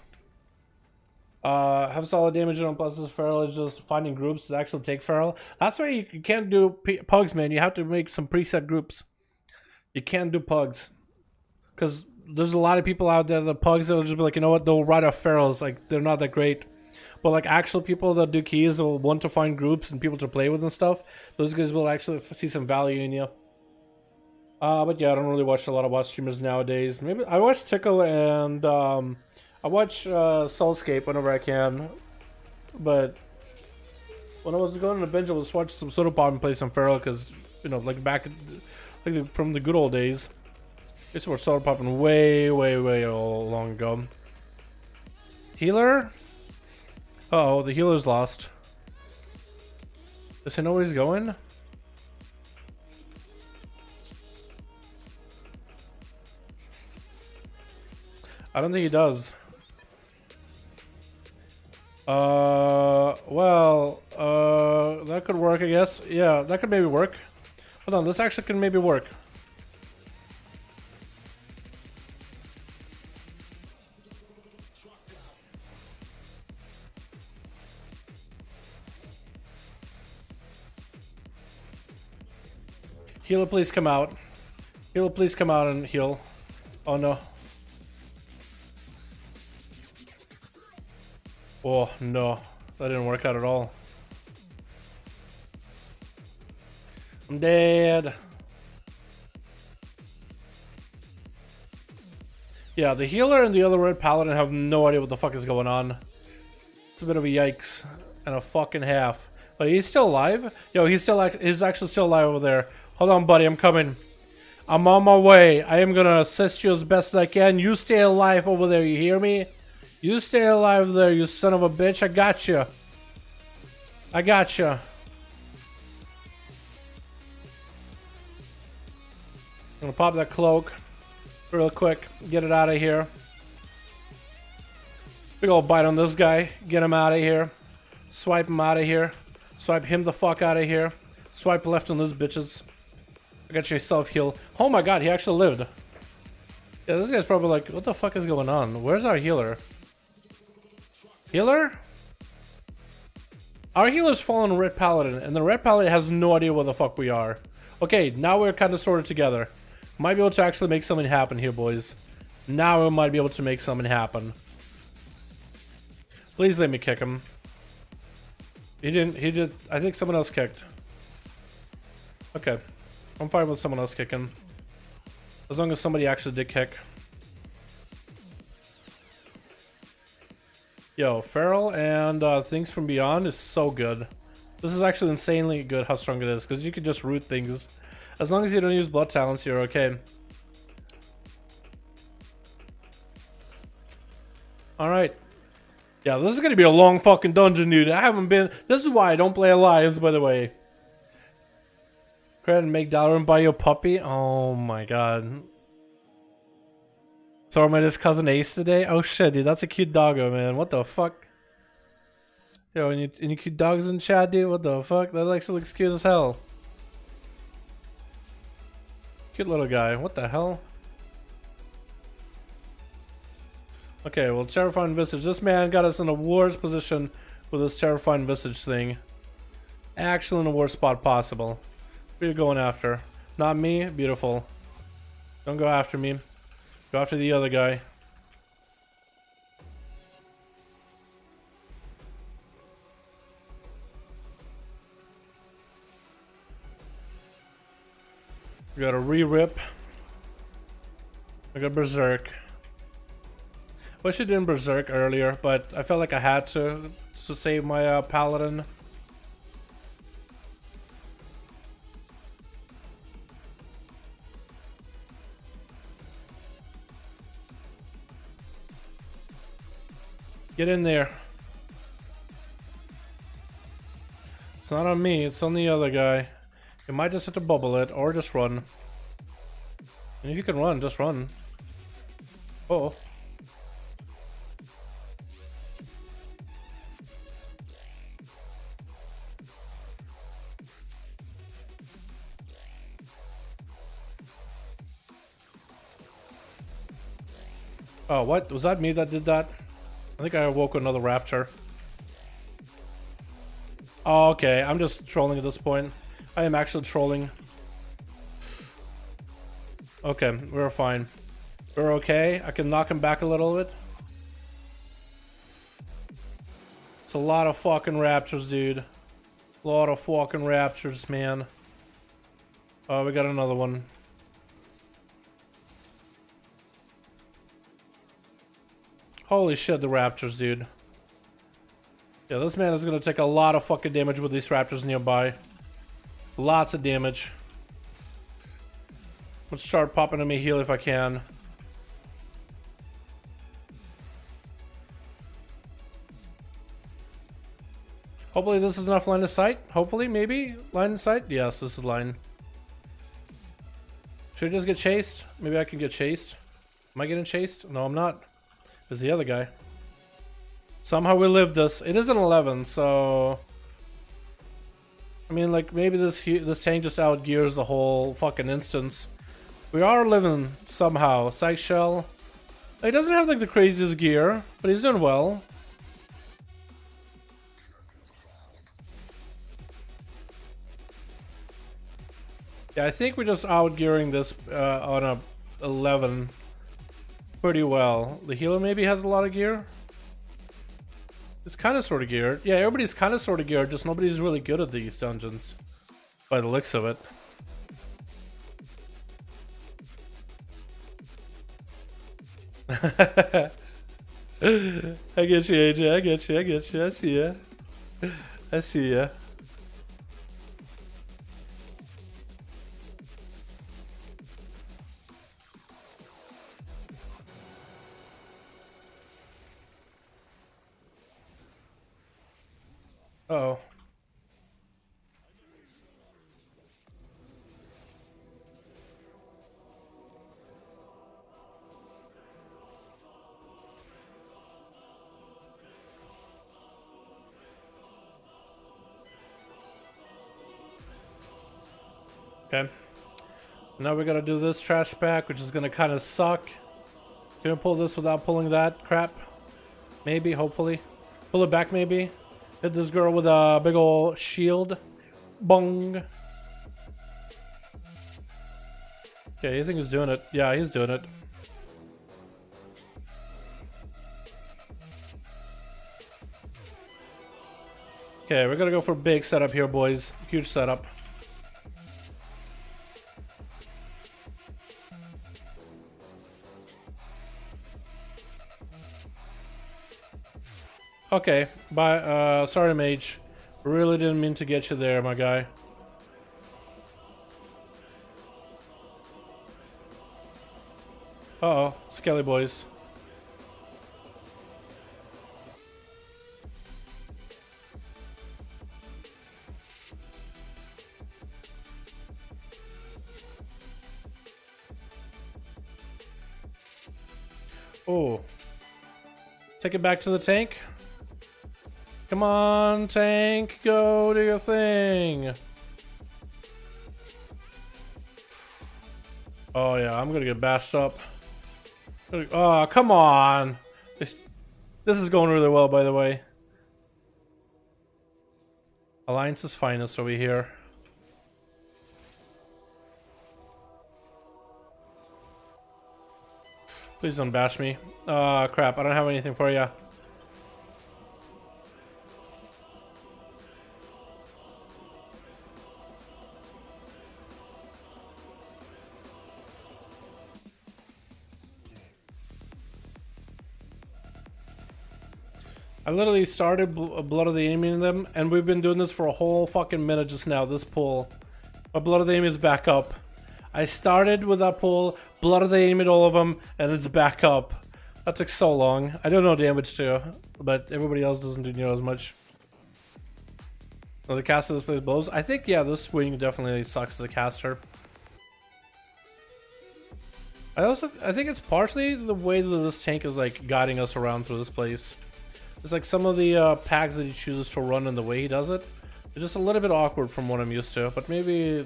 Have solid damage on plus this feral is just finding groups to actually take feral. That's why you can't do pugs, man. You have to make some preset groups. You can't do pugs. Because there's a lot of people out there, the pugs that will just be like, you know what, they'll write off ferals. Like, they're not that great. But like actual people that do keys will want to find groups and people to play with and stuff. Those guys will actually see some value in you. But yeah, I don't really watch a lot of watch streamers nowadays. Maybe I watch Tickle and I watch Soulscape whenever I can. But when I was going on a binge, I was watching some Soda Pop and play some feral because, you know, like back like from the good old days. This was Soda Popping way long ago. Healer? Uh oh, the healer's lost. Does he know where he's going? I don't think he does. Well, that could work, I guess. Yeah, that could maybe work. Hold on, this actually can maybe work. Healer, please come out. Healer, please come out and heal. Oh no. Oh no, that didn't work out at all. I'm dead. Yeah, the healer and the other red paladin have no idea what the fuck is going on. It's a bit of a yikes and a fucking half. But he's still alive? Yo, he's actually still alive over there. Hold on, buddy, I'm coming. I'm on my way. I am gonna assist you as best as I can. You stay alive over there, you hear me? You stay alive there, you son of a bitch. I got you. I got you. I'm gonna pop that cloak real quick. Get it out of here. Big ol' bite on this guy. Get him out of here. Swipe him out of here. Swipe him the fuck out of here. Swipe left on these bitches. I got you self-heal. Oh my god, he actually lived. Yeah, this guy's probably like, what the fuck is going on? Where's our healer? Healer? Our healer's fallen Red Paladin, and the Red Paladin has no idea where the fuck we are. Okay, now we're kind of sorted together. Might be able to actually make something happen here, boys. Now we might be able to make something happen. Please let me kick him. He did. I think someone else kicked. Okay. I'm fine with someone else kicking. As long as somebody actually did kick. Yo, Feral and Things from Beyond is so good. This is actually insanely good how strong it is, because you can just root things. As long as you don't use blood talents, you're okay. Alright. Yeah, this is gonna be a long fucking dungeon, dude. I haven't been... This is why I don't play Alliance, by the way. Credit and make Dalaran buy you a puppy? Oh my god. Throw met his cousin Ace today? Oh shit, dude, that's a cute doggo, man. What the fuck? Yo, any cute dogs in chat, dude? What the fuck? That actually looks cute as hell. Cute little guy. What the hell? Okay, well, Terrifying Visage. This man got us in a worst position with this Terrifying Visage thing. Actually in the worst spot possible. Who are you going after? Not me? Beautiful. Don't go after me. Go after the other guy. We got a re-rip. I got Berserk. Wish I did Berserk earlier, but I felt like I had to save my Paladin. Get in there. It's not on me, it's on the other guy. You might just have to bubble it, or just run. And if you can run, just run. Oh. Oh, what? Was that me that did that? I think I awoke another raptor. Oh, okay. I'm just trolling at this point. I am actually trolling. Okay, we're fine. We're okay. I can knock him back a little bit. It's a lot of fucking raptors, dude. A lot of fucking raptors, man. Oh, we got another one. Holy shit, the raptors, dude. Yeah, this man is gonna take a lot of fucking damage with these raptors nearby. Lots of damage. Let's start popping in me heal if I can. Hopefully this is enough line of sight. Hopefully, maybe line of sight. Yes, this is line. Should I just get chased? Maybe I can get chased. Am I getting chased? No, I'm not. Is the other guy. Somehow we lived this. It is an 11, so... I mean, like, maybe this tank just outgears the whole fucking instance. We are living somehow. Psych Shell. He doesn't have, like, the craziest gear, but he's doing well. Yeah, I think we're just outgearing this on a 11 pretty well. The healer maybe has a lot of gear. It's kind of sort of geared. Yeah, everybody's kind of sort of geared, just nobody's really good at these dungeons. By the looks of it. I get you, AJ. I get you. I get you. I see ya. I see ya. Okay. Now we gotta do this trash pack, which is gonna kind of suck. Can we pull this without pulling that crap? Maybe, hopefully. Pull it back, maybe. Hit this girl with a big ol' shield. Bong. Okay, you think he's doing it? Yeah, he's doing it. Okay, we're gonna go for big setup here, boys. Huge setup. Okay, bye. Sorry, mage. Really didn't mean to get you there, my guy. Uh-oh, Skelly boys. Oh. Take it back to the tank. Come on, tank, go do your thing. Oh yeah, I'm gonna get bashed up. Oh, come on. This is going really well, by the way. Alliance's finest over here. Please don't bash me. Crap, I don't have anything for you. I literally started Blood of the Enemy in them, and we've been doing this for a whole fucking minute just now, this pull. But Blood of the Enemy is back up. I started with that pull, Blood of the Enemy all of them, and it's back up. That took so long. I don't know damage too, but everybody else doesn't do near as much. Oh, the caster displays blows. I think, yeah, this wing definitely sucks as a caster. I think it's partially the way that this tank is like guiding us around through this place. It's like some of the packs that he chooses to run and the way he does it. It's just a little bit awkward from what I'm used to, but maybe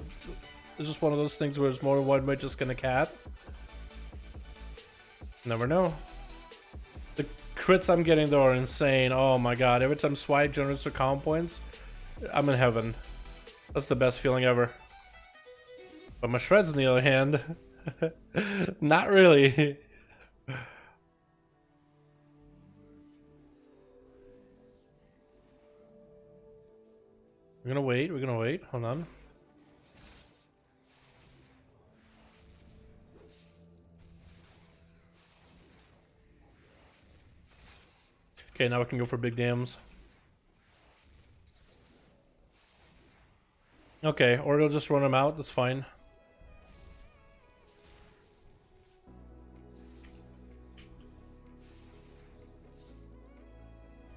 it's just one of those things where it's more than one might just gonna cat. Never know. The crits I'm getting though are insane. Oh my god, every time Swag generates their common points, I'm in heaven. That's the best feeling ever. But my shreds on the other hand, not really. We're gonna wait, hold on. Okay, now we can go for big dams. Okay, or he'll just run them out, that's fine.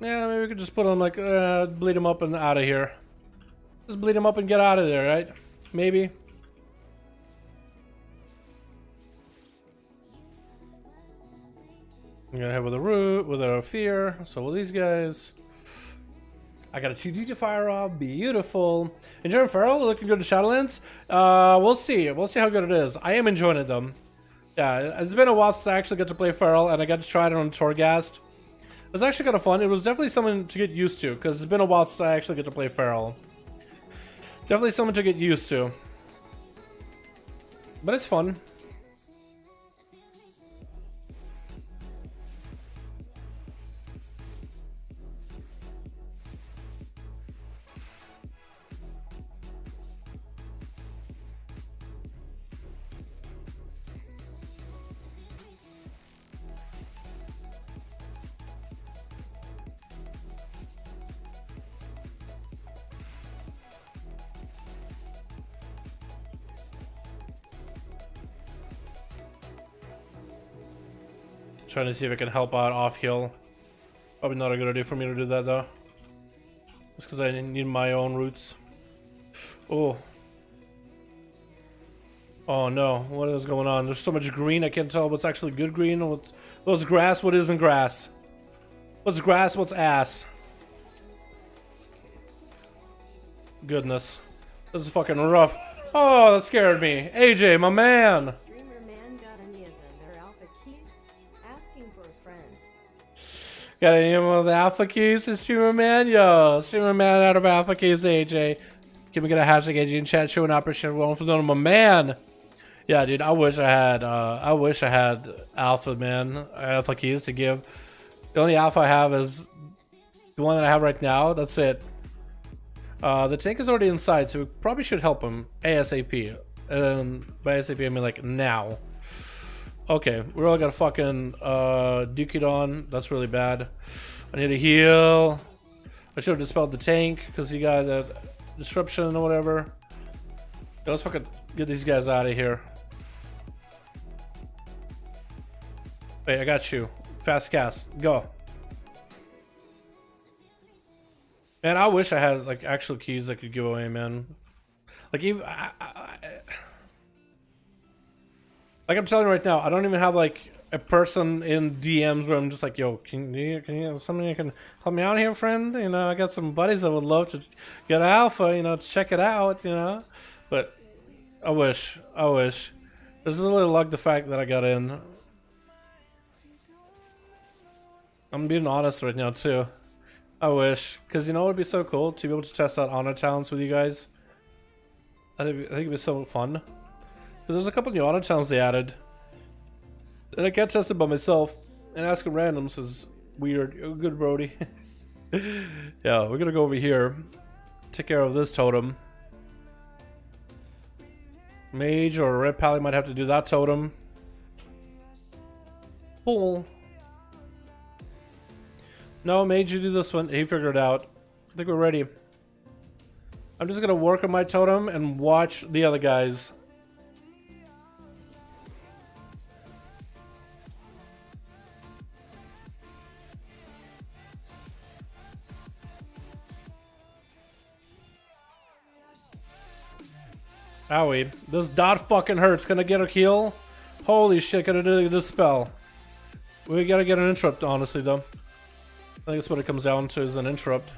Yeah, maybe we could just put him like, bleed him up and out of here. Just bleed him up and get out of there, right? Maybe. I'm gonna hit with a root, with a fear. So will these guys. I got a TD to fire off. Beautiful. Enjoying Feral? Looking good to Shadowlands? We'll see. We'll see how good it is. I am enjoying it though. Yeah, it's been a while since I actually got to play Feral, and I got to try it on Torghast. It was actually kind of fun. It was definitely something to get used to, because it's been a while since I actually get to play Feral. Definitely something to get used to. But it's fun. Trying to see if I can help out off heal. Probably not a good idea for me to do that though. Just because I need my own roots. Oh. Oh no, what is going on? There's so much green, I can't tell what's actually good green. What's grass, what isn't grass? What's grass, what's ass? Goodness. This is fucking rough. Oh, that scared me. AJ, my man. Streamer man got any of their alpha keys? Asking for a friend. Got any of the alpha keys to Streamer Man? Yo, Streamer Man out of alpha keys, AJ. Can we get a hashtag AJ in chat showing operation one for my man? Yeah, dude, I wish I had alpha, man, alpha keys to give. The only alpha I have is the one that I have right now. That's it. The tank is already inside, so we probably should help him ASAP. And by ASAP, I mean like now. Okay, we're all gonna fucking duke it on. That's really bad. I need a heal. I should have dispelled the tank because he got a disruption or whatever. Yeah, let's fucking get these guys out of here. Wait, I got you. Fast cast. Go. Man, I wish I had like actual keys I could give away, man. Like even like I'm telling you right now, I don't even have like a person in DMs where I'm just like, yo, can you somebody you can help me out here, friend? You know, I got some buddies that would love to get alpha, you know, to check it out, you know. But I wish. There's a little luck the fact that I got in. I'm being honest right now too. I wish, because you know it would be so cool to be able to test out honor talents with you guys. I think it'd be so fun. Because there's a couple new honor talents they added, and I can't test it by myself. And asking randoms is weird. Oh, good, Brody. Yeah, we're gonna go over here, take care of this totem. Mage or Red Pally might have to do that totem. Cool. No, Mage, you do this one. He figured it out. I think we're ready. I'm just gonna work on my totem and watch the other guys. Owie. This dot fucking hurts. Gonna get a heal? Holy shit, gonna do this spell. We gotta get an interrupt, honestly, though. I think that's what it comes down to, is an interrupt.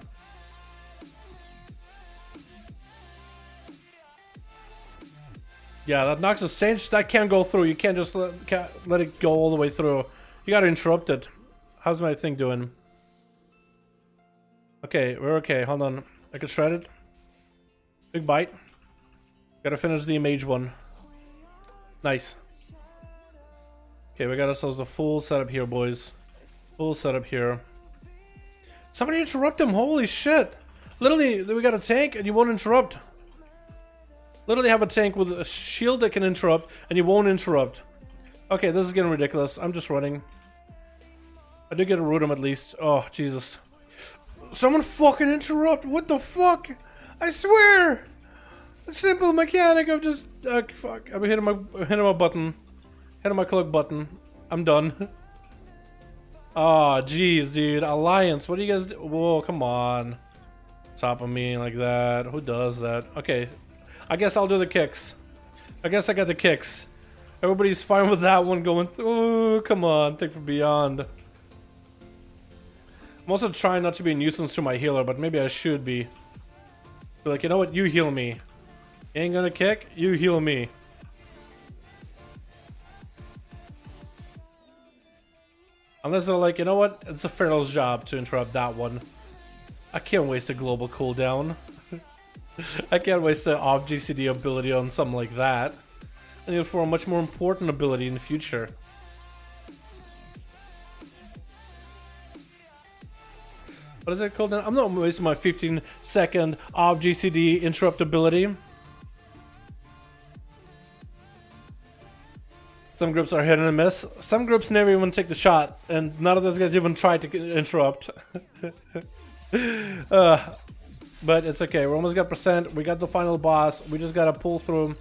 Yeah, that knocks a stage. That can't go through. You can't just let it go all the way through. You gotta interrupt it. How's my thing doing? Okay, we're okay. Hold on. I can shred it. Big bite. Gotta finish the mage one. Nice. Okay, we got ourselves a full setup here, boys. Full setup here. Somebody interrupt him. Holy shit. Literally, we got a tank and you won't interrupt. Literally have a tank with a shield that can interrupt and you won't interrupt. Okay, this is getting ridiculous. I'm just running. I do get to root him at least. Oh, Jesus. Someone fucking interrupt. What the fuck? I swear. A simple mechanic of just... fuck. I'm hitting my button. Hitting my click button. I'm done. Oh, jeez, dude. Alliance, what do you guys do? Whoa, come on. Top of me like that. Who does that? Okay. I guess I'll do the kicks. I guess I got the kicks. Everybody's fine with that one going through. Come on, think for beyond. I'm also trying not to be a nuisance to my healer, but maybe I should be. Be like, you know what? You heal me. You ain't gonna kick? You heal me. Unless they're like, you know what? It's a Pharaoh's job to interrupt that one. I can't waste a global cooldown. I can't waste the off GCD ability on something like that. I need it for a much more important ability in the future. What is it called now? I'm not wasting my 15-second off GCD interrupt ability. Some groups are hit and miss. Some groups never even take the shot, and none of those guys even try to interrupt. But it's okay. We almost got percent. We got the final boss. We just gotta pull through.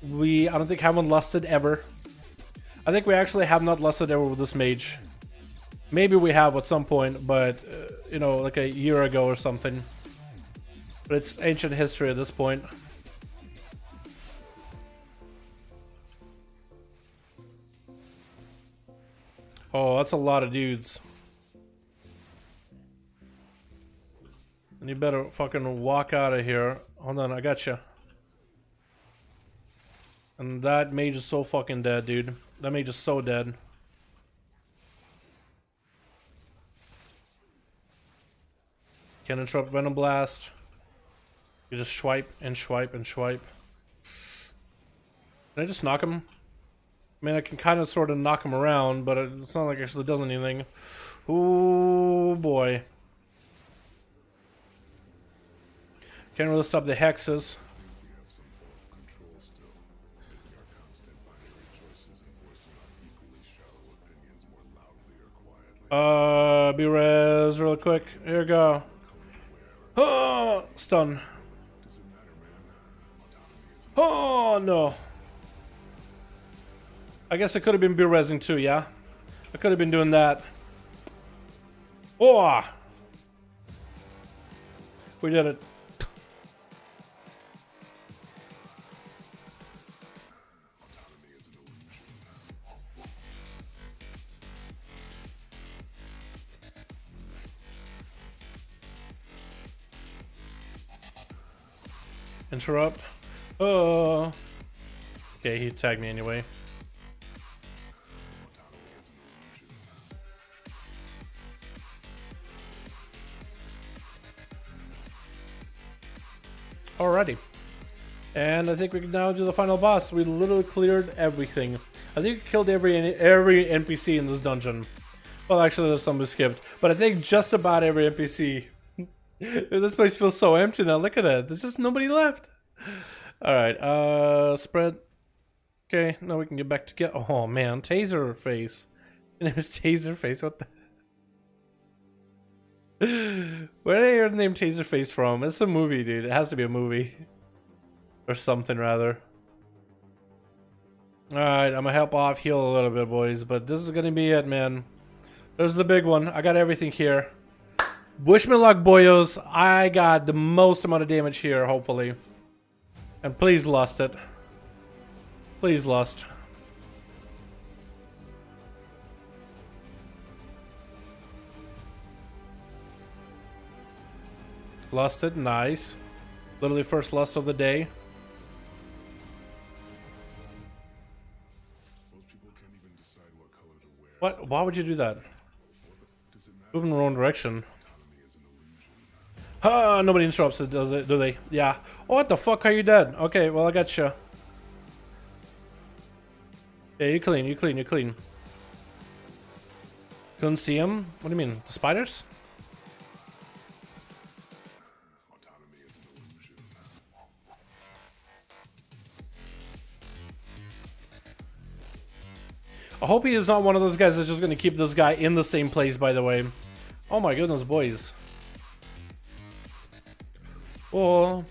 I don't think haven't lusted ever. I think we actually have not lusted ever with this mage. Maybe we have at some point, but you know, like a year ago or something. But it's ancient history at this point. Oh, that's a lot of dudes. And you better fucking walk out of here. Hold on, I got you. And that mage is so fucking dead, dude. That mage is so dead. Can't interrupt Venom Blast. You just swipe and swipe and swipe. Can I just knock him? I mean, I can kind of sort of knock him around, but it's not like it actually does anything. Ooh, boy. Can't really stop the hexes. Be res real quick. Here we go. Oh, stun. Oh, no. I guess I could have been B-resing too, yeah? I could have been doing that. Oh! We did it. Interrupt. Oh. Okay, he tagged me anyway. Alrighty. And I think we can now do the final boss. We literally cleared everything. I think we killed every NPC in this dungeon. Well, actually, there's some we skipped. But I think just about every NPC. This place feels so empty now. Look at it. There's just nobody left. Alright, spread. Okay, now we can get back together. Oh man, Taser Face. And it was Taser Face. What the? Where did I hear the name Taser Face from? It's a movie, dude. It has to be a movie. Or something, rather. Alright, I'm gonna help off heal a little bit, boys. But this is gonna be it, man. There's the big one. I got everything here. Bushman luck, boyos. I got the most amount of damage here, hopefully. And please lust it. Please lust. Lusted, nice. Literally first lust of the day. What? Why would you do that? Move in the wrong direction. Ah, nobody interrupts it, does it? Do they? Yeah. Oh, what the fuck? Are you dead? Okay, well I got you. Yeah, you clean. You clean. You clean. Couldn't see him. What do you mean? The spiders? I hope he is not one of those guys that's just gonna keep this guy in the same place. By the way. Oh my goodness, boys. Oh.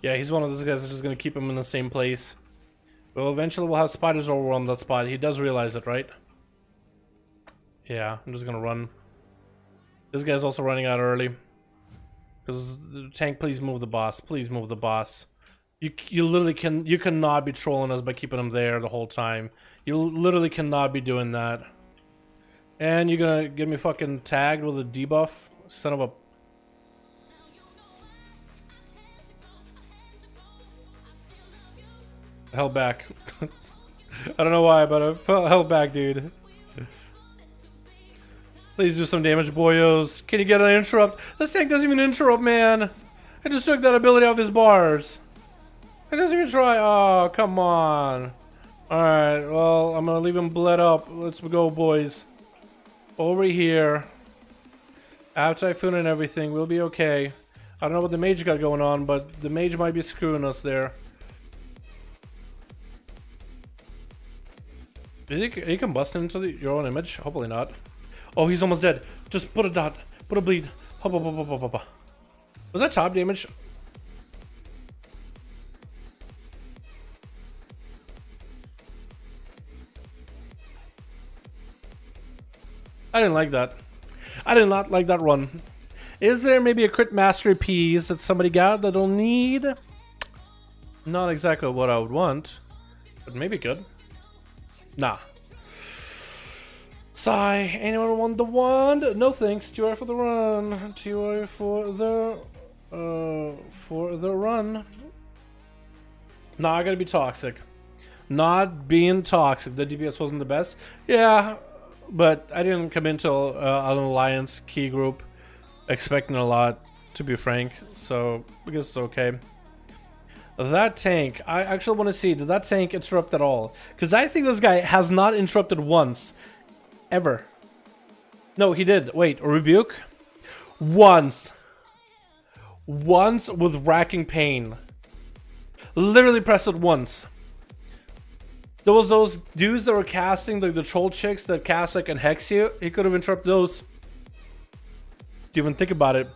Yeah, he's one of those guys that's just gonna keep him in the same place. Well, eventually we'll have spiders over on that spot. He does realize it, right? Yeah, I'm just gonna run. This guy's also running out early. Because the tank, please move the boss. Please move the boss. You literally cannot be trolling us by keeping him there the whole time. You literally cannot be doing that. And you're gonna get me fucking tagged with a debuff? Son of a... Held back. I don't know why, but I felt held back, dude. Please do some damage, boyos. Can you get an interrupt? This tank doesn't even interrupt, man. I just took that ability off his bars. It doesn't even try. Oh, come on. Alright, well, I'm gonna leave him bled up. Let's go, boys. Over here. After Typhoon and everything, we'll be okay. I don't know what the mage got going on, but the mage might be screwing us there. Is he combusting into your own image? Hopefully not. Oh, he's almost dead. Just put a dot. Put a bleed. Hop, hop, hop, hop, hop, hop. Was that top damage? I didn't like that. I did not like that run. Is there maybe a crit mastery piece that somebody got that I'll need? Not exactly what I would want, but maybe good. Nah. Sigh. Anyone want the wand? No thanks. TY for the run. TY for the run. Not gonna be toxic. Not being toxic. The DPS wasn't the best. Yeah, but I didn't come into an alliance key group expecting a lot, to be frank. So I guess it's okay. That tank, I actually want to see, did that tank interrupt at all? Because I think this guy has not interrupted once. Ever. No, he did. Wait, a rebuke? Once. Once with racking pain. Literally pressed it once. There was those dudes that were casting, like the troll chicks that cast like and hex you. He could have interrupted those. Do you even think about it?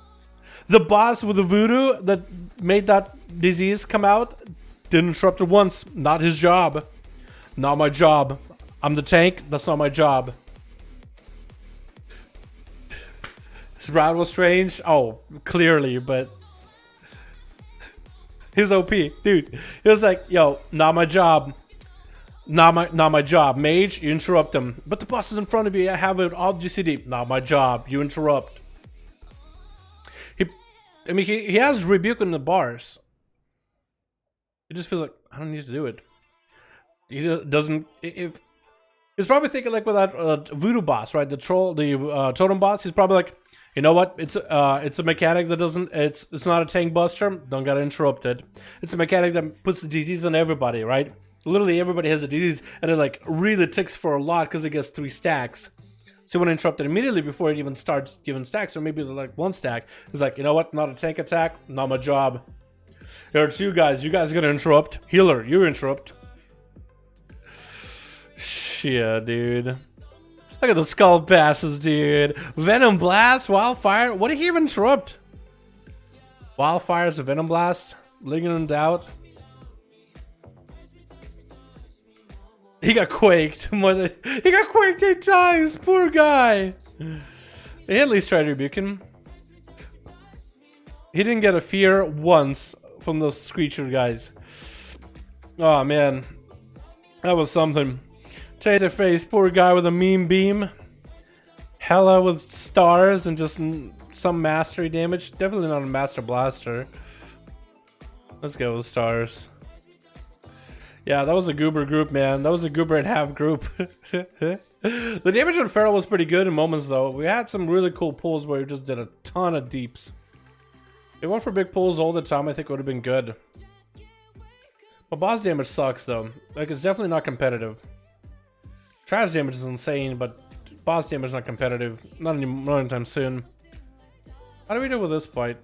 The boss with the voodoo that made that disease come out didn't interrupt it once. Not his job. Not my job. I'm the tank. That's not my job. His route was strange. Oh, clearly, but his OP, dude. He was like, "Yo, not my job. Not my job. Mage, you interrupt him. But the boss is in front of you. I have it all GCD. Not my job. You interrupt." I mean, he has rebuke in the bars. It just feels like I don't need to do it. He doesn't. If he's probably thinking like with that voodoo boss, right? The troll, the totem boss. He's probably like, you know what? It's a mechanic that doesn't. It's not a tank buster. Don't get interrupted. It's a mechanic that puts the disease on everybody, right? Literally everybody has a disease, and it like really ticks for a lot because it gets 3 stacks. So you want to interrupt it immediately before it even starts giving stacks, or maybe like 1 stack. It's like, you know what? Not a tank attack. Not my job. There are 2 guys. You guys are gonna interrupt. Healer, you interrupt. Shit, dude. Look at the skull passes, dude. Venom blast, wildfire. What did he even interrupt? Wildfire's a venom blast. Lingering in doubt. He got quaked more than he got quaked 8 times. Poor guy. He at least tried to rebuke him. He didn't get a fear once from those Screecher guys. Oh man, that was something. Taser face, poor guy with a meme beam. Hella with stars and just some mastery damage. Definitely not a master blaster. Let's go with stars. Yeah, that was a goober group, man. That was a goober and half group. The damage on Feral was pretty good in moments, though. We had some really cool pulls where we just did a ton of deeps. If it went for big pulls all the time, I think it would have been good. But boss damage sucks, though. Like, it's definitely not competitive. Trash damage is insane, but boss damage is not competitive. Not anytime soon. How do we do with this fight?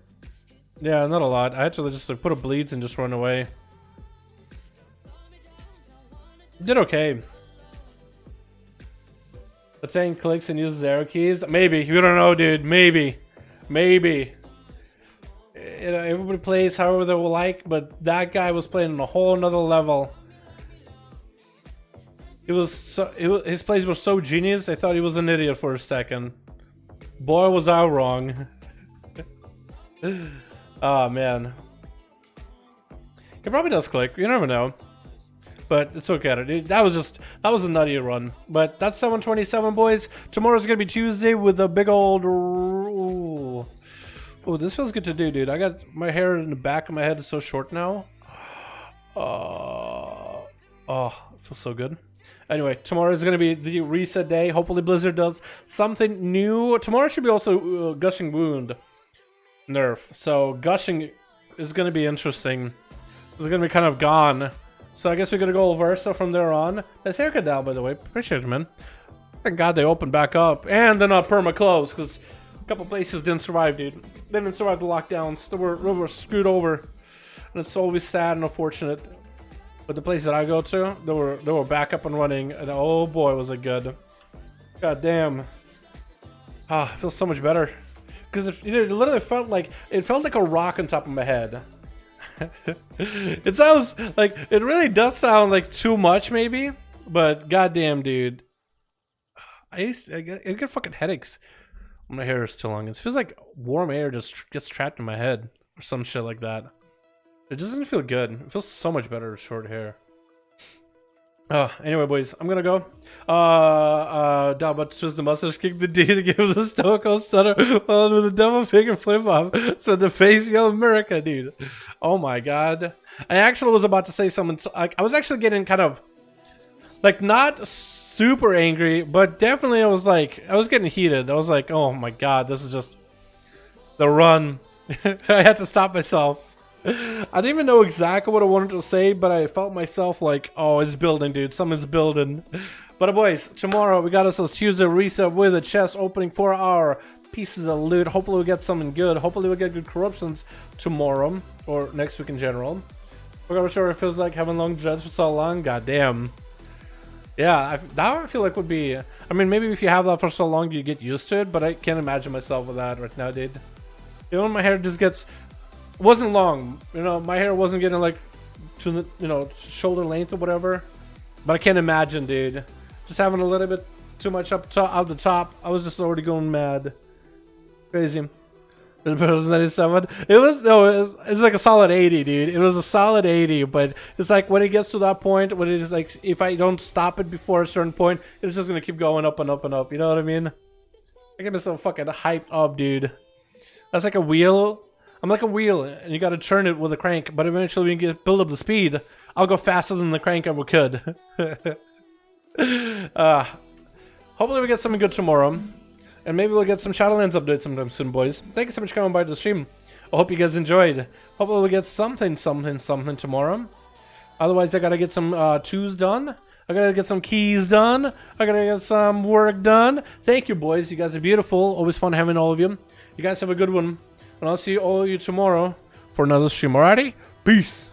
Yeah, not a lot. I actually just like, put a bleeds and just run away. Did okay. The tank clicks and uses arrow keys. Maybe. You don't know, dude. Maybe. Maybe. You know, everybody plays however they will like, but that guy was playing on a whole nother level. It was so, his plays were so genius, I thought he was an idiot for a second. Boy, was I wrong. Oh, man. He probably does click. You never know. But it's okay. That was a nutty run. But that's 727, boys. Tomorrow's gonna be Tuesday with a big old. Ooh, this feels good to do, dude. I got my hair in the back of my head is so short now. Oh, it feels so good. Anyway, tomorrow is gonna be the reset day. Hopefully, Blizzard does something new. Tomorrow should be also gushing wound nerf. So gushing is gonna be interesting. It's gonna be kind of gone. So I guess we're gonna go Versa from there on. Nice haircut down, by the way. Appreciate it, man. Thank God they opened back up. And they're not perma closed, because a couple places didn't survive, dude. They didn't survive the lockdowns. They were screwed over. And it's always sad and unfortunate. But the places that I go to, they were back up and running, and oh boy, was it good. God damn. Ah, it feels so much better. Because it literally felt like a rock on top of my head. It sounds like it really does sound like too much, maybe, but goddamn, dude, I get fucking headaches when my hair is too long. It feels like warm air just gets trapped in my head or some shit like that. It just doesn't feel good. It feels so much better with short hair. Anyway, boys, I'm gonna go. Down but twist the mustache, kick the D to give the Stone Cold Stunner, followed with a double finger flip off. So the face yell America, dude. Oh my god. I actually was about to say something. I was actually getting kind of like not super angry, but definitely I was getting heated. I was like, oh my god, this is just the run. I had to stop myself. I didn't even know exactly what I wanted to say, but I felt myself like, oh, it's building, dude. Something's building. But boys, tomorrow we got ourselves Tuesday reset with a chest opening for our pieces of loot. Hopefully we get something good. Hopefully we get good corruptions tomorrow or next week in general. Forgot what sure it feels like having long dreads for so long. God damn. Yeah, that I feel like would be. I mean, maybe if you have that for so long, you get used to it. But I can't imagine myself with that right now, dude. You know, my hair just gets. Wasn't long, you know, my hair wasn't getting like to the, you know, shoulder length or whatever, but I can't imagine, dude, just having a little bit too much up the top. I was just already going mad. Crazy. It was 97. It's like a solid 80, dude. It was a solid 80, but it's like when it gets to that point, when it is like, if I don't stop it before a certain point, it's just gonna keep going up and up and up, you know what I mean? I get myself fucking hyped up, dude. That's like a wheel. I'm like a wheel, and you gotta turn it with a crank, but eventually when you build up the speed, I'll go faster than the crank ever could. Hopefully we get something good tomorrow, and maybe we'll get some Shadowlands updates sometime soon, boys. Thank you so much for coming by to the stream. I hope you guys enjoyed. Hopefully we'll get something tomorrow. Otherwise, I gotta get some twos done. I gotta get some keys done. I gotta get some work done. Thank you, boys. You guys are beautiful. Always fun having all of you. You guys have a good one. And I'll see all of you tomorrow for another stream. Alrighty? Peace.